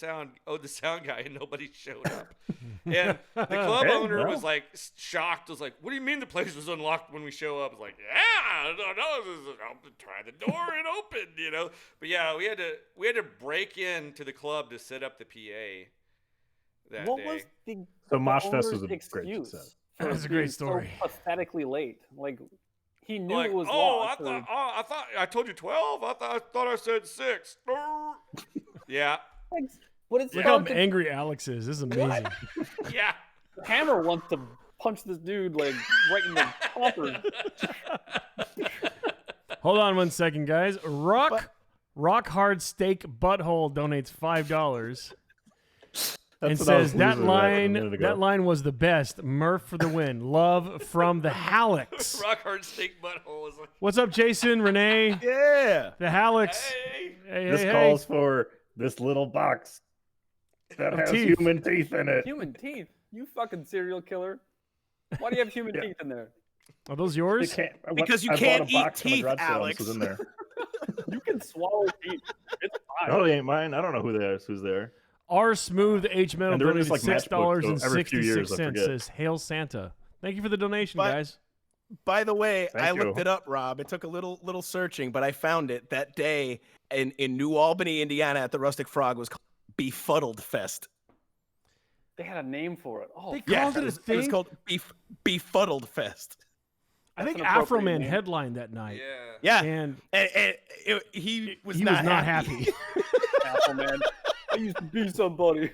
sound guy, and nobody showed up. And the club owner was shocked. Was like, "What do you mean the place was unlocked when we show up?" I was like, "Yeah, I'll try the door and open, But yeah, we had to break into the club to set up the PA. What day. was the So Mosh Fest was owner's a great excuse success. for That's a great being story. So pathetically late. He knew Like, it was oh, locked. I thought I told you 12. I thought I said 6. Yeah, What is Look how angry Alex is. This is amazing. yeah. Hammer wants to punch this dude right in the coffers. Hold on 1 second, guys. Rock Hard Steak Butthole donates $5 and That's what I was says that losing at a minute ago. line was the best. Murph for the win. Love from the Hallex. Rock hard steak butthole is like, What's up, Jason, Renee, Yeah. the Hallex? hey. Hey, This hey, calls for this little box that has teeth. human teeth in it. Human teeth? You fucking serial killer. Why do you have human teeth in there? Are those You yours? can't, Because you I bought can't a box eat from a teeth, drug sale, Alex. this was in there. You can swallow teeth. It's fine. No, they ain't mine. I don't know who's there. R Smooth H Metal And they're donated just like matchbooks, so every few years $6.66. I forget. Says Hail Santa. Thank you for the donation, But- guys. By the way, Thank I you. looked it up, Rob. It took a little searching, but I found it that day in New Albany, Indiana, at the Rustic Frog was called Befuddled Fest. They had a name for it. Oh, They Yeah, called it a it was thing. called Befuddled Fest. I think That's an appropriate Afro Man name. headlined that night. Yeah. Yeah, And he was he not was not happy. happy. Apple Man. I used to be somebody.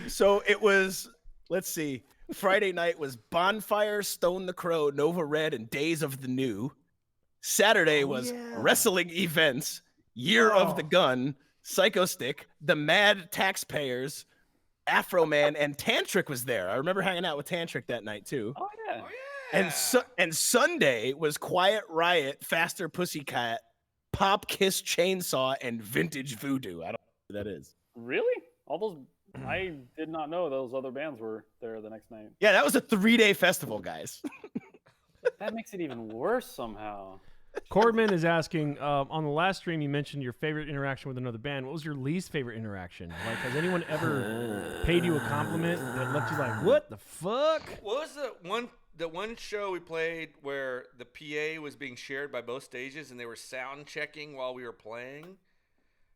So it was, let's see, Friday night was Bonfire, Stone the Crow, Nova Red, and Days of the New. Saturday was wrestling events, Year of the Gun, Psychostick, The Mad Taxpayers, Afro Man, and Tantric was there. I remember hanging out with Tantric that night too. Oh yeah. Oh, yeah. And Sunday was Quiet Riot, Faster Pussycat, Pop Kiss Chainsaw, and Vintage Voodoo. I don't know who that is. Really? All those? I did not know those other bands were there the next night. Yeah, that was a 3-day festival, guys. That makes it even worse somehow. Cordman is asking, on the last stream you mentioned your favorite interaction with another band. What was your least favorite interaction? Like, has anyone ever paid you a compliment that left you like, what the fuck? What was the one show we played where the PA was being shared by both stages and they were sound checking while we were playing?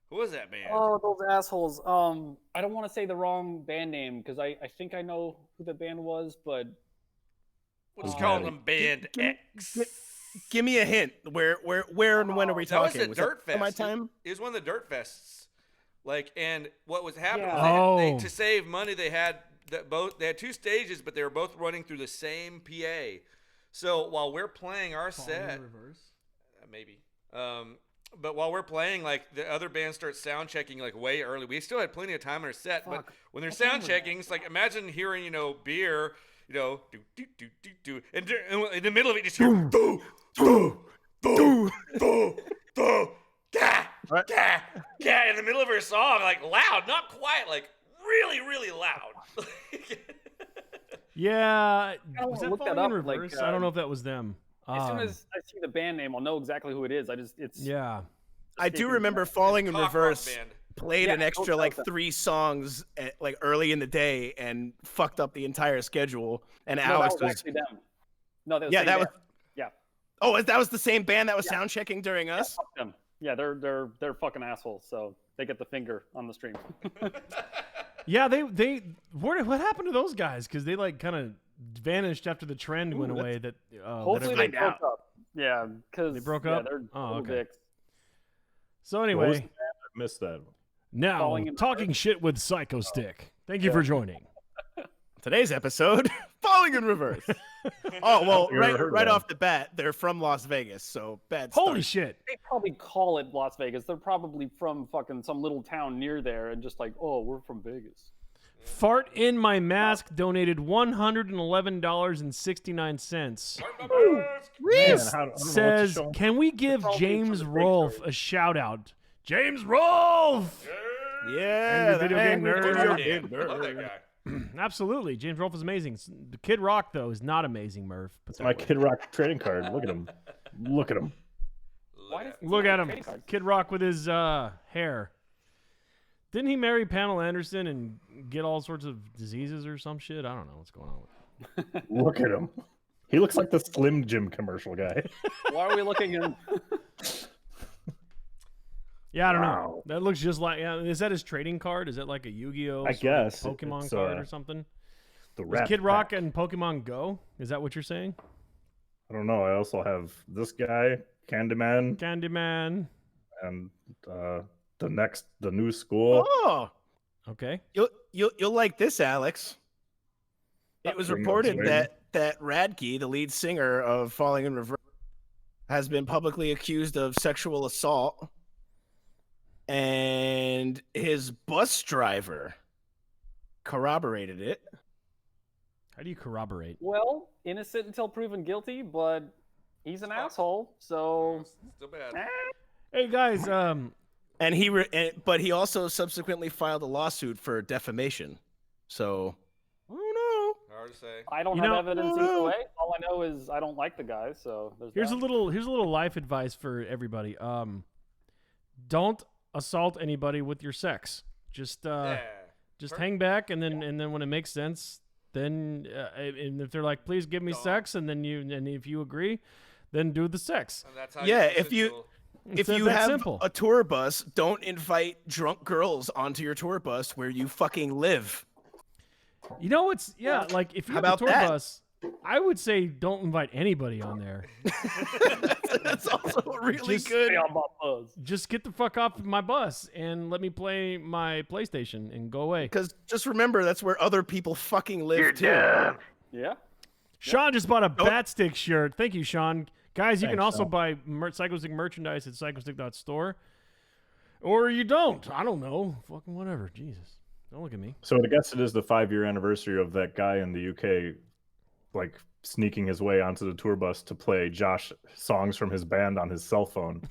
Who was that band? Oh, those assholes. I don't want to say the wrong band name because I think I know who the band was, but We'll just call them Band X. Give me a hint. Where, and when are we That was talking? a Dirt that Fest. my time? It was one of the Dirt Fests. Like, and what was happening? Yeah. Was they, Oh. to save money, they had they had two stages, but they were both running through the same PA. So while we're playing our set, maybe. But while we're playing, like the other band starts sound checking like way early. We still had plenty of time on our set, but when they're sound checking, it's like imagine hearing beer, do do do do do, and in the middle of it, you just hear do do do do do ga ga ga in the middle of her song, like loud, not quiet, like really really loud. Yeah, I was that look that Falling in up, like, Reverse? I don't know if that was them. as soon as I see the band name, I'll know exactly who it is. Yeah. I do remember Falling in Cock rock Reverse band. played Yeah, an extra don't like tell 3 songs like early in the day and fucked up the entire schedule. And No, Alex that was actually them. No, that was yeah, same that band. was Yeah. oh, that was the same band that was sound checking during Yeah, us. fuck them. Yeah, they're fucking assholes. So they get the finger on the stream. Yeah, what happened to those guys? Because they like kind of vanished after the trend went away. That Hopefully they broke up. Yeah, because They broke up? They're Oh, total okay. dicks. So What was anyway, the band? I missed that. now Falling in talking shit with Psychostick. Thank you for joining. Today's episode, Falling in Reverse. Oh well, I've never heard of right them. off the bat, they're from Las Vegas, so bad. Holy start. shit! They probably call it Las Vegas. They're probably from fucking some little town near there, and just like, oh, we're from Vegas. Fart in my mask donated $111.69. Man, I don't know what to Says, show 'em. can we give probably James for the big Rolfe story. a shout out? James Rolfe! Yeah, Angry video the game angry nerd. video Damn, game love that nerd. guy. Absolutely. James Rolfe is amazing. The Kid Rock, though, is not amazing, Murph. Put that My way. Kid Rock trading card. Look at him. Look at him. Why does Look at him. trading cards? Kid Rock with his hair. Didn't he marry Pamela Anderson and get all sorts of diseases or some shit? I don't know what's going on with him. Look at him. He looks like the Slim Jim commercial guy. Why are we looking in? Yeah, I don't know. Wow. That looks just like. Yeah, is that his trading card? Is that like a Yu-Gi-Oh? I sort of guess Pokemon it's, card or something. The Is Rat Kid Rock Pack. and Pokemon Go? Is that what you're saying? I don't know. I also have this guy, Candyman, Candyman. and the new school. Oh, Okay. you'll like this, Alex. It was Bring reported those that Radke, the lead singer of Falling in Reverse, has been publicly accused of sexual assault, and his bus driver corroborated it. How do you corroborate? Well, innocent until proven guilty, but he's an asshole. So Still bad. Hey guys, And but he also subsequently filed a lawsuit for defamation. So, I don't know. Hard to say. I don't You have know- evidence either way. All I know is I don't like the guy. So there's here's that. a little life advice for everybody. Don't assault anybody with your sex. Just Yeah. just hang back and then when it makes sense, then and if they're like, please give me Dog. sex, and if you agree, then do the sex. And that's how Yeah, you if you- consensual. If It's you that have simple. a tour bus, don't invite drunk girls onto your tour bus where you fucking live. You know what's like if you How have a about tour that? bus, I would say don't invite anybody on there. That's also really Just good. Stay on my buzz. Just get the fuck off my bus and let me play my PlayStation and go away. Because just remember, that's where other people fucking live too. Yeah. Sean just bought a Bat Stick shirt. Thank you, Sean. Guys, you can Thanks, also Sean. buy Psychostick merchandise at psychostick.store. Or you don't. I don't know. Fucking whatever. Jesus. Don't look at me. So I guess it is the 5-year anniversary of that guy in the UK, like sneaking his way onto the tour bus to play Josh songs from his band on his cell phone.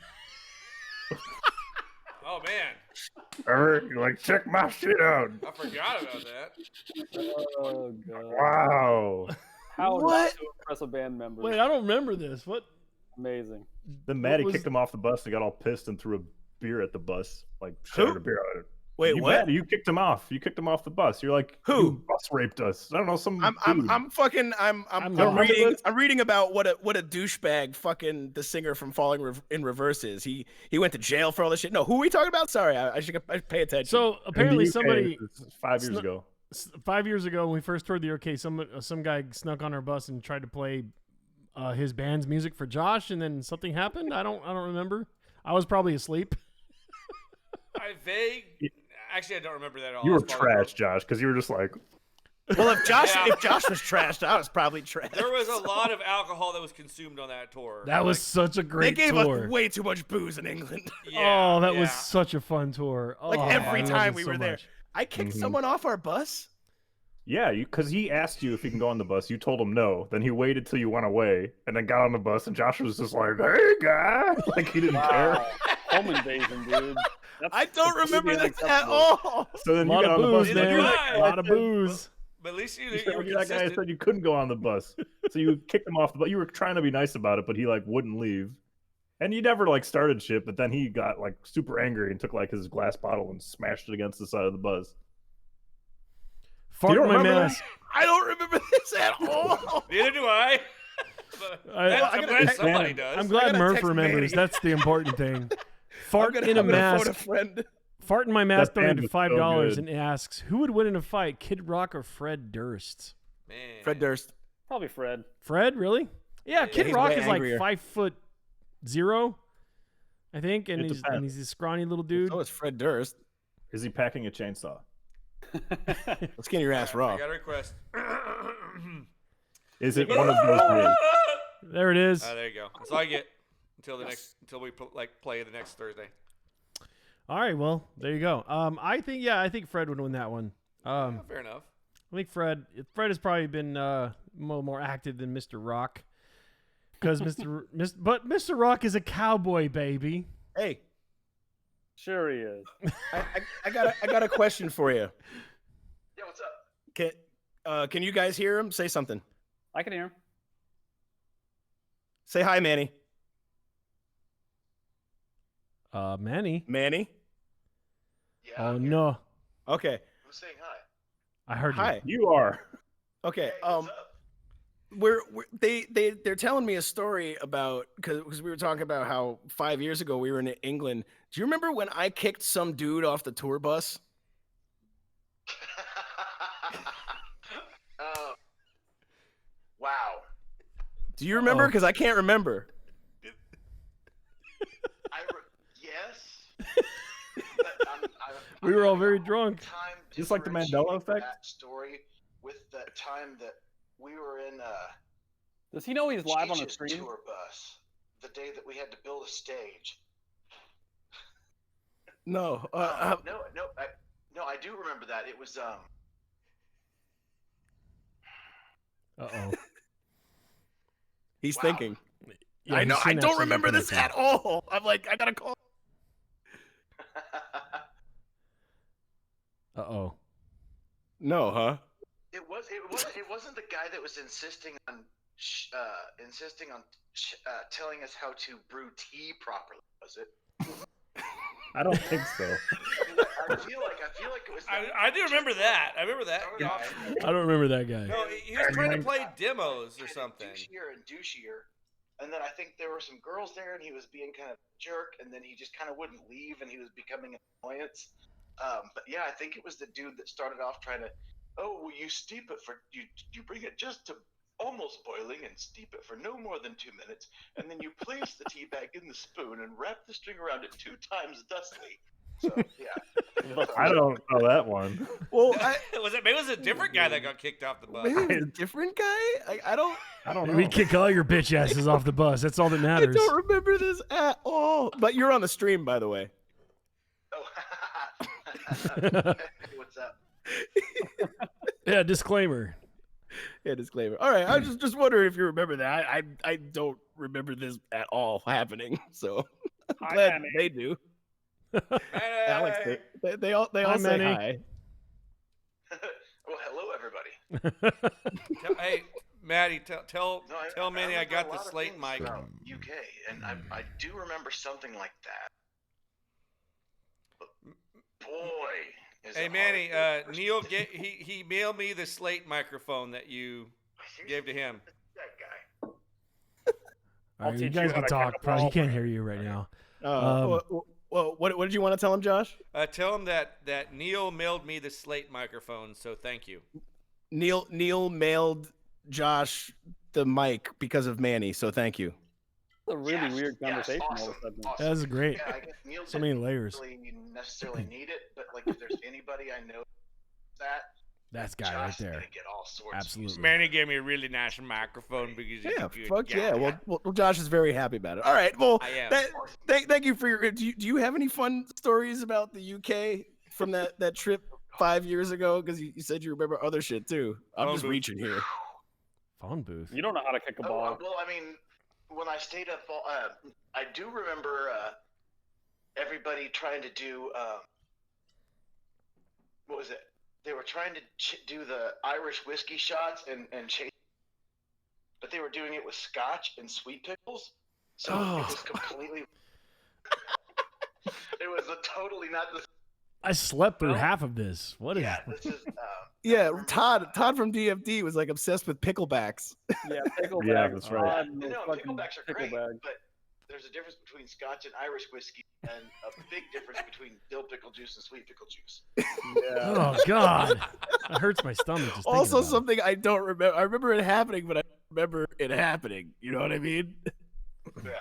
Oh man, You're like, check my shit out. I forgot about that. Oh god. Wow. How not What? to impress a band member? Wait, I don't remember this. What? Amazing. Then Maddie was- kicked him off the bus and got all pissed and threw a beer at the bus, like shattered a beer at it. Wait, you what? Maddie, you kicked him off. You kicked him off the bus. You're like, Who? You bus raped us. I don't know. Some dude. I'm not. I'm reading about what a douchebag fucking the singer from Falling in Reverse is. He went to jail for all this shit. No, who are we talking about? Sorry, I should pay attention. So In the apparently UK, somebody this is 5 years snu- ago. 5 years ago when we first toured the UK, some guy snuck on our bus and tried to play his band's music for Josh, and then something happened. I don't remember. I was probably asleep. Actually, I don't remember that at all. You I were was probably trash, Josh, because you were just like, well, if Josh Yeah. was trashed, I was probably trashed. There was a lot of alcohol that was consumed on that tour. That was such a They great gave tour. us way too much booze in England. Yeah, Oh, that was yeah. such a fun tour. Like Oh, every I loved time it we so were there. much. I kicked Mhm. someone off our bus. yeah, because he asked you if he can go on the bus. You told him no. Then he waited till you went away and then got on the bus. And Josh was just like, hey, guy. Like he didn't care. Wow. Home invasion, dude. That's I don't remember completely this at unacceptable. all. So A then you lot got of on the bus. booze, Neither man. do I. A lot of booze. But at least you, You you said were that guy consistent. said you couldn't go on the bus. So you kicked him off the bus. You were trying to be nice about it, but he like wouldn't leave. And you never like started shit, but then he got like super angry and took like his glass bottle and smashed it against the side of the bus. Fart You in don't my remember that? mask. I don't remember this at all. Neither do I. But I'm gotta- glad somebody does. I'm glad gotta Murph text remembers. Manny. That's the important thing. Fart I'm in a gonna phone mask. a friend. Fart in my mask That band donated was so $5 good. and asks, who would win in a fight, Kid Rock or Fred Durst? Man. Fred Durst. Probably Fred. Fred, really? Yeah, Kid he's Rock way is like angrier. 5'0", I think, and It he's depends. a scrawny little dude. Oh, it's Fred Durst. Is he packing a chainsaw? Let's get your ass I raw. got a request. Is it one of those days? There it is. There you go. That's all I get until we play the next Thursday. All right, well, there you go. I think Fred would win that one. Yeah, fair enough. I think Fred has probably been more active than Mr. Rock, because Mr. Rock is a cowboy, baby. Hey, Sure he is. I got a question for you. Yeah, what's up? Can you guys hear him? Say something. I can hear him. Say hi, Manny. Manny. Manny. Yeah. Oh I'm here. no, Okay. Who's saying hi? I heard you. Hi. You are. Okay. Hey, what's up? They're telling me a story about because we were talking about how 5 years ago we were in England. Do you remember when I kicked some dude off the tour bus? Oh. Wow. Do you remember? Uh-oh. Because I can't remember. Yes. We were all very drunk. Time Just like the Mandela differentiating effect? That story with the time that we were in Does he know he's live on the Cheech's screen? tour bus. The day that we had to build a stage. No. No, I do remember that. It was Uh oh. He's Wow. thinking. Yeah, I know. he's I sitting don't actually remember looking this at at all. I'm like, I gotta call. Uh oh. No, huh? It wasn't the guy that was insisting on telling us how to brew tea properly, was it? I don't think so. I feel like it was. I do remember that. I remember that Started guy. off I don't remember that guy. No, he was trying to play demos or getting something. douchier and douchier, and then I think there were some girls there, and he was being kind of a jerk, and then he just kind of wouldn't leave, and he was becoming an annoyance. But yeah, I think it was the dude that started off trying to, oh, well, you steep it for you bring it just to almost boiling and steep it for no more than 2 minutes, and then you place the tea bag in the spoon and wrap the string around it 2 times thustily. So yeah, I don't know that one. Well, Maybe it was a different guy that got kicked off the bus. maybe it was a different guy. I don't. I don't know. We kick all your bitch asses off the bus. That's all that I matters. don't remember this at all. But you're on the stream, by the way. oh, what's up? Yeah, disclaimer. Yeah, disclaimer. All right, I was just wondering if you remember that. I don't remember this at all happening. So I'm glad they do. Alex, they all Hi, say Manny. hi. Well, hello everybody. Hey, Maddie, tell Manny I remember got a the lot of slate things mic. about UK, and I do remember something like that. But boy, is Hey, it Manny, hard to Neil, he mailed me the slate microphone that you gave to him. That guy. All right, you teach guys you how can to talk. kick a Probably ball. he can't hear you right now. Well, what did you want to tell him, Josh? Tell him that Neil mailed me the slate microphone, so thank you. Neil mailed Josh the mic because of Manny, so thank you. It's a really Yes, weird yes, conversation all of a awesome, sudden. awesome. That's great. Yeah, I guess Neil So many didn't layers. really necessarily need it, but like if there's anybody I know that That's guy right Josh is there. gonna get all sorts. Absolutely. Manny gave me a really nice microphone because he's Yeah, a good fuck guy. yeah. Well, Josh is very happy about it. All right. Well, I am. thank you for your. Do you have any fun stories about the UK from that trip 5 years ago? Because you said you remember other shit too. I'm Phone just booth. reaching here. Phone booth. You don't know how to kick a ball. Well, I mean, when I stayed up, I do remember everybody trying to do. What was it? They were trying to do the Irish whiskey shots and chase, but they were doing it with scotch and sweet pickles. So it was completely. It was totally not the. I slept through half of this. What is? Yeah, this is. Yeah, Todd from DFD was like obsessed with picklebacks. Yeah, pickleback. Yeah, that's right. No, picklebacks are great, but there's a difference between scotch and Irish whiskey, and a big difference between dill pickle juice and sweet pickle juice. Oh God, that hurts my stomach. Just thinking Also, about it. something I don't remember. I remember it happening, but I don't remember it happening. You know what I mean? Yeah.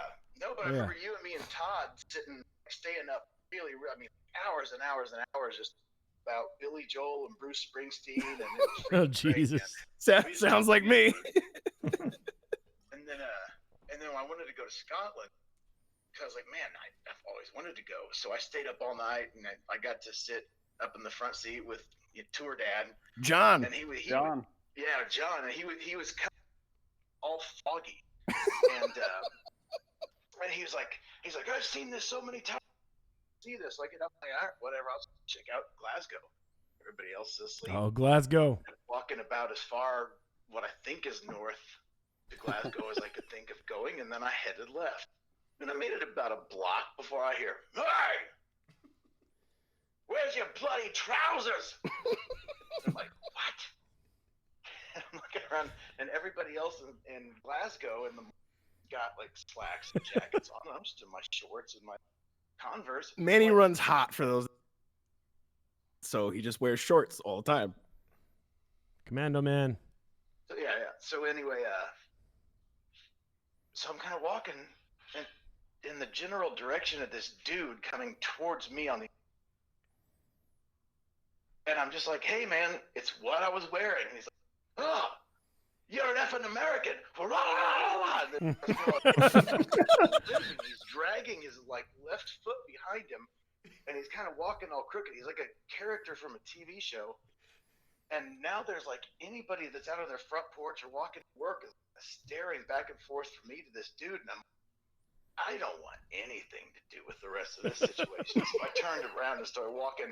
No, but I remember you and me and Todd staying up really, I mean, hours and hours and hours just about Billy Joel and Bruce Springsteen. And it was Oh freaking great, Jesus. man. Sounds like me. And then I wanted to go to Scotland because, like, man, I've always wanted to go. So I stayed up all night, and I got to sit up in the front seat with tour dad. John. And he John. yeah, John, and he was kind of all foggy, and he's like, I've seen this so many times. See this, like, I'm like, all right, whatever. I'll check out Glasgow. Everybody else is asleep. Oh, Glasgow. Walking about as far, what I think is north to Glasgow as I could think of going, and then I headed left. And I made it about a block before I hear, "Hey, where's your bloody trousers?" I'm like, what? And I'm looking around, and everybody else in Glasgow got like slacks and jackets on. I'm just in my shorts and my Converse. Manny runs hot for those, so he just wears shorts all the time. Commando man. So, yeah. So anyway, so I'm kind of walking in the general direction of this dude coming towards me on the, and I'm just like, hey man, it's what I was wearing. And he's like, oh, you're an effing American. And then he's dragging his like left foot behind him, and he's kind of walking all crooked. He's like a character from a TV show. And now there's like anybody that's out of their front porch or walking to work is staring back and forth from me to this dude, and I don't want anything to do with the rest of this situation. So I turned around and started walking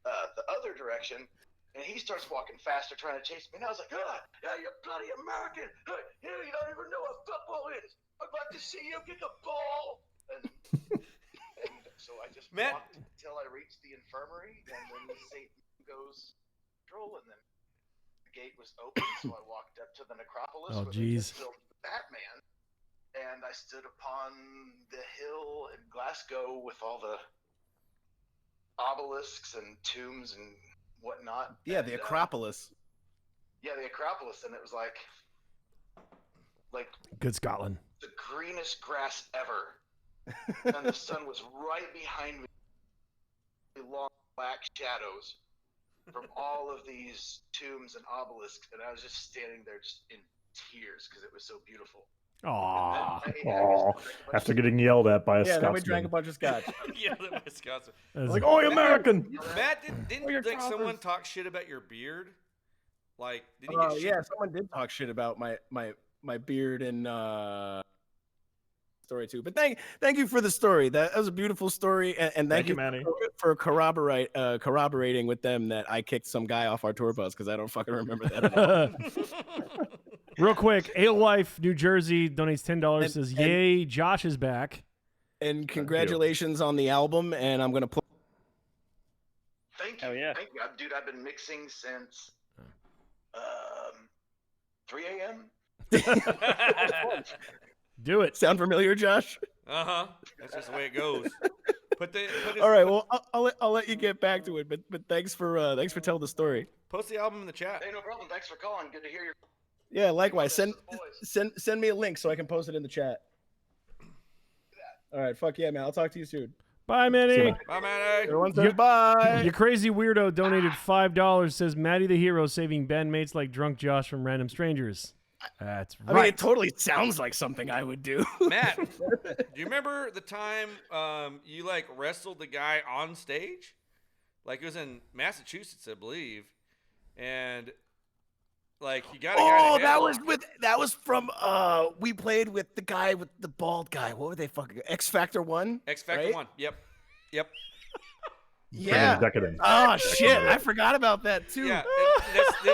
the other direction, and he starts walking faster, trying to chase me. And I was like, yeah, you're bloody American. You don't even know what football is. I'd like to see you kick a ball. And So I just Matt- walked until I reached the infirmary, and then Satan goes control, and then the gate was open, so I walked up to the necropolis Oh, where they jeez. just built Batman, and I stood upon the hill in Glasgow with all the obelisks and tombs and whatnot. Yeah, and, the Acropolis. Yeah, the Acropolis, and it was like Good Scotland. the greenest grass ever. And the sun was right behind me, long black shadows from all of these tombs and obelisks, and I was just standing there just in tears because it was so beautiful. Aww. And then I Aw, just drank a bunch after of- getting yelled at by a Yeah, then we Scotsman. drank a bunch of scotch. Yeah, that was Wisconsin. Like, oh, American! Matt, didn't your like someone choppers. talk shit about your beard? Like, did he get shit? Yeah, someone did talk shit about my beard and story too. But thank you for the story. That was a beautiful story, and thank you, Manny. for corroborating with them that I kicked some guy off our tour bus because I don't fucking remember that at all. Real quick, Alewife, New Jersey donates $10. Says, and- "Yay, Josh is back." And congratulations on the album, and I'm gonna play. Thank you. Hell yeah. Thank you. Dude, I've been mixing since 3 a.m. Do it. Sound familiar, Josh? Uh-huh. That's just the way it goes. All right, well, I'll let you get back to it, but thanks for telling the story. Post the album in the chat. Hey, no problem. Thanks for calling. Good to hear your Yeah, likewise. voice. Send me a link so I can post it in the chat. All right, fuck yeah, man. I'll talk to you soon. Bye, Manny. Bye, Manny. Everyone says bye. You crazy weirdo donated $5. Says, Maddie the hero saving bandmates like drunk Josh from random strangers. That's right. I mean, it totally sounds like something I would do. Matt, do you remember the time you like wrestled the guy on stage? Like it was in Massachusetts, I believe, and like you got a guy. Oh, in a headlock. that was from we played with the guy with the bald guy. What were they fucking X Factor 1? X Factor right? 1. Yep. Yeah. Decadence. Oh shit, I forgot about that too. Yeah.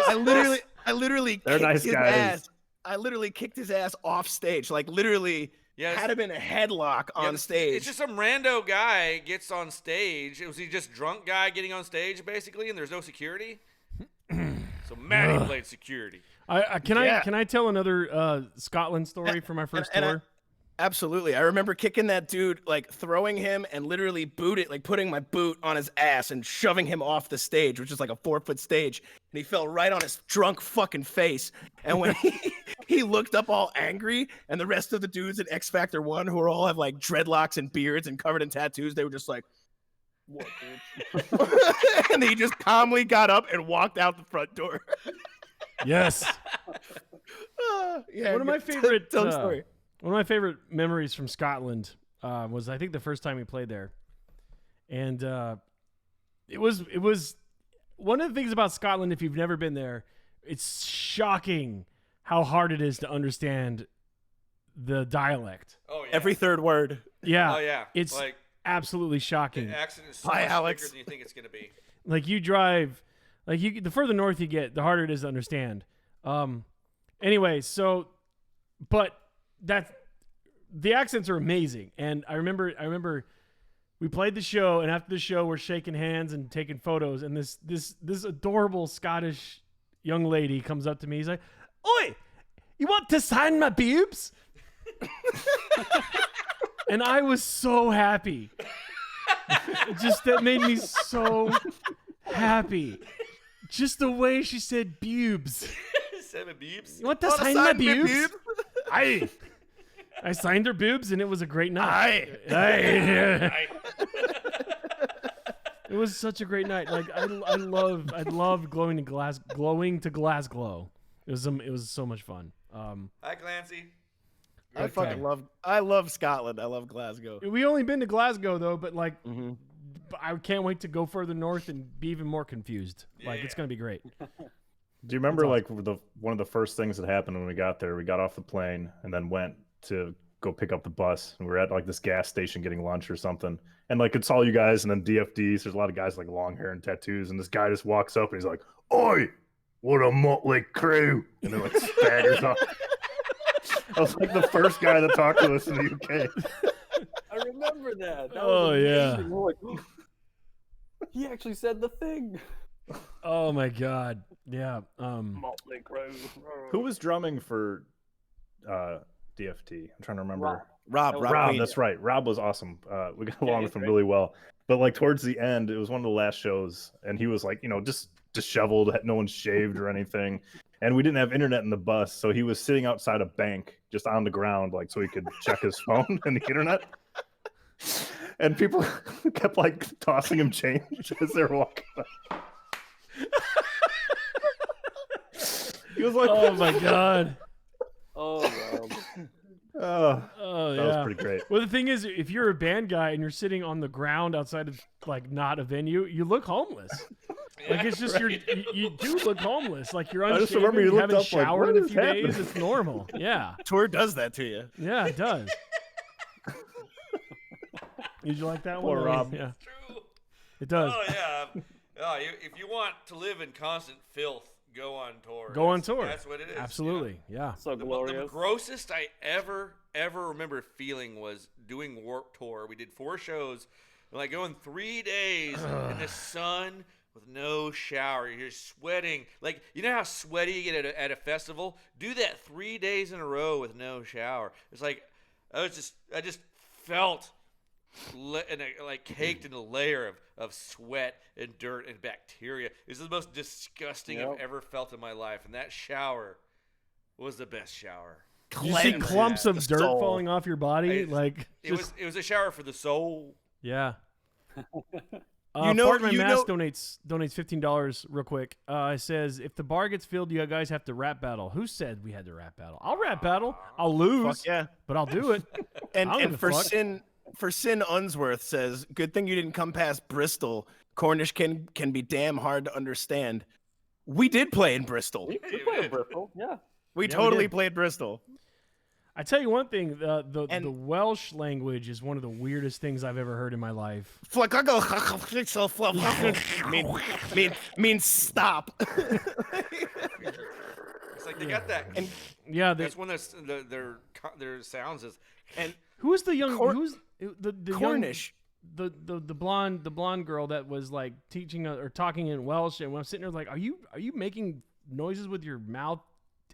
and this- I literally They're kicked nice his guys. ass. I literally kicked his ass off stage. Like literally Yeah, had him in a headlock on stage. It's just some rando guy gets on stage. Was he just drunk guy getting on stage basically, and there's no security? So Maddie played security. Can Yeah. I tell another Scotland story from our first and tour? Absolutely. I remember kicking that dude, like throwing him and literally putting my boot on his ass and shoving him off the stage, which is like a 4-foot stage. And he fell right on his drunk fucking face. And when he looked up all angry, and the rest of the dudes in X Factor 1 who all have like dreadlocks and beards and covered in tattoos, they were just like, what, dude? And he just calmly got up and walked out the front door. Yes. Yeah, One of my tell favorite the story. One of my favorite memories from Scotland was I think the first time we played there, and it was one of the things about Scotland. If you've never been there, it's shocking how hard it is to understand the dialect. Oh yeah. Every third word. Yeah, Oh yeah. it's like absolutely shocking. the accent is so Hi, much Alex. thicker than you think it's gonna be. Like you drive, like the further north you get, the harder it is to understand. Anyway, so, but the accents are amazing, and I remember we played the show, and after the show we're shaking hands and taking photos, and this adorable Scottish young lady comes up to me. He's like, "Oi, you want to sign my boobs?" And I was so happy. Just that made me so happy. Just the way she said boobs. 7 beeps. You want to Wanna sign my sign me boobs? boobs? I signed her boobs, and it was a great night. It was such a great night. Like I love glowing to Glasgow. It was so much fun. Hi, Clancy. I love Scotland. I love Glasgow. We only been to Glasgow though, but like Mm-hmm. I can't wait to go further north and be even more confused. Like it's gonna be great. Do you remember like one of the first things that happened when we got there? We got off the plane and then went to go pick up the bus. And we were at like this gas station getting lunch or something. And like it's all you guys and then DFDs. There's a lot of guys with, like long hair and tattoos. And this guy just walks up and he's like, "Oi, what a motley crew!" And then like staggers off. I was like the first guy that talked to us in the UK. I remember remember that. That Oh, was yeah. amazing. We're like, he actually said the thing. Oh my god. Yeah. Motley Crue. Who was drumming for DFT? I'm trying to remember. Rob Rob, Queen. that's right. Rob was awesome. We got along he's with him great. really well. But like towards the end, it was one of the last shows, and he was like, just disheveled, no one's shaved or anything. And we didn't have internet in the bus, so he was sitting outside a bank, just on the ground, like so he could check his phone and the internet. And people kept like tossing him change as they were walking by. He was like, Oh my god. Oh, wow. Oh that yeah. was pretty great. Well, the thing is, if you're a band guy and you're sitting on the ground outside of like not a venue, you look homeless. Like it's just you do look homeless. Like you're I unshaven, just remember you you looked haven't up like, showered what in a is few happening? days. It's normal. Yeah. Tour does that to you. Yeah, it does. Did you like that Poor one? Rob. Yeah, True. it does. Oh yeah. If you want to live in constant filth, go on tour. Go on tour. That's what it is. Absolutely. Yeah. So The glorious. grossest I ever remember feeling was doing Warped Tour. We did 4 shows, like going 3 days in the sun with no shower. You're sweating. Like, you know how sweaty you get at a festival? Do that 3 days in a row with no shower. It's like I just felt like caked in a layer of sweat and dirt and bacteria. It's the most disgusting I've ever felt in my life, and that shower was the best shower. You see Cleanse clumps the of dirt soul. falling off your body, like It was a shower for the soul. yeah. You know- Pardon My you Mask know- donates $15 real quick. It says if the bar gets filled, you guys have to rap battle. Who said we had to rap battle? I'll rap battle. I'll lose, Fuck yeah. but I'll do it. And I don't give a and for fuck. Sin Unsworth says, good thing you didn't come past Bristol. Cornish can be damn hard to understand. We did play in Bristol. We played in Bristol. Yeah. We we totally did. played Bristol. I tell you one thing: the And- Welsh language is one of the weirdest things I've ever heard in my life. means stop. It's like they got that. And Yeah, That's one of their sounds is. and who's the young? Cor- who's the Cornish. Young, the blonde girl that was like teaching or talking in Welsh, and when I'm sitting there, like, are you making noises with your mouth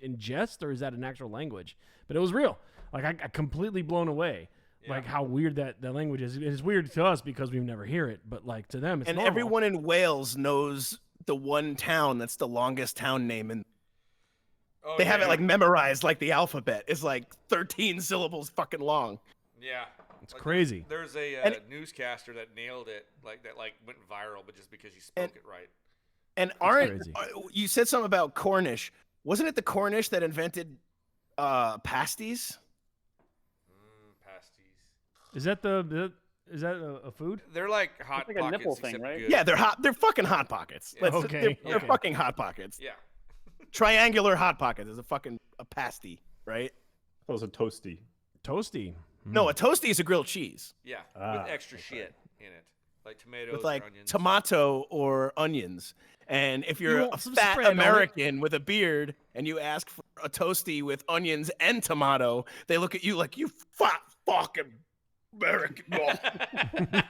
in jest, or is that an actual language? But it was real. Like I completely blown away. Like how weird that language is. It's weird to us because we've never hear it, but like to them, it's And normal. everyone in Wales knows the one town that's the longest town name, and Oh, they have yeah. it like memorized like the alphabet. It's like 13 syllables fucking long. Yeah. It's crazy. There's a And- newscaster that nailed it, like went viral, but just because he spoke it right. And crazy. you said something about Cornish? Wasn't it the Cornish that invented pasties? Pasties. Is that a food? They're like hot like a pockets, nipple thing, except right? good. Yeah, they're hot. They're fucking hot pockets. Yeah. Okay, They're okay. fucking hot pockets. Yeah. Triangular hot pockets is a pasty, right? That was a toasty. Toasty. No, a toasty is a grilled cheese Yeah. Ah, with extra okay. shit in it, like tomatoes, with like or onions. tomato or onions. And if You you're want a some fat spread on it? American with a beard and you ask for a toasty with onions and tomato, they look at you like, you fat fucking American.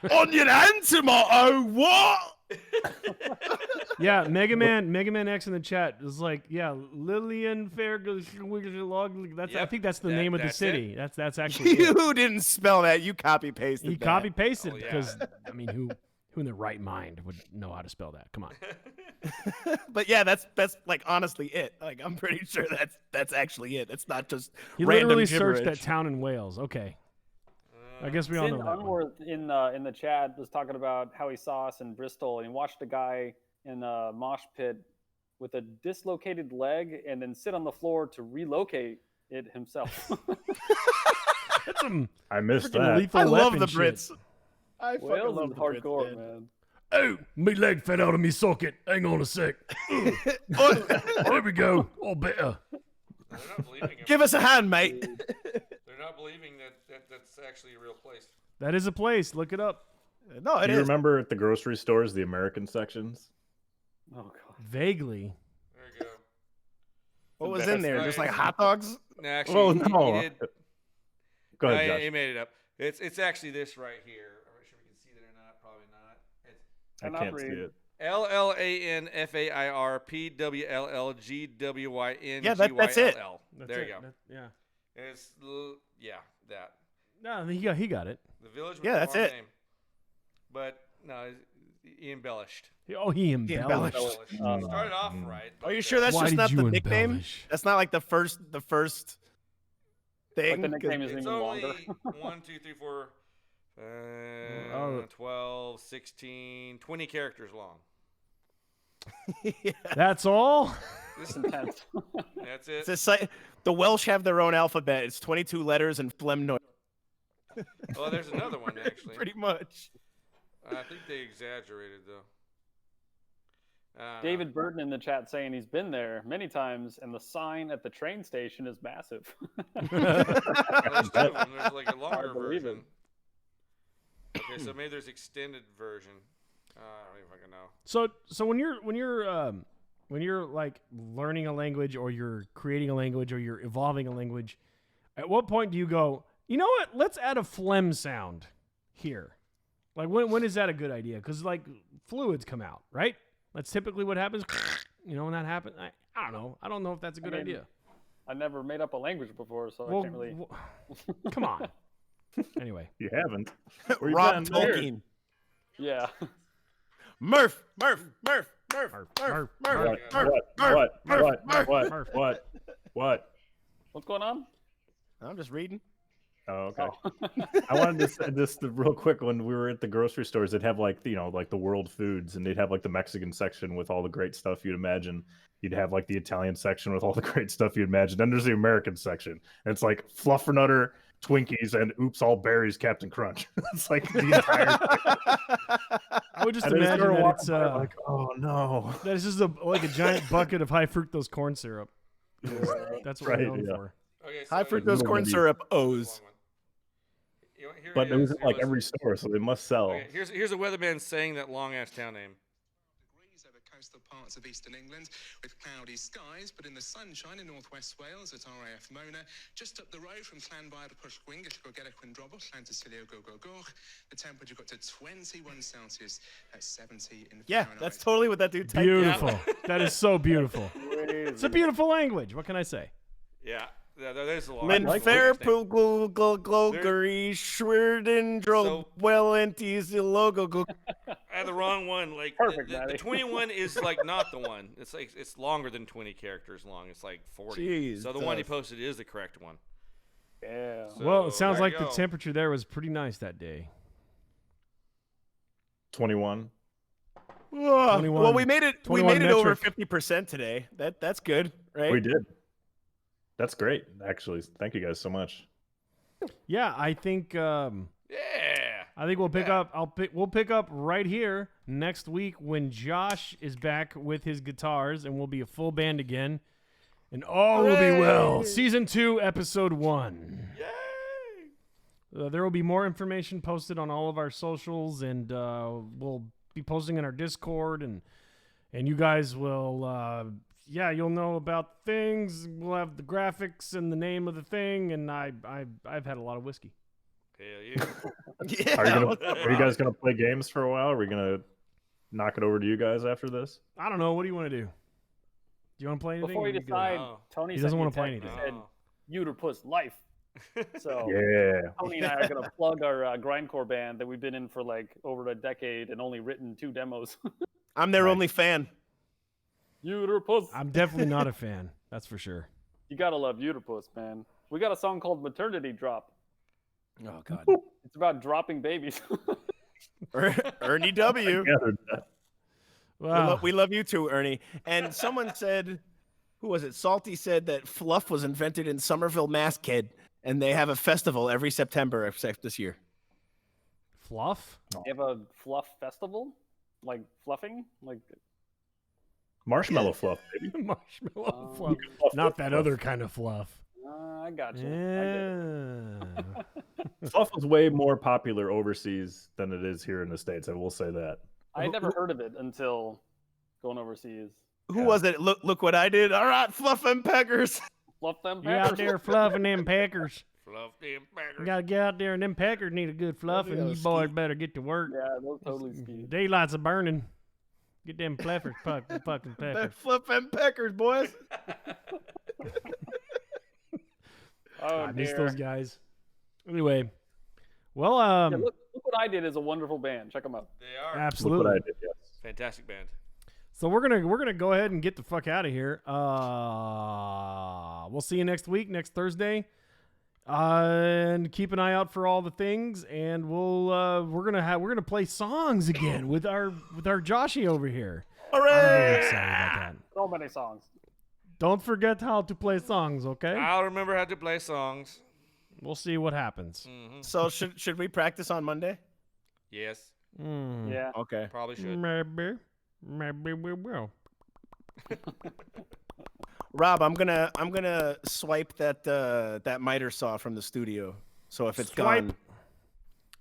Onion and tomato, what? Yeah, Mega Man X in the chat is like, yeah, Lillian Fairlog. That's I Yep, think that's the that- name of the that's city. That's actually it. You didn't spell that. You copy pasted. He that. copy pasted Oh, yeah. because I mean, who in their right mind would know how to spell that? Come on. But yeah, that's like honestly it. Like I'm pretty sure that's actually it. It's not just He random literally gibberish. searched that town in Wales. Okay, I guess we all Sin know that one. Unworth in the chat was talking about how he saw us in Bristol and he watched a guy in a mosh pit with a dislocated leg and then sit on the floor to relocate it himself. That's some I missed freaking that. lethal I love weapon the shit. Brits. I fucking Wales love is the Brits, hardcore, man. man. Oh, me leg fell out of me socket. Hang on a sec. There we go. All better. They're not believing him. Give us a hand, mate. They're not believing that's actually a real place. That is a place. Look it up. No, it Do you is. remember at the grocery stores the American sections? Oh god. Vaguely. There you go. What was in there? Right. Just like hot dogs? No, actually, Well, he no. did. Go No, ahead, he Josh. made it up. It's actually this right here. I'm not sure we can see that or not. Probably not. It's I can't see it. LLANFAIRPWLLGWYNGYLL. Yeah, that's it. There you go. Yeah. It's that. No, he got it. The village. With Yeah, the that's farm it. Name. But no, he embellished. He embellished. Started off right. Are you but, sure that's Why just did not you the nickname? embellish? That's not like the first thing. Like the nickname isn't It's even only longer. 1, 2, 3, 4, Oh. 12, 16, 20 characters long. That's all. This is intense. That's it. The Welsh have their own alphabet. It's 22 letters and phlegm noise. Oh, there's another one actually. Pretty much. I think they exaggerated though. David Burton in the chat saying he's been there many times, and the sign at the train station is massive. There's two of them. There's like a longer Hard to believe version. Okay, so maybe there's extended version. I don't even fucking know. So when you're like learning a language, or you're creating a language, or you're evolving a language, at what point do you go, you know what? Let's add a phlegm sound here. Like when is that a good idea? Because like fluids come out, right? That's typically what happens. You know, when that happens, I don't know. I don't know if that's a good idea. I never made up a language before, so I can't really. Come on. Anyway, You haven't. Where you Rob been? Tolkien. Yeah. Murph. What? What's going on? I'm just reading. Oh, okay. I wanted to say this real quick. When we were at the grocery stores, they'd have like like the world foods, and they'd have like the Mexican section with all the great stuff you'd imagine. You'd have like the Italian section with all the great stuff you'd imagine. Then there's the American section, and it's like Fluffernutter, Twinkies, and Oops All Berries, Captain Crunch. It's like the entire thing. I would just And I imagine started that walking it's by, like, oh no. that it's just like a giant bucket of high fructose corn syrup. That's what Right, we're known yeah. for. Okay, High so fructose corn syrup O's. But it was in like every store, so they must sell. Okay, here's a weatherman saying that long ass town name. Degrees over coastal parts of eastern England with cloudy skies, but in the sunshine in northwest Wales at RAF Mona, just up the road from Llanfair to Pwllgwyngyll, Gorgera Quindrobwll, Llantysilio Gogogoch, the temperature got to 21 Celsius at 70 in Yeah, Fahrenheit. that's totally what that dude typed. Beautiful. That is so beautiful. It's a beautiful language. What can I say? Yeah, there's a lot. Linfair I like Pulgulgulgulguri Schwerden So- Drobwellentis Logo. I had the wrong one. Like Perfect, the Maddie. 21 is like not the one. It's like it's longer than 20 characters long. It's like 40. So the one he Jesus. posted is the correct one. Yeah. So, Well, it sounds there you like the go. temperature there was pretty nice that day. 21. Well, we made it. We 21 made it over metric. 50% today. That's good, right? We did. That's great, actually. Thank you guys so much. Yeah, I think Yeah. we'll pick up. We'll pick up right here next week when Josh is back with his guitars, and we'll be a full band again, and all will be well. Season 2, episode 1. Yay! There will be more information posted on all of our socials, and we'll be posting in our Discord, and you guys will. You'll know about things. We'll have the graphics and the name of the thing, and I've had a lot of whiskey. Hell yeah. Yeah. Are you guys gonna play games for a while? Are we gonna knock it over to you guys after this? I don't know. What do you want to do? Do you want to play anything? Before or you you good? decide, No. Tony He sent doesn't me a wanna play text that anything. said, Uterpuss life. So Yeah. Tony and I are gonna plug our grindcore band that we've been in for like over a decade and only written 2 demos. I'm their Nice. only fan. Uterpuss. I'm definitely not a fan. That's for sure. You gotta love Uterpuss, man. We got a song called Maternity Drop. Oh God. It's about dropping babies. Ernie W. Gathered that. Wow. We love you too, Ernie. And someone said, who was it? Salty said that fluff was invented in Somerville, Mass, kid, and they have a festival every September except this year. Fluff? They have a fluff festival, like fluffing, like Marshmallow fluff, baby. Marshmallow Um, fluff. Not that other kind of fluff. I got you. I get it. Yeah. Fluff is way more popular overseas than it is here in the States. I will say that. I never heard of it until going overseas. Who was it? Look what I did. All right, fluff and peckers. Fluff them You out peppers. there fluffing them peckers. Fluff them You peckers. gotta get out there, and them peckers need a good fluffing. You boys better get to work. Yeah, those totally ski. Daylights are burning. Get them peppers, fucking They're peppers. flipping peckers, boys. Oh, I miss dear. those guys. Anyway, well, Yeah, look what I did is a wonderful band. Check them out. They are. Look absolutely. what I did, yes. Fantastic band. So we're gonna go ahead and get the fuck out of here. We'll see you next week, next Thursday, and keep an eye out for all the things. And we're gonna play songs again with our Joshy over here. I'm really excited about that. So many songs. Don't forget how to play songs, okay? I'll remember how to play songs. We'll see what happens. So should we practice on Monday? Yes, Yeah. Okay. probably should. Maybe we will. Rob, I'm gonna swipe that miter saw from the studio. So if it's Swipe. gone,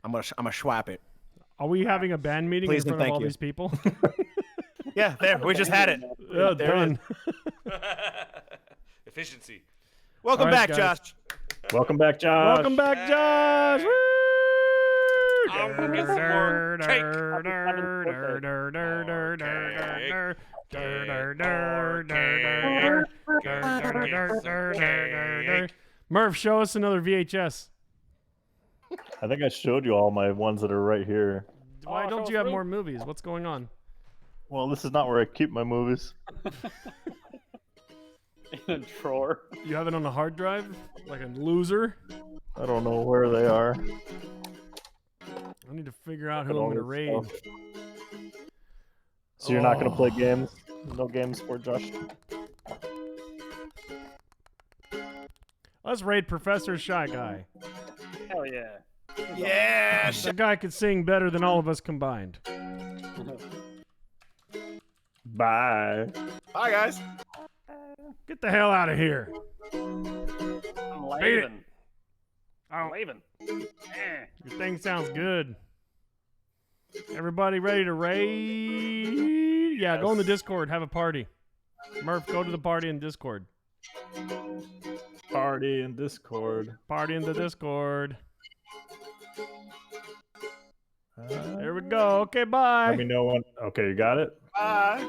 I'm gonna swap it. Are we having a band meeting Please in and front of thank all you. these people? Yeah, there. We just had it. Yeah, There it done. Efficiency. Welcome All right, back, guys. Josh. Welcome back, Josh. Welcome back, Josh. Woo! I'm gonna get some more cake. Murph, show us another VHS. I think I showed you all my ones that are right here. Why Oh, don't show you have us more movies? What's going on? Well, this is not where I keep my movies. In a drawer. You have it on a hard drive? Like a loser? I don't know where they are. I need to figure out Look at who I'm all going to this raid. stuff. So you're not going to play Oh. games? No games for Josh? Let's raid Professor Shy Guy. Hell yeah. Yeah. That guy could sing better than all of us combined. Bye. Bye, guys. Get the hell out of here. I'm Beat it. leaving. I'm leaving. Your thing sounds good. Everybody ready to raid? Yeah, go in the Discord. Have a party. Murph, go to the party in Discord. Party in Discord. Party in the Discord. There we go. Okay, bye. Let me know when. Okay, you got it? Bye.